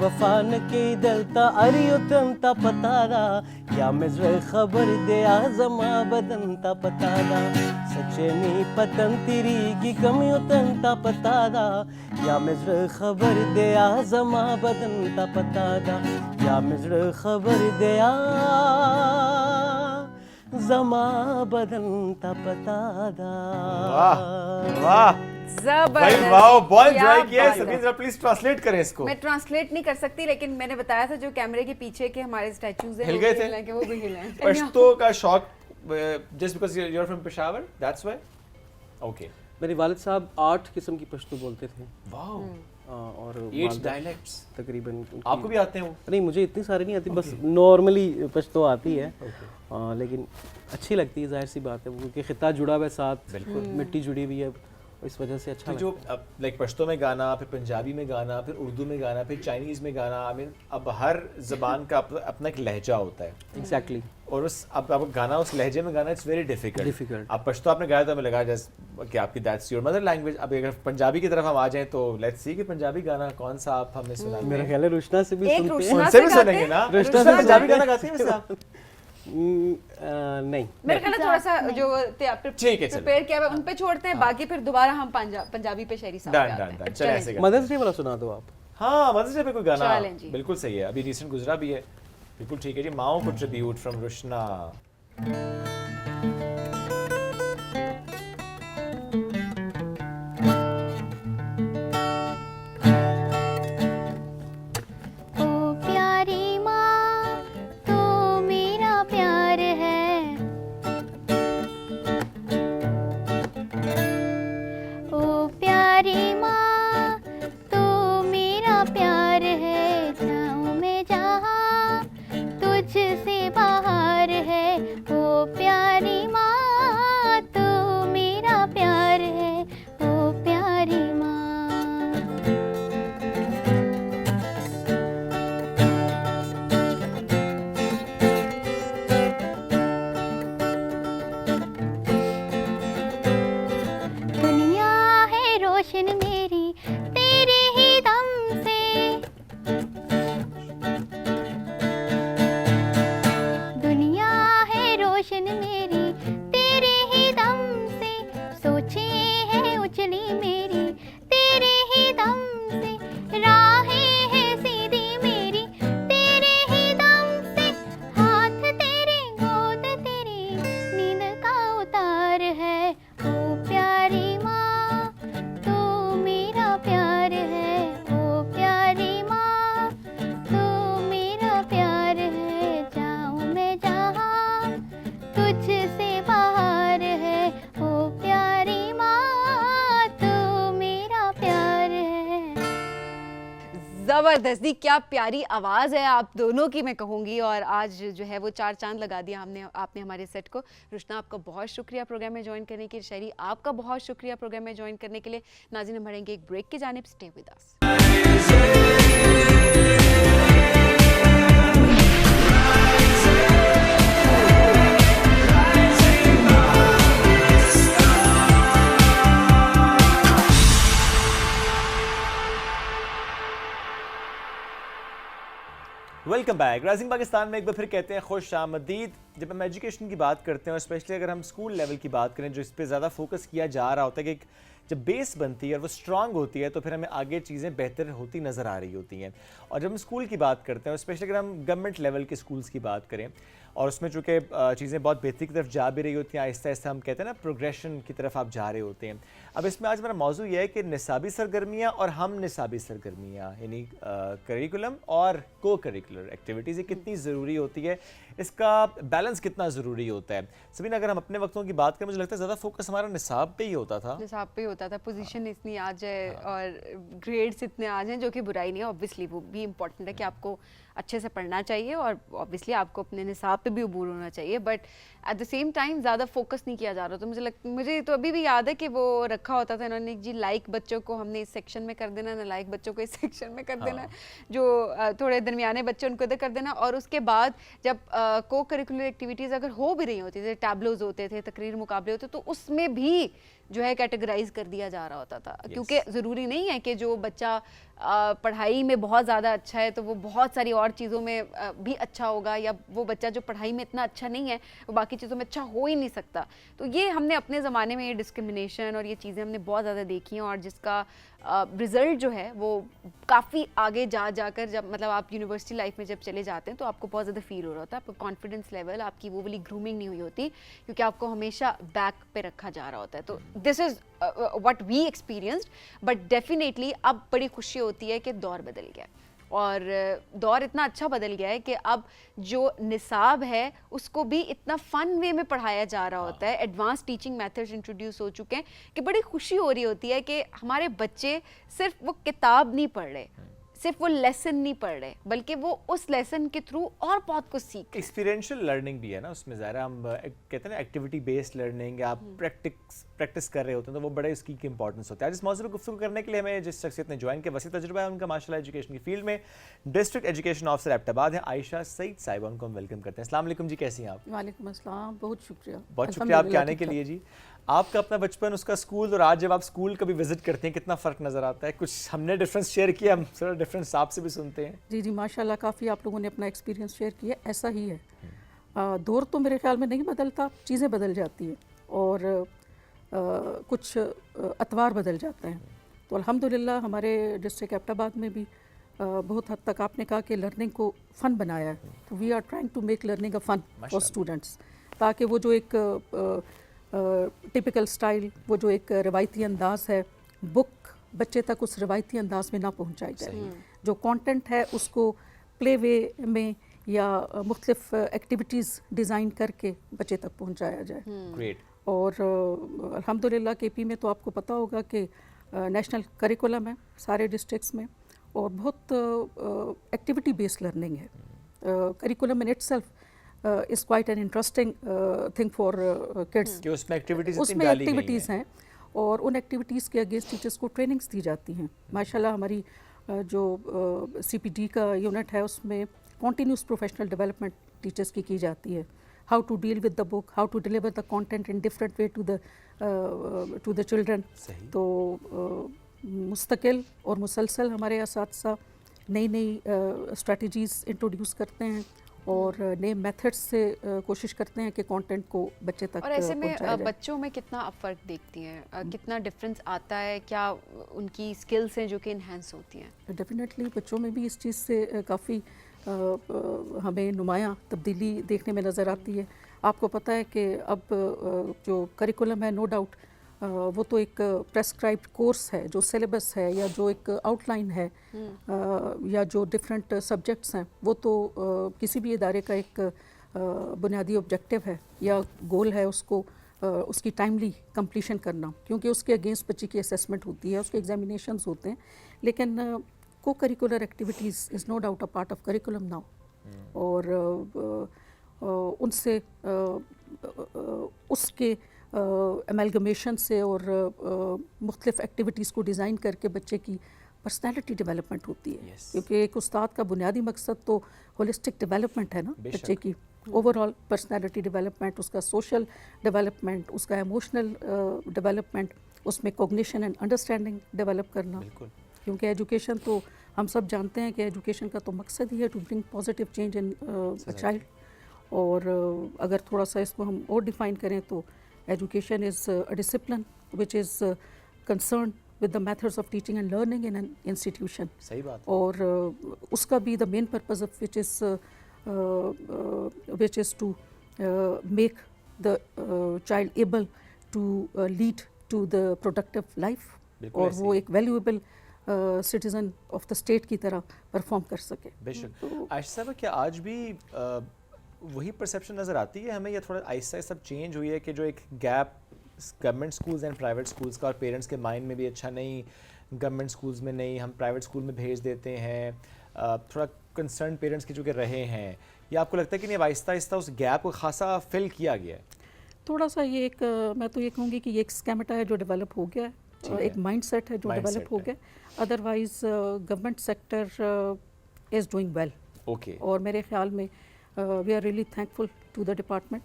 S6: वफा न के दलता अरियुतंता पतादा या मिजर खबर दे आजमा बदनता पतादा सच्चे में पतन तिरीगी कमयुतंता पतादा या मिजर खबर दे आजमा बदनता पतादा या मिजर खबर दे आजमा बदनता पतादा
S2: वाह भाई
S1: जबरदस्त।
S2: वाह बहुत
S1: क्या
S2: एंजॉय किया
S1: बात है।
S2: सभी, जरा प्लीज ट्रांसलेट करें इसको।
S1: मैं ट्रांसलेट नहीं कर सकती, लेकिन मैंने बताया था जो कैमरे के पीछे के हमारे स्टैचूज हैं
S2: हिल
S1: वो
S2: गए
S1: भी
S2: थे?
S1: हिल हैं, वो भी हिले हैं।
S2: पश्तो का शौक just because you are from Peshawar that's why okay
S6: मेरे वालिद साहब 8 किस्म की पश्तो बोलते थे
S2: वाओ
S6: और
S2: 8 डायलेक्ट्स
S6: तकरीबन
S2: आपको भी आते हैं वो?
S6: नहीं मुझे इतनी सारी नहीं आती बस नॉर्मली पश्तो आती है लेकिन अच्छी लगती है जाहिर सी बात है क्योंकि खिता जुड़ा हुआ है साथ बिल्कुल मिट्टी जुड़ी हुई है इस वजह से अच्छा
S2: तो जो लाइक पश्तो में गाना, फिर पंजाबी में गाना, फिर उर्दू में गाना, फिर चाइनीज़ में गाना, आई मीन अब हर ज़बान का अपना एक लहजा होता है
S6: एग्जैक्टली
S2: और उस अब गाना उस लहजे में गाना इट्स वेरी डिफिकल्ट। अब पश्तो आपने गाया तो हमें लगा जैसे कि आपकी दैट्स योर मदर लैंग्वेज। अब अगर पंजाबी की तरफ हम आ जाएं तो लेट्स सी कि पंजाबी गाना कौन सा आप हमें सुना
S6: मेरा ख्याल है रुशना से भी
S1: एक
S6: सुनते हैं
S1: रुशना
S2: उनसे भी
S1: से गाते
S2: सुनेंगे
S1: हैं?
S2: ना?
S6: रुशना
S2: रुशना
S6: से
S2: पंजाबी गाना गाती है वैसे आप?
S6: नहीं
S1: मेरे ख्याल में थोड़ा सा जो
S2: ठीक है, चलो।
S1: प्रिपेयर किया हुआ है, उन पे छोड़ते हैं, बाकी फिर दोबारा हम पंजाबी पे शेरी साहब पे
S2: डन
S1: आते
S2: डन
S1: हैं।
S2: डन चले ऐसे
S6: मदर्स डे वाला सुना दो आप
S2: हाँ मदर्स डे पे कोई गाना
S1: चलें जी।
S2: बिल्कुल सही है, अभी रिसेंट गुजरा भी है, बिल्कुल ठीक है जी। माओ को ट्रिब्यूट फ्रॉम रुशना।
S4: ओ प्यारी माँ तो मेरा प्यार है ओ प्यारी माँ तो मेरा प्यार है जाऊँ मैं जहाँ तुझसे बाहर है ओ प्यारी माँ तो मेरा प्यार है ओ प्यारी माँ दुनिया है रोशन मेरी तेरे ही दम से दुनिया है रोशन मेरी तेरे ही दम से सोचे है उजली मेरी तेरे ही दम से राहें है सीधी मेरी तेरे ही दम से हाथ तेरे गोद तेरी नींद का उतार है ओ प्यारी माँ तो मेरा प्यार है ओ प्यारी माँ तो मेरा प्यार है जाऊँ मैं जहाँ तुझसे बाहर है ओ प्यारी माँ तो मेरा प्यार है
S1: जबरदस्त दी, क्या प्यारी आवाज है आप दोनों की मैं कहूंगी। और आज जो है वो 4 चांद लगा दिया आपने हमारे सेट को। रुशना आपका बहुत शुक्रिया प्रोग्राम में ज्वाइन करने के लिए, शहरी आपका बहुत शुक्रिया प्रोग्राम में ज्वाइन करने के लिए। नाज़रीन हम बढ़ेंगे एक ब्रेक की जानिब, stay with us.
S2: Welcome back. Rising Pakistan में एक बार फिर कहते हैं खुश आमदीद। जब हम एजुकेशन की बात करते हैं और स्पेशली अगर हम स्कूल लेवल की बात करें, जो इस पे ज़्यादा फोकस किया जा रहा होता है कि जब बेस बनती है और वो स्ट्रांग होती है तो फिर हमें आगे चीज़ें बेहतर होती नज़र आ रही होती हैं। और जब हम स्कूल की बात करते हैं, स्पेशली अगर हम गवर्नमेंट लेवल के स्कूल्स की बात करें, और उसमें चूँकि चीज़ें बहुत बेहतरी की तरफ जा भी रही होती हैं, आहिस्ता आहिस्ता हम कहते हैं ना प्रोग्रेशन की तरफ आप जा रहे होते हैं। अब इसमें आज मेरा मौजू ये है कि निसाबी सरगर्मियाँ और हम निसाबी सरगर्मियाँ, यानी करिकुलम और को करिकुलर एक्टिविटीज़, ये कितनी ज़रूरी होती है, इसका बैलेंस कितना ज़रूरी होता है। सबीना, अगर हम अपने वक्तों की बात करें, मुझे लगता है ज़्यादा फोकस हमारा निसाब पे ही होता था।
S1: निसाब पे होता था, पोजीशन इतनी आ जाए और ग्रेड्स इतने आ जाएं, जो कि बुराई नहीं है, ऑब्वियसली वो भी इम्पॉर्टेंट है कि आपको अच्छे से पढ़ना चाहिए और ऑब्वियसली आपको अपने निसाब पे भी अबूर होना चाहिए, but at the same time ज़्यादा फोकस नहीं किया जा रहा। तो मुझे तो अभी भी याद है कि वो रखा होता था इन्होंने जी, लाइक बच्चों को हमने इस सेक्शन में कर देना, नालायक बच्चों को इस सेक्शन में कर देना, जो थोड़े दरमियाने बच्चे उनको इधर कर देना। और उसके बाद जब को करिकुलर एक्टिविटीज़ अगर हो भी रही होती थी, टैबलोज होते थे, तकरीर मुकाबले होते, तो उसमें भी जो है कैटेगराइज कर दिया जा रहा होता था, क्योंकि ज़रूरी नहीं है कि जो बच्चा पढ़ाई में बहुत ज़्यादा अच्छा है तो वो बहुत सारी और चीज़ों में भी अच्छा होगा, या वो बच्चा जो पढ़ाई में इतना अच्छा नहीं है वो बाकी चीज़ों में अच्छा हो ही नहीं सकता। तो ये हमने अपने ज़माने में ये डिस्क्रिमिनेशन और ये चीज़ें हमने बहुत ज़्यादा देखी हैं, और जिसका रिज़ल्ट जो है वो काफ़ी आगे जाकर जब मतलब आप यूनिवर्सिटी लाइफ में जब चले जाते हैं तो आपको बहुत ज़्यादा फील हो रहा होता है, आपका कॉन्फिडेंस लेवल, आपकी वो वाली ग्रूमिंग नहीं हुई होती, क्योंकि आपको हमेशा बैक पे रखा जा रहा होता है। तो this is what we experienced, but definitely अब बड़ी खुशी होती है कि दौर बदल गया, और दौर इतना अच्छा बदल गया है कि अब जो निसाब है उसको भी इतना फ़न वे में पढ़ाया जा रहा होता है, एडवांस टीचिंग मेथड्स इंट्रोड्यूस हो चुके हैं कि बड़ी खुशी हो रही होती है कि हमारे बच्चे सिर्फ वो किताब नहीं पढ़ रहे, सिर्फ वो लेसन नहीं पढ़ रहे, बल्कि वो उस लेसन के थ्रू और बहुत कुछ सीख रहे।
S2: एक्सपीरियंशियल लर्निंग भी है ना उसमें, ज़ाहिर हम कहते हैं ना एक्टिविटी बेस्ड लर्निंग, आप प्रैक्टिस कर रहे होते हैं, तो वो बड़े उसकी इंपॉर्टेंस होता है। आज इस मौजूद पर गुफ्तगू करने के लिए हमें जिस शख्सियत ने ज्वाइन किया, वसी तजुर्बा है उनका माशाल्लाह एजुकेशन की फील्ड में, डिस्ट्रिक्ट एजुकेशन ऑफिसर एबटाबाद है, आयशा सईद साहिबा, उनको हम वेलकम करते हैं। अस्सलाम वालेकुम जी, कैसी हैं आप?
S7: वालेकुम अस्सलाम, बहुत शुक्रिया।
S2: बहुत शुक्रिया आपके आने के लिए जी। आपका अपना बचपन, उसका स्कूल, और आज जब आप स्कूल कभी विजिट करते हैं कितना फ़र्क नज़र आता है? कुछ हमने डिफरेंस शेयर किया, हम थोड़ा डिफरेंस आपसे भी सुनते हैं।
S7: जी जी, माशाल्लाह काफ़ी आप लोगों ने अपना एक्सपीरियंस शेयर किया, ऐसा ही है। दौर तो मेरे ख्याल में नहीं बदलता, चीज़ें बदल जाती हैं और कुछ अतवार बदल जाते हैं। तो अल्हम्दुलिल्लाह हमारे डिस्ट्रिक्ट एबटाबाद में भी बहुत हद तक आपने कहा कि लर्निंग को फ़न बनाया है, तो we are trying to make learning a fun for students, ताकि वो जो एक टिपिकल स्टाइल, वो जो एक रवायती अंदाज़ है, बुक बच्चे तक उस रवायती अंदाज में ना पहुंचाई जाए। जो कंटेंट है उसको प्ले वे में या मुख्तलिफ एक्टिविटीज़ डिज़ाइन करके बच्चे तक पहुंचाया जाए।
S2: ग्रेट।
S7: और अल्हम्दुलिल्लाह केपी में तो आपको पता होगा कि नेशनल करिकुलम है सारे डिस्ट्रिक्ट्स में, और बहुत एक्टिविटी बेस्ड लर्निंग है। Curriculum in itself is quite an interesting thing for kids,
S2: कि उसमें
S7: एक्टिविटीज़ हैं और उन एक्टिविटीज़ के अगेंस्ट टीचर्स को ट्रेनिंग्स दी जाती हैं। माशाल्लाह हमारी जो CPD का यूनिट है उसमें कॉन्टीन्यूस प्रोफेशनल डेवलपमेंट टीचर्स की जाती है। How to deal with the book, how to deliver the content in different way to the children. तो मुस्तकिल और मुसलसल हमारे असातिज़ा नई नई स्ट्रेटजीज़ इंट्रोड्यूस करते हैं और नए मेथड्स से कोशिश करते हैं कि कंटेंट को बच्चे तक
S1: और ऐसे में
S7: पहुंचाया जाए।
S1: बच्चों में कितना आप फ़र्क देखती हैं, कितना डिफरेंस आता है, क्या उनकी स्किल्स हैं जो कि इन्हेंस होती हैं?
S7: डेफिनेटली बच्चों में भी इस चीज़ से काफ़ी हमें नुमायाँ तब्दीली देखने में नज़र आती है। आपको पता है कि अब जो करिकुलम है, नो डाउट वो तो एक प्रेस्क्राइब्ड कोर्स है, जो सिलेबस है या जो एक आउटलाइन है या जो डिफरेंट सब्जेक्ट्स हैं, वो तो किसी भी इदारे का एक बुनियादी ऑब्जेक्टिव है या गोल है उसको उसकी टाइमली कंप्लीशन करना, क्योंकि उसके अगेंस्ट बच्चे की असेसमेंट होती है, उसके एग्जामिनेशंस होते हैं। लेकिन co curricular activities is no doubt a part of curriculum now, और उनसे उसके एमलगमेशन से और मुख्तलिफ एक्टिविटीज़ को डिज़ाइन करके बच्चे की पर्सनैलिटी डेवलपमेंट होती है। क्योंकि एक उस्ताद का बुनियादी मकसद तो होलिस्टिक डेवलपमेंट है ना, बच्चे की ओवरऑल पर्सनैलिटी डेवलपमेंट, उसका सोशल डेवलपमेंट, उसका इमोशनल डेवलपमेंट, उसमें कॉग्निशन एंड अंडरस्टैंडिंग डेवलप करना। क्योंकि एजुकेशन तो हम सब जानते हैं कि एजुकेशन का तो मकसद ही है to bring positive change in a child. और अगर थोड़ा सा इसको हम और डिफ़ाइन करें तो education is a discipline which is concerned with the methods of teaching and learning in an institution.
S2: सही बात है।
S7: और उसका भी the main purpose of which is to make the child able to lead to the productive life
S2: बिल्कुल
S7: और
S2: ऐसे
S7: वो
S2: ही।
S7: एक valuable citizen of the state की तरह परफॉर्म कर सके।
S2: बेशक। आयशा साहब, क्या आज भी वही परसेप्शन नज़र आती है हमें, या थोड़ा आहिस्ता आहिस्ता चेंज हुई है कि जो एक gap government schools and private schools का और पेरेंट्स के माइंड में भी अच्छा नहीं, गवर्नमेंट स्कूल्स में नहीं, हम प्राइवेट स्कूल में भेज देते हैं, थोड़ा कंसर्न पेरेंट्स के चूँकि रहे हैं, या आपको लगता है कि नहीं अब आहिस्ता आहिस्ता उस गैप को खासा फिल किया गया है?
S7: थोड़ा सा ये एक मैं तो ये कहूँगी कि ये एक स्कैमेटा है जो डेवलप हो गया है, एक माइंडसेट है जो डेवलप हो गया। Otherwise government sector is doing well.
S2: Okay.
S7: और मेरे ख्याल में we are really thankful to the department.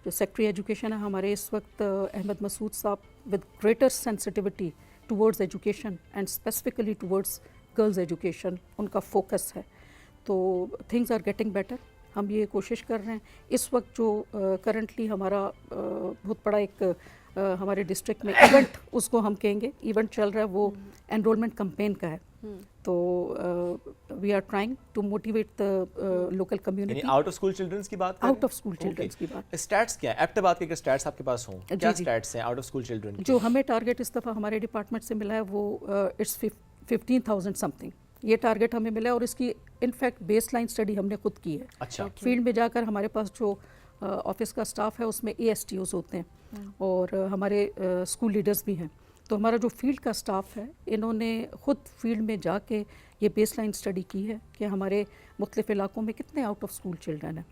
S7: जो सेक्रेटरी एजुकेशन है हमारे इस वक्त अहमद मसूद साहब, with greater sensitivity towards education and specifically towards girls education, उनका फोकस है। तो थिंग्स आर गेटिंग बेटर। हम ये कोशिश कर रहे हैं इस वक्त जो करंटली हमारा बहुत बड़ा एक हमारे डिस्ट्रिक्ट में इवेंट, उसको हम कहेंगे इवेंट चल रहा है, वो एनरोलमेंट कैंपेन का है। तो we are trying to motivate the local community.
S2: Out of school childrens की बात,
S7: आउट ऑफ स्कूल चिल्ड्रंस की बात।
S2: स्टैट्स क्या है, एक्टिव बात की स्टैट्स आपके पास हों, क्या स्टैट्स हैं आउट ऑफ स्कूल चिल्ड्रन?
S7: जो हमें टारगेट इस दफ़ा हमारे डिपार्टमेंट से मिला है वो इट्स 15,000 समथिंग, ये टारगेट हमें मिला है। और इसकी इनफैक्ट बेस लाइन स्टडी हमने खुद की है।
S2: अच्छा।
S7: फील्ड में जाकर हमारे पास जो ऑफिस का स्टाफ है उसमें ASTOs होते हैं और हमारे स्कूल लीडर्स भी हैं। तो हमारा जो फील्ड का स्टाफ है, इन्होंने ख़ुद फील्ड में जाके ये बेस लाइन स्टडी की है कि हमारे मुख्तलिफ़ इलाकों में कितने आउट ऑफ स्कूल चिल्ड्रन हैं।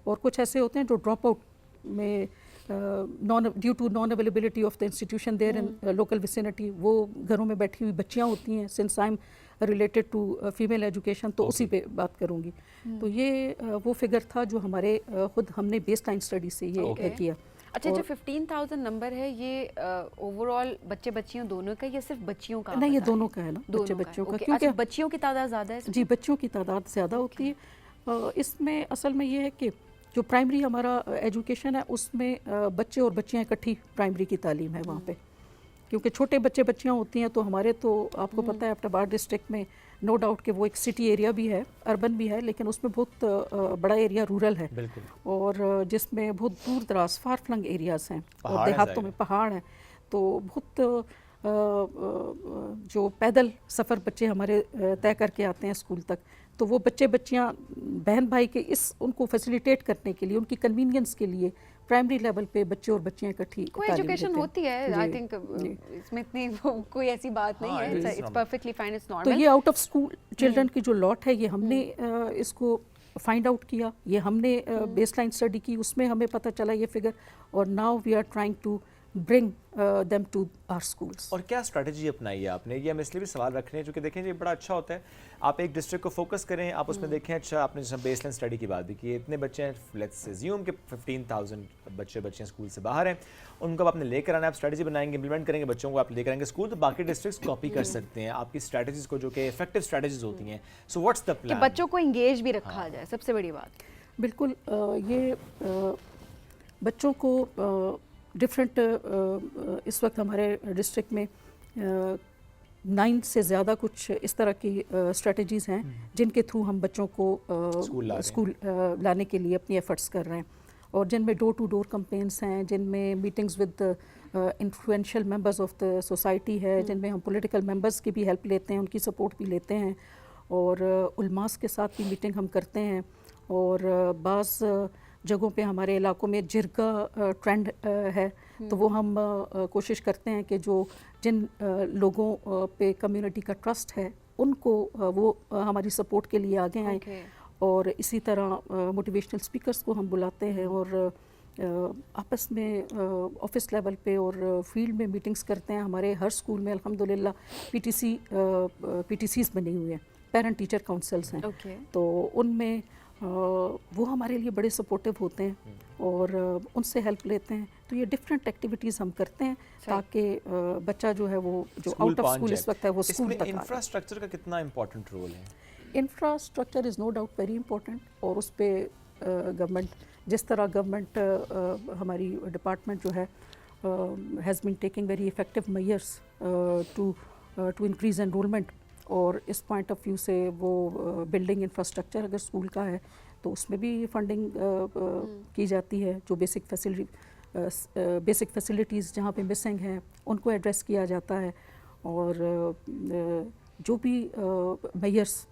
S7: और कुछ ऐसे होते हैं जो ड्रॉप आउट में due to non availability of the institution there in local vicinity, वो घरों में बैठी हुई बच्चियाँ होती हैं। Since I am related to female education, तो उसी पे बात करूँगी। तो ये वो फिगर था जो हमारे खुद हमने बेस लाइन स्टडी से ये किया।
S1: अच्छा, जो 15,000 नंबर है ये ओवरऑल बच्चे बच्चियों दोनों का, ये सिर्फ बच्चियों का?
S7: नहीं, ये दोनों का है ना, बच्चों का। क्योंकि
S1: बच्चियों की तादाद ज़्यादा है?
S7: जी, बच्चों की तादाद ज़्यादा होती है। इसमें असल में ये है कि जो प्राइमरी हमारा एजुकेशन है उसमें बच्चे और बच्चियाँ इकट्ठी प्राइमरी की तालीम है वहाँ पे। क्योंकि छोटे बच्चे बच्चियाँ होती हैं, तो हमारे तो आपको पता है एबटाबाद डिस्ट्रिक्ट में नो डाउट कि वो एक सिटी एरिया भी है, अर्बन भी है, लेकिन उसमें बहुत बड़ा एरिया रूरल है।
S2: बिल्कुल।
S7: और जिसमें बहुत दूर दराज फार फ्लंग एरियाज़ हैं और देहातों में पहाड़ हैं। तो बहुत जो पैदल सफ़र बच्चे हमारे तय करके आते हैं स्कूल तक, तो वो बच्चे बच्चियाँ बहन भाई के उनको फैसिलिटेट करने के लिए, उनकी कन्वीनियंस के लिए प्राइमरी लेवल पे बच्चे और बच्चियाँ इकट्ठी
S1: कोई एजुकेशन होती है। आई थिंक इसमें इतनी कोई ऐसी बात नहीं है, it's perfectly fine, it's normal.
S7: तो ये आउट ऑफ स्कूल चिल्ड्रन की जो लॉट है, ये हमने इसको फाइंड आउट किया, ये हमने बेसलाइन स्टडी की, उसमें हमें पता चला ये फिगर। और now we are trying to bring them to our schools.
S2: और क्या स्ट्रैटेजी अपनाई है आपने? ये हम इसलिए भी सवाल रख रहे हैं, जो कि देखें ये बड़ा अच्छा होता है, आप एक डिस्ट्रिक्ट को फोकस करें, आप उसमें देखें, अच्छा आपने जैसे बेसलाइन स्टडी की बात भी की, इतने बच्चे हैं, लेट्स अज्यूम कि 15,000 बच्चे स्कूल से बाहर हैं, उनको आपने लेकर आना, आप स्ट्रैटेजी बनाएंगे, इंप्लीमेंट करेंगे, बच्चों को आप लेकर आएंगे स्कूल, तो बाकी डिस्ट्रिक्ट्स कॉपी कर सकते हैं आपकी स्ट्रैटेजीज को, जो कि इफेक्टिव स्ट्रैटेजीज होती हैं। So what's the plan?
S1: बच्चों को इंगेज भी रखा जाए, सबसे बड़ी बात।
S7: बिल्कुल, ये बच्चों को डिफरेंट इस वक्त हमारे डिस्ट्रिक्ट में 9 से ज़्यादा कुछ इस तरह की स्ट्रेटजीज़ हैं जिनके थ्रू हम बच्चों को स्कूल लाने के लिए अपनी एफर्ट्स कर रहे हैं। और जिनमें डोर टू डोर कैंपेन्स हैं, जिनमें meetings with influential members of the society है, जिनमें हम पॉलिटिकल मेंबर्स की भी हेल्प लेते हैं, उनकी सपोर्ट भी लेते हैं, और उलमास के साथ भी मीटिंग हम करते हैं। और बाज़ जगहों पे हमारे इलाकों में जिरगा ट्रेंड है, तो वो हम कोशिश करते हैं कि जिन लोगों पे कम्युनिटी का ट्रस्ट है, उनको वो हमारी सपोर्ट के लिए आगे आएँ। और इसी तरह मोटिवेशनल स्पीकर्स को हम बुलाते हैं और आपस में ऑफिस लेवल पे और फील्ड में मीटिंग्स करते हैं। हमारे हर स्कूल में अल्हम्दुलिल्लाह PTCs बने हुए हैं, पेरेंट टीचर काउंसिल्स हैं। तो उनमें वो हमारे लिए बड़े सपोर्टिव होते हैं और उनसे हेल्प लेते हैं। तो ये डिफरेंट एक्टिविटीज़ हम करते हैं ताकि बच्चा जो है वो जो आउट ऑफ स्कूल इस वक्त है वो स्कूल तक।
S2: इंफ्रास्ट्रक्चर का कितना इंपॉर्टेंट रोल है?
S7: Infrastructure is no doubt very important, और उस पर गवर्नमेंट, जिस तरह गवर्नमेंट हमारी डिपार्टमेंट जो है has been taking very effective measures to increase enrollment, और इस पॉइंट ऑफ व्यू से वो बिल्डिंग इंफ्रास्ट्रक्चर अगर स्कूल का है तो उसमें भी फंडिंग की जाती है, जो बेसिक फैसिलिटीज़ जहाँ पे मिसिंग हैं उनको एड्रेस किया जाता है, और जो भी मेजर्स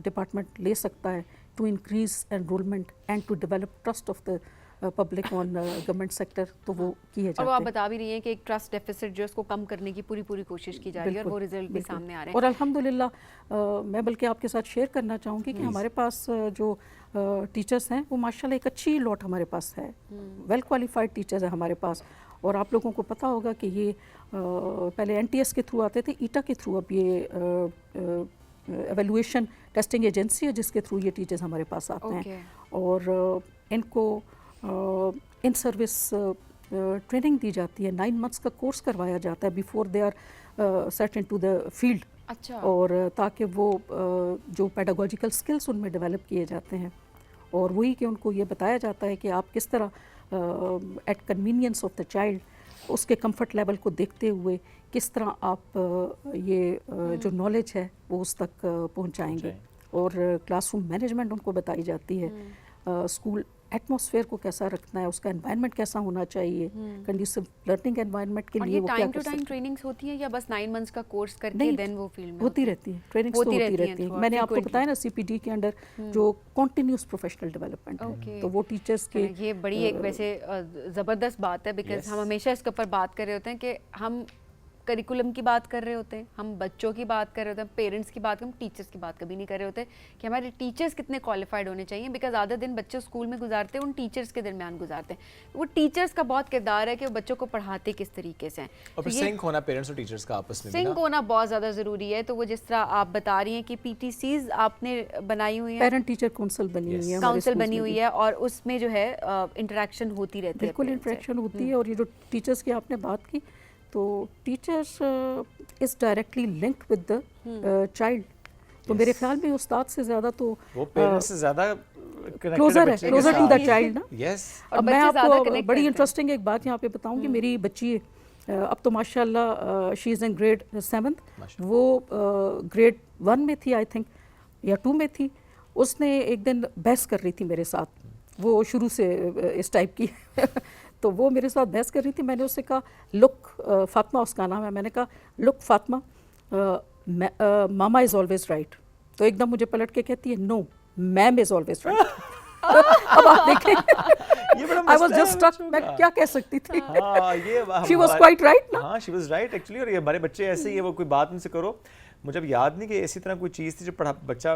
S7: डिपार्टमेंट ले सकता है to increase enrolment and to develop trust of the public on government sector, तो वो किए जाते
S1: और
S7: हैं।
S1: वो आप बता भी रही हैं कि एक ट्रस्ट डेफिसिट जो है उसको कम करने की पूरी कोशिश की जा रही है और वो रिजल्ट भी सामने आ रहे हैं।
S7: और अल्हम्दुलिल्लाह मैं बल्कि आपके साथ शेयर करना चाहूँगी कि हमारे पास जो टीचर्स हैं वो माशाल्लाह एक अच्छी लॉट हमारे पास है, वेल क्वालिफाइड टीचर्स हैं हमारे पास। और आप लोगों को पता होगा कि ये पहले एनटीएस के थ्रू आते थे, ईटा के थ्रू अब ये एवेलुएशन टेस्टिंग एजेंसी है जिसके थ्रू ये टीचर्स हमारे पास आते हैं, और इनको इन सर्विस ट्रेनिंग दी जाती है, 9 मंथ्स का कोर्स करवाया जाता है before they are set into the field.
S1: अच्छा।
S7: और ताकि वो जो पेडागोजिकल स्किल्स उनमें डेवलप किए जाते हैं, और वही कि उनको ये बताया जाता है कि आप किस तरह at convenience of the child उसके कंफर्ट लेवल को देखते हुए किस तरह आप ये जो नॉलेज है वो उस तक पहुंचाएंगे, और क्लासरूम मैनेजमेंट उनको बताई जाती है, स्कूल एटमॉस्फेयर को कैसा रखना है, उसका एनवायरनमेंट कैसा होना चाहिए, कंडीसिव लर्निंग एनवायरनमेंट के लिए वो क्या
S1: टाइम
S7: कर
S1: टू टाइम
S7: सकते हैं।
S1: ट्रेनिंग्स होती है या बस 9 मंथ्स का कोर्स करके
S7: नहीं,
S1: देन वो फील्ड में
S7: होती रहती है, ट्रेनिंग्स तो होती रहती है।
S1: throughout,
S7: मैंने आपको
S1: frequently।
S7: बताया ना सीपीडी के अंडर जो कॉन्टिन्यूस प्रोफेशनल डेवलपमेंट है, तो वो टीचर्स के
S1: ये बड़ी एक वैसे ज़बरदस्त बात है, बिकॉज हम हमेशा इसके ऊपर बात कर रहे होते हैं कि हम करिकुलम की बात कर रहे होते हैं, हम बच्चों की बात कर रहे होते हैं, पेरेंट्स की बात, हम टीचर्स की बात कभी नहीं कर रहे होते कि हमारे टीचर्स कितने क्वालिफाइड होने चाहिए, बिकॉज आधा दिन बच्चे स्कूल में गुजारते हैं, उन टीचर्स के दरमियान गुजारते हैं। वो टीचर्स का बहुत किरदार है कि वो बच्चों को पढ़ाते किस तरीके से हैं,
S2: और फिर सिंक होना पेरेंट्स और टीचर्स का आपस में भी
S1: सिंक
S2: ना।
S1: होना बहुत ज़्यादा ज़रूरी है। तो वो जिस तरह आप बता रही हैं कि पीटीसीज आपने बनाई हुई है,
S7: पेरेंट टीचर काउंसिल बनी हुई है, हमारे
S1: काउंसिल
S7: schools
S1: बनी
S7: में
S1: हुई
S7: भी।
S1: है, और उसमें जो है इंटरेक्शन होती रहती है,
S7: बिल्कुल
S1: parents से।
S7: इंटरेक्शन होती है। और ये जो टीचर्स की आपने बात की, तो teachers is directly linked with the child, तो मेरे ख्याल में उस्ताद से ज़्यादा तो
S2: वो पेरेंट्स से ज़्यादा
S7: क्लोजर है, क्लोजर टू द चाइल्ड ना।
S2: यस।
S1: और
S7: अब मैं
S1: बच्चे ज़्यादा
S7: आपको
S1: connect
S7: बड़ी
S1: करते हैं।
S7: इंटरेस्टिंग एक बात यहाँ पे बताऊँ कि मेरी बच्ची अब तो माशाल्लाह she is in grade 7th, वो ग्रेड 1 में थी आई थिंक या 2 में थी। उसने एक दिन बहस कर रही थी मेरे साथ, वो शुरू से इस टाइप की तो वो मेरे साथ बहस कर रही थी। मैंने उससे कहा लुक फातिमा, उसका नाम है, मैंने कहा look Fatima, mama is always right. तो एकदम मुझे पलट के कहती है no, ma'am is always right. अब आप देखें,
S2: ये बड़ा
S7: आई वाज
S2: मसला है
S7: जस्ट स्टक,
S2: बच्चों
S7: मैं
S2: का।
S7: क्या कह सकती थी।
S2: हाँ, ये
S7: शी वाज क्वाइट राइट ना।
S2: हाँ, शी वाज राइट एक्चुअली। और ये हमारे बच्चे ऐसे ही है, वो कोई बात उनसे करो, मुझे अब याद नहीं कि इसी तरह कोई चीज़ थी जो बच्चा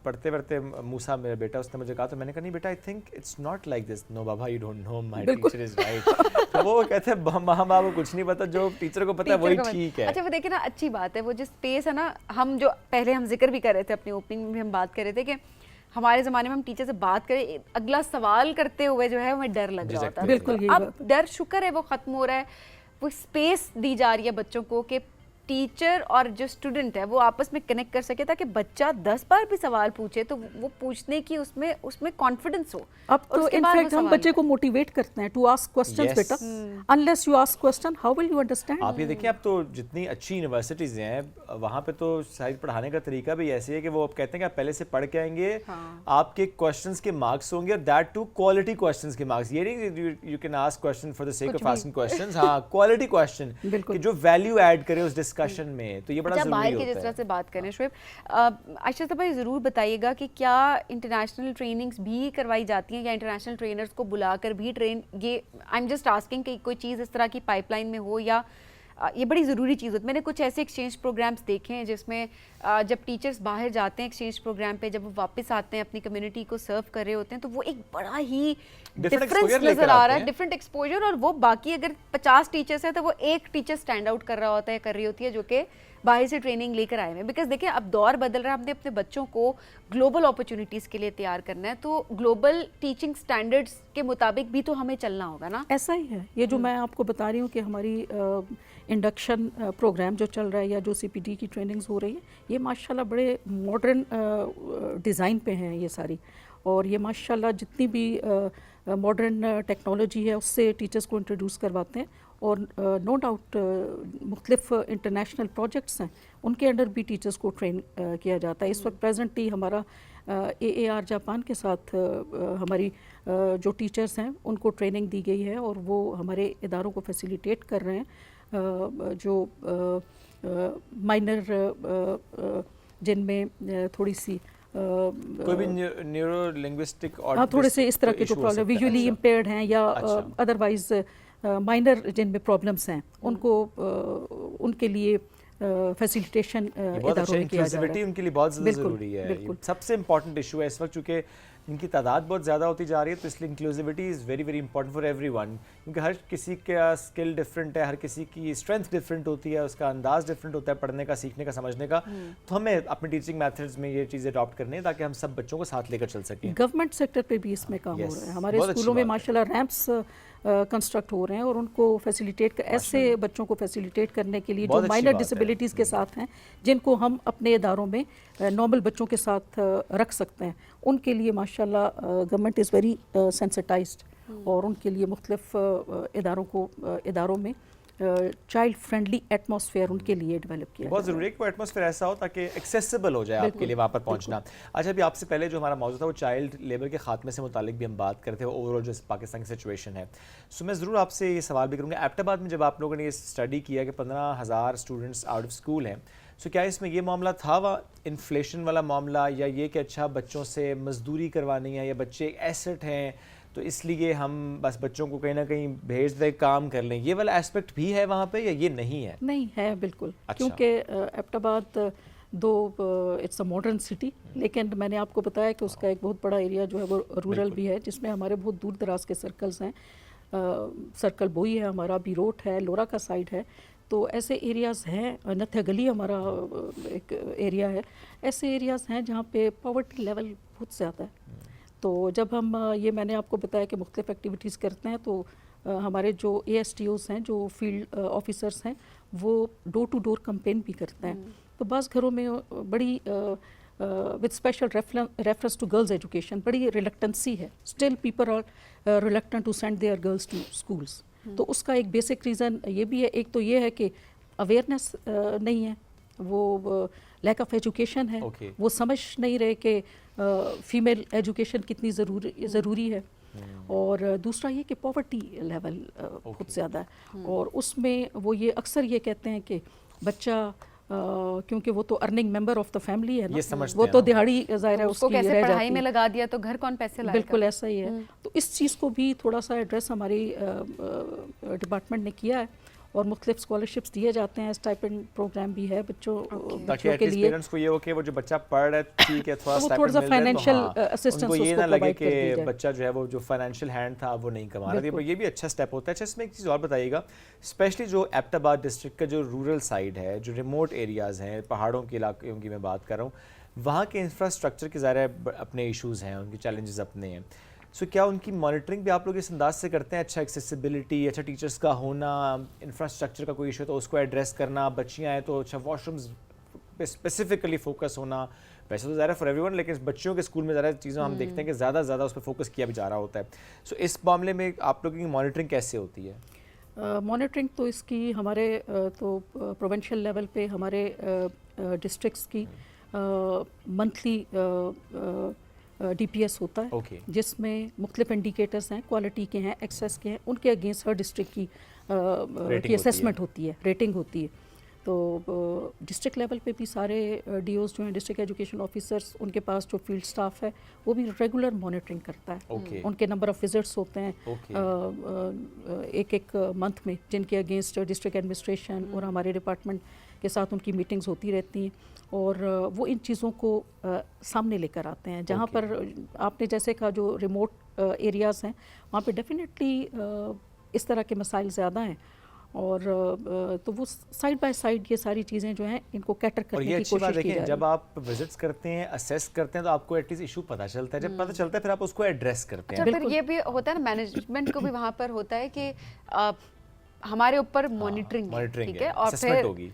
S2: पढ़ते पढ़ते, मूसा मेरा बेटा, उसने मुझे कहा, तो मैंने कहा नहीं बेटा, I think it's not like this, no बाबा you don't know, my teacher is right. तो वो कहते हैं माँ बाप को कुछ नहीं पता, जो टीचर को पता है वही ठीक है।
S1: अच्छा, वो देखिए ना, अच्छी बात है वो जो स्पेस है ना, हम जो पहले हम जिक्र भी कर रहे थे अपनी ओपनिंग में भी हम बात कर रहे थे कि हमारे ज़माने में हम टीचर से बात करें, अगला सवाल करते हुए जो है हमें डर लग रहा होता है।
S7: बिल्कुल यही
S1: अब डर शुक्र है वो ख़त्म हो रहा है, वो स्पेस दी जा रही है बच्चों को कि टीचर और जो स्टूडेंट है वो आपस में कनेक्ट कर सके, ताकि बच्चा 10 बार भी सवाल पूछे तो वो पूछने की उसमें कॉन्फिडेंस हो।
S7: अब तो इनफैक्ट हम बच्चे को मोटिवेट करते हैं टू आस्क क्वेश्चंस।
S2: Yes.
S7: बेटा, unless you ask question how will you understand.
S2: आप ये देखिए, अब तो जितनी अच्छी यूनिवर्सिटीज़ हैं वहाँ पे तो शायद पढ़ाने का तरीका भी ऐसे है कि वो आप कहते हैं कि आप पहले से पढ़ के आएंगे, आपके क्वेश्चंस के मार्क्स होंगे, और दैट टू क्वालिटी क्वेश्चंस के मार्क्स। ये नहीं you can ask question for the sake of asking questions, हाँ, क्वालिटी क्वेश्चन कि जो वैल्यू ऐड करे उस डिस्कशन में, तो ये बड़ा
S1: अच्छा, बाहर
S2: ज़रूरी
S1: की जिस
S2: होता
S1: तरह
S2: है।
S1: से बात करें शोएब, आयशा भाई ज़रूर बताइएगा कि क्या इंटरनेशनल ट्रेनिंग्स भी करवाई जाती हैं या इंटरनेशनल ट्रेनर्स को बुलाकर भी ट्रेन, ये आई एम जस्ट आस्किंग कि कोई चीज़ इस तरह की पाइपलाइन में हो, या ये बड़ी ज़रूरी चीज़ होती है। मैंने कुछ ऐसे एक्सचेंज प्रोग्राम्स देखे हैं जिसमें जब टीचर्स बाहर जाते हैं एक्सचेंज प्रोग्राम पे, जब वो वापस आते हैं अपनी कम्युनिटी को सर्व कर रहे होते हैं, तो वो एक बड़ा ही डिफरेंस
S2: exposure लेकर
S1: नज़र आ
S2: आते
S1: रहा है,
S2: हैं।
S1: Different exposure. और वो बाकी अगर 50 टीचर्स हैं तो वो एक टीचर स्टैंड आउट कर रहा होता है, कर रही होती है, जो कि बाहर से ट्रेनिंग लेकर आए हुए हैं। बिकॉज देखिए, अब दौर बदल रहा है, हमने अपने बच्चों को ग्लोबल अपॉर्चुनिटीज़ के लिए तैयार करना है, तो ग्लोबल टीचिंग स्टैंडर्ड्स के मुताबिक भी तो हमें चलना होगा ना।
S7: ऐसा ही है। ये जो मैं आपको बता रही हूँ कि हमारी इंडक्शन प्रोग्राम जो चल रहा है या जो सीपीडी की ट्रेनिंग्स हो रही है, ये माशाल्लाह बड़े मॉडर्न डिज़ाइन पे हैं ये सारी। और ये माशाल्लाह जितनी भी मॉडर्न टेक्नोलॉजी है उससे टीचर्स को इंट्रोड्यूस करवाते हैं। और नो डाउट मुख्तलिफ इंटरनेशनल प्रोजेक्ट्स हैं उनके अंडर भी टीचर्स को ट्रेन किया जाता है। इस वक्त प्रेजेंटली हमारा AAR जापान के साथ हमारी जो टीचर्स हैं उनको ट्रेनिंग दी गई है और वो हमारे इदारों को फैसिलिटेट कर रहे हैं जो माइनर जिनमें थोड़ी सी
S2: कोई भी न्यूरो लिंग्विस्टिक और
S7: हाँ थोड़े से इस तरह के जो प्रॉब्लम विजुअली इम्पेयर्ड हैं या अदरवाइज माइनर जिनमें प्रॉब्लम्स हैं उनको उनके लिए फैसिलिटेशन इदारों में किया जा रहा है।
S2: उनके लिए बहुत ज़्यादा ज़रूरी है। ये सबसे इम्पॉर्टेंट इशू है इस वक्त, चूँकि इनकी तादाद बहुत ज़्यादा होती जा रही है, तो इसलिए inclusivity is very very important for everyone, क्योंकि हर किसी का स्किल डिफरेंट है, हर किसी की स्ट्रेंथ डिफरेंट होती है, उसका अंदाज डिफरेंट होता है पढ़ने का, सीखने का, समझने का। तो हमें अपने टीचिंग मेथड्स में ये चीज़ें अडॉप्ट करनी है ताकि हम सब बच्चों को साथ लेकर चल सकें।
S7: गवर्नमेंट सेक्टर पे भी इसमें काम हो रहा है। हमारे स्कूलों में माशाल्लाह रैंप्स कंस्ट्रक्ट हो रहे हैं और उनको फैसिलिटेट ऐसे बच्चों को फैसिलिटेट करने के लिए जो माइनर डिसेबिलिटीज़ के साथ हैं, जिनको हम अपने इदारों में नॉर्मल बच्चों के साथ रख सकते हैं, उनके लिए माशाल्लाह गवर्नमेंट इज़ वेरी सेंसिटाइज्ड और उनके लिए मुख्तलिफ इदारों में चाइल्ड फ्रेंडली एटमॉस्फेयर उनके लिए डेवलप किया।
S2: बहुत ज़रूरी है कि वो एटमॉस्फेयर ऐसा हो ताकि एक्सेसिबल हो जाए आपके लिए वहाँ पर पहुँचना। अच्छा, अभी आपसे पहले जो हमारा मौजूद था वो चाइल्ड लेबर के खात्मे से मुतालिक भी हम बात करते हैं, ओवरऑल जो पाकिस्तान की सिचुएशन है। सो मैं ज़रूर आपसे ये सवाल भी करूँगा, एबटाबाद में जब आप लोगों ने ये स्टडी किया कि 15,000 स्टूडेंट्स आउट ऑफ स्कूल हैं, सो क्या इसमें ये मामला था इन्फ्लेशन वाला मामला, या ये कि अच्छा बच्चों से मजदूरी करवानी है या बच्चे एक एसेट हैं तो इसलिए हम बस बच्चों को कहीं ना कहीं भेज दे काम कर लें, ये वाला एस्पेक्ट भी है वहाँ पे या ये नहीं है?
S7: नहीं है बिल्कुल।
S2: अच्छा।
S7: क्योंकि एबटाबाद दो इट्स अ मॉडर्न सिटी, लेकिन मैंने आपको बताया कि उसका एक बहुत बड़ा एरिया जो है वो रूरल भी है, जिसमें हमारे बहुत दूर दराज के सर्कल्स हैं। सर्कल बोई है हमारा, बीरोट है, लोरा का साइड है, तो ऐसे एरियाज़ हैं। नथ्या गली हमारा एक एरिया है। ऐसे एरियाज़ हैं जहाँ पे पॉवर्टी लेवल बहुत ज़्यादा है। तो जब हम ये मैंने आपको बताया कि मुख्तलिफ एक्टिविटीज़ करते हैं, तो हमारे जो ASTOs हैं, जो फील्ड ऑफिसर्स हैं, वो डोर टू डोर कैंपेन भी करते हैं। तो बाज़ घरों में बड़ी with special reference to girls education बड़ी रिलक्टेंसी है, still people are reluctant to send their girls to schools. तो उसका एक बेसिक रीज़न ये भी है, एक तो ये है कि अवेयरनेस नहीं है, वो लैक ऑफ एजुकेशन है, वो समझ नहीं रहे कि फीमेल एजुकेशन कितनी ज़रूरी है, और दूसरा ये कि पॉवर्टी लेवल बहुत ज़्यादा है, और उसमें वो ये अक्सर ये कहते हैं कि बच्चा क्योंकि वो तो earning member of the family है ना, वो तो दिहाड़ी ज़ाहिर है उसको
S1: कैसे पढ़ाई में लगा दिया तो घर कौन पैसे लाएगा।
S7: बिल्कुल ऐसा ही है। तो इस चीज़ को भी थोड़ा सा एड्रेस हमारी डिपार्टमेंट ने किया है और मुख्तलिफ स्कॉलरशिप्स दिए जाते हैं, स्टाइपेंड प्रोग्राम भी है बच्चों के लिए।
S2: पेरेंट्स को ये हो कि वो जो बच्चा पढ़ रहा है ठीक है, थोड़ा
S7: सा फाइनेंशियल असिस्टेंस
S2: उनको ये ना लगे कि बच्चा जो है वो जो फाइनेंशियल हैंड था वो नहीं कमा रहा था, ये भी अच्छा स्टेप होता है। अच्छा, इसमें एक चीज़ और बताइएगा, स्पेशली जो एबटाबाद डिस्ट्रिक्ट का जो रूरल साइड है, जो रिमोट एरियाज़ हैं, पहाड़ों के इलाकों की मैं बात कर रहा हूँ, वहाँ के इंफ्रास्ट्रक्चर के ज़ाहिर अपने इशूज़ हैं, उनके चैलेंजेस अपने हैं। सो क्या उनकी मॉनिटरिंग भी आप लोग इस अंदाज से करते हैं? अच्छा एक्सेसिबिलिटी, अच्छा टीचर्स का होना, इंफ्रास्ट्रक्चर का कोई इशू है तो उसको एड्रेस करना, बच्चियाँ हैं तो अच्छा वॉशरूम्स पे स्पेसिफिकली फोकस होना, वैसे तो ज़्यादा फॉर एवरीवन, लेकिन बच्चों के स्कूल में ज़्यादा चीज़ें हम देखते हैं कि ज़्यादा उस पर फोकस किया भी जा रहा होता है। सो इस मामले में आप लोगों की मॉनिटरिंग कैसे होती है?
S7: मॉनिटरिंग तो इसकी हमारे तो प्रोविंशियल लेवल पे हमारे डिस्ट्रिक्ट्स की मंथली DPS होता है, जिसमें मुख्तलिफ इंडिकेटर्स हैं, क्वालिटी के हैं, एक्सेस के हैं, उनके अगेंस्ट हर डिस्ट्रिक्ट की असेसमेंट होती है, रेटिंग होती है। तो डिस्ट्रिक्ट लेवल पे भी सारे DOs जो हैं, डिस्ट्रिक्ट एजुकेशन ऑफिसर्स, उनके पास जो फील्ड स्टाफ है वो भी रेगुलर मॉनिटरिंग करता है। उनके नंबर ऑफ विजिट्स होते हैं एक मंथ में, जिनके अगेंस्ट डिस्ट्रिक्ट एडमिनिस्ट्रेशन और हमारे डिपार्टमेंट के साथ उनकी मीटिंग्स होती रहती हैं, और वो इन चीज़ों को सामने लेकर आते हैं। जहाँ पर आपने जैसे कहा जो रिमोट एरियाज़ हैं, वहाँ पे डेफिनेटली इस तरह के मसाइल ज़्यादा हैं, और तो वो साइड बाय साइड ये सारी चीज़ें जो हैं इनको कैटर करने की कोशिश की जा रही है।
S2: जब आप विजिट्स करते हैं, असेस करते हैं, तो आपको एटलीस्ट इशू पता चलता है, जब पता चलता है फिर आप उसको एड्रेस करते हैं।
S1: अच्छा, फिर ये भी होता है ना, मैनेजमेंट को भी वहाँ पर होता है कि हमारे ऊपर मॉनिटरिंग है, ठीक है, और फिर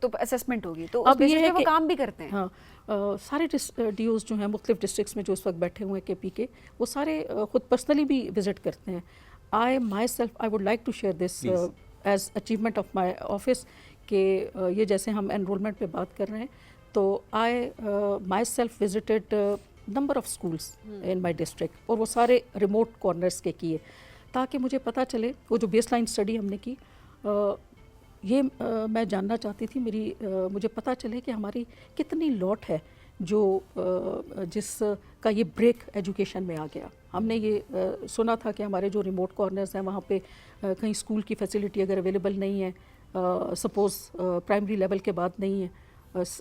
S1: तो असेसमेंट होगी, तो उस
S7: अब ये
S1: बेसिस
S7: है
S1: पे वो
S7: कि-
S1: काम भी करते हैं।
S7: हाँ, सारे डीओज जो हैं मुख्तलिफ डिस्ट्रिक्ट्स में जो इस वक्त बैठे हुए हैं KP के, वो सारे खुद पर्सनली भी विज़िट करते हैं। I myself I would like to share this as achievement of my office कि ये जैसे हम एनरोलमेंट पे बात कर रहे हैं, तो I myself visited number of schools in my district, और वो सारे रिमोट कॉर्नर्स के किए, ताकि मुझे पता चले, वो जो बेसलाइन स्टडी हमने की, ये मैं जानना चाहती थी, मुझे पता चले कि हमारी कितनी लॉट है जो जिसका ये ब्रेक एजुकेशन में आ गया। हमने ये सुना था कि हमारे जो रिमोट कॉर्नर्स हैं वहाँ पे कहीं स्कूल की फैसिलिटी अगर अवेलेबल नहीं है, सपोज़ प्राइमरी लेवल के बाद नहीं है,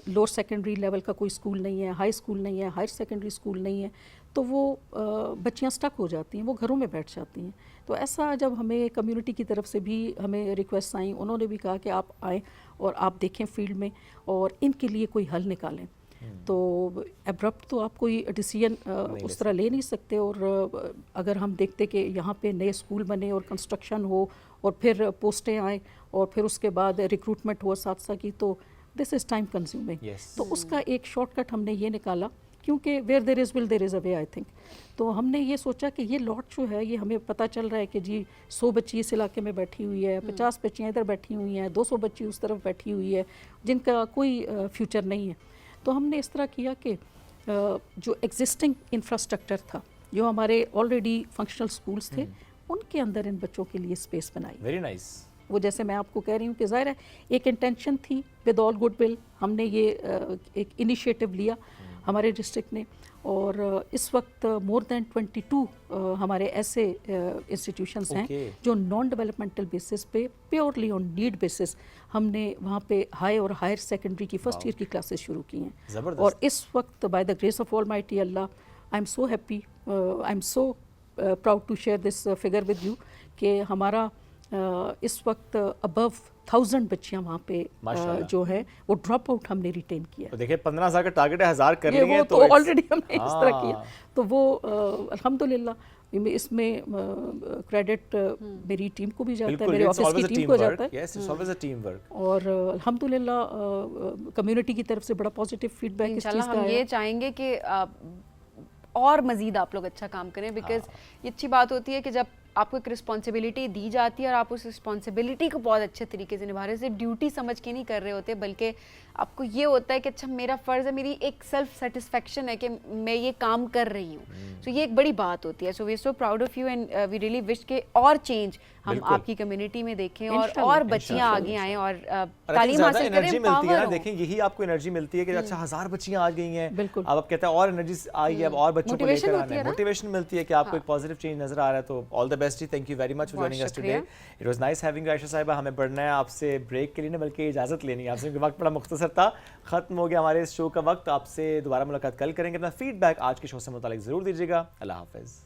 S7: लोअर सेकेंडरी लेवल का कोई स्कूल नहीं है, हाई स्कूल नहीं है, हायर सेकेंडरी स्कूल नहीं है, तो वो बच्चियाँ स्टक हो जाती हैं, वो घरों में बैठ जाती हैं। तो ऐसा जब हमें कम्युनिटी की तरफ से भी हमें रिक्वेस्ट आई, उन्होंने भी कहा कि आप आएँ और आप देखें फील्ड में और इनके लिए कोई हल निकालें। तो एब्रप्ट तो आप कोई डिसीजन उस तरह ले नहीं सकते, और अगर हम देखते कि यहाँ पे नए स्कूल बने और कंस्ट्रक्शन हो और फिर पोस्टें आएँ और फिर उसके बाद रिक्रूटमेंट हुआ साथ साथ की, तो दिस इज़ टाइम कंज्यूमिंग। तो उसका एक शॉर्टकट हमने ये निकाला, क्योंकि where there is will there is a way, I think. तो हमने ये सोचा कि ये लॉट जो है, ये हमें पता चल रहा है कि जी 100 बच्ची इस इलाके में बैठी हुई है, 50 बच्चियाँ इधर बैठी हुई हैं, 200 बच्ची उस तरफ बैठी हुई है, जिनका कोई फ्यूचर नहीं है। तो हमने इस तरह किया कि जो एग्जिस्टिंग इंफ्रास्ट्रक्चर था, जो हमारे ऑलरेडी फंक्शनल स्कूल्स थे, उनके अंदर इन बच्चों के लिए स्पेस बनाई।
S2: Very nice.
S7: वो जैसे मैं आपको कह रही हूँ कि ज़ाहिर है एक इंटेंशन थी, विद ऑल गुडविल हमने ये एक इनिशिएटिव लिया हमारे डिस्ट्रिक्ट ने, और इस वक्त मोर दैन 22 हमारे ऐसे इंस्टीट्यूशंस हैं जो नॉन डेवलपमेंटल बेसिस पे, प्योरली ऑन नीड बेसिस, हमने वहाँ पे हाई और हायर सेकेंडरी की फर्स्ट ईयर की क्लासेस शुरू की हैं। और इस वक्त by the grace of almighty Allah, I am so happy, I am so proud to share this figure with you कि हमारा इस वक्त अबव 1000 बच्चियां वहाँ पे जो है वो ड्रॉप आउट हमने रिटेन किया।
S2: तो देखिए 15,000 का टारगेट है, 1000 कर लिए
S7: तो ऑलरेडी हमने इस तरह किया, तो वो अल्हम्दुलिल्लाह इसमें क्रेडिट मेरी टीम को भी जाता है, मेरे ऑफिस की टीम को जाता है।
S2: Yes, it's always a team work.
S7: और अल्हम्दुलिल्लाह कम्युनिटी की तरफ से बड़ा पॉजिटिव फीडबैक इस चीज़ का
S1: हम
S7: है।
S1: ये चाहेंगे कि और मज़ीद आप लोग अच्छा काम करें, बिकॉज ये अच्छी बात होती है कि जब आपको एक रिस्पॉन्सिबिलिटी दी जाती है और आप उस रिस्पॉन्सिबिलिटी को बहुत अच्छे तरीके से निभा रहे हैं, सिर्फ ड्यूटी समझ के नहीं कर रहे होते, बल्कि आपको ये होता है कि अच्छा मेरा फ़र्ज़ है, मेरी एक सेल्फ सेटिस्फेक्शन है कि मैं ये काम कर रही हूँ। तो ये एक बड़ी बात होती है। So we so proud of you and we really wish के और चेंज हम आपकी कम्युनिटी में देखें और बच्चियाँ आगे आएँ और तालीम हासिल करें,
S2: एनर्जी मिलती है ना।
S1: empower हों।
S2: देखें यही आपको एनर्जी मिलती है कि अच्छा 1000 बच्चियाँ आ गई हैं,
S7: बिल्कुल।
S2: अब आप कहते हैं और एनर्जी आई है, अब और बच्चों को
S1: Motivation
S2: लेकर
S1: होती
S2: आना
S1: है
S2: है,
S1: ना।
S2: मोटिवेशन मिलती है कि आपको एक पॉजिटिव चेंज नजर आ रहा है। तो ऑल द बेस्ट जी, thank you very much for joining us today. It was nice having Ayesha साहिबा। हमें बढ़ना है आपसे ब्रेक के लिए ना, बल्कि इजाजत लेनी है आपसे, क्योंकि वक्त बड़ा मुख्तसर था, खत्म हो गया हमारे इस शो का वक्त। आपसे दोबारा मुलाकात कल करेंगे। अपना फीडबैक आज के शो से मुतालिक जरूर दीजिएगा। अल्लाह हाफिज़।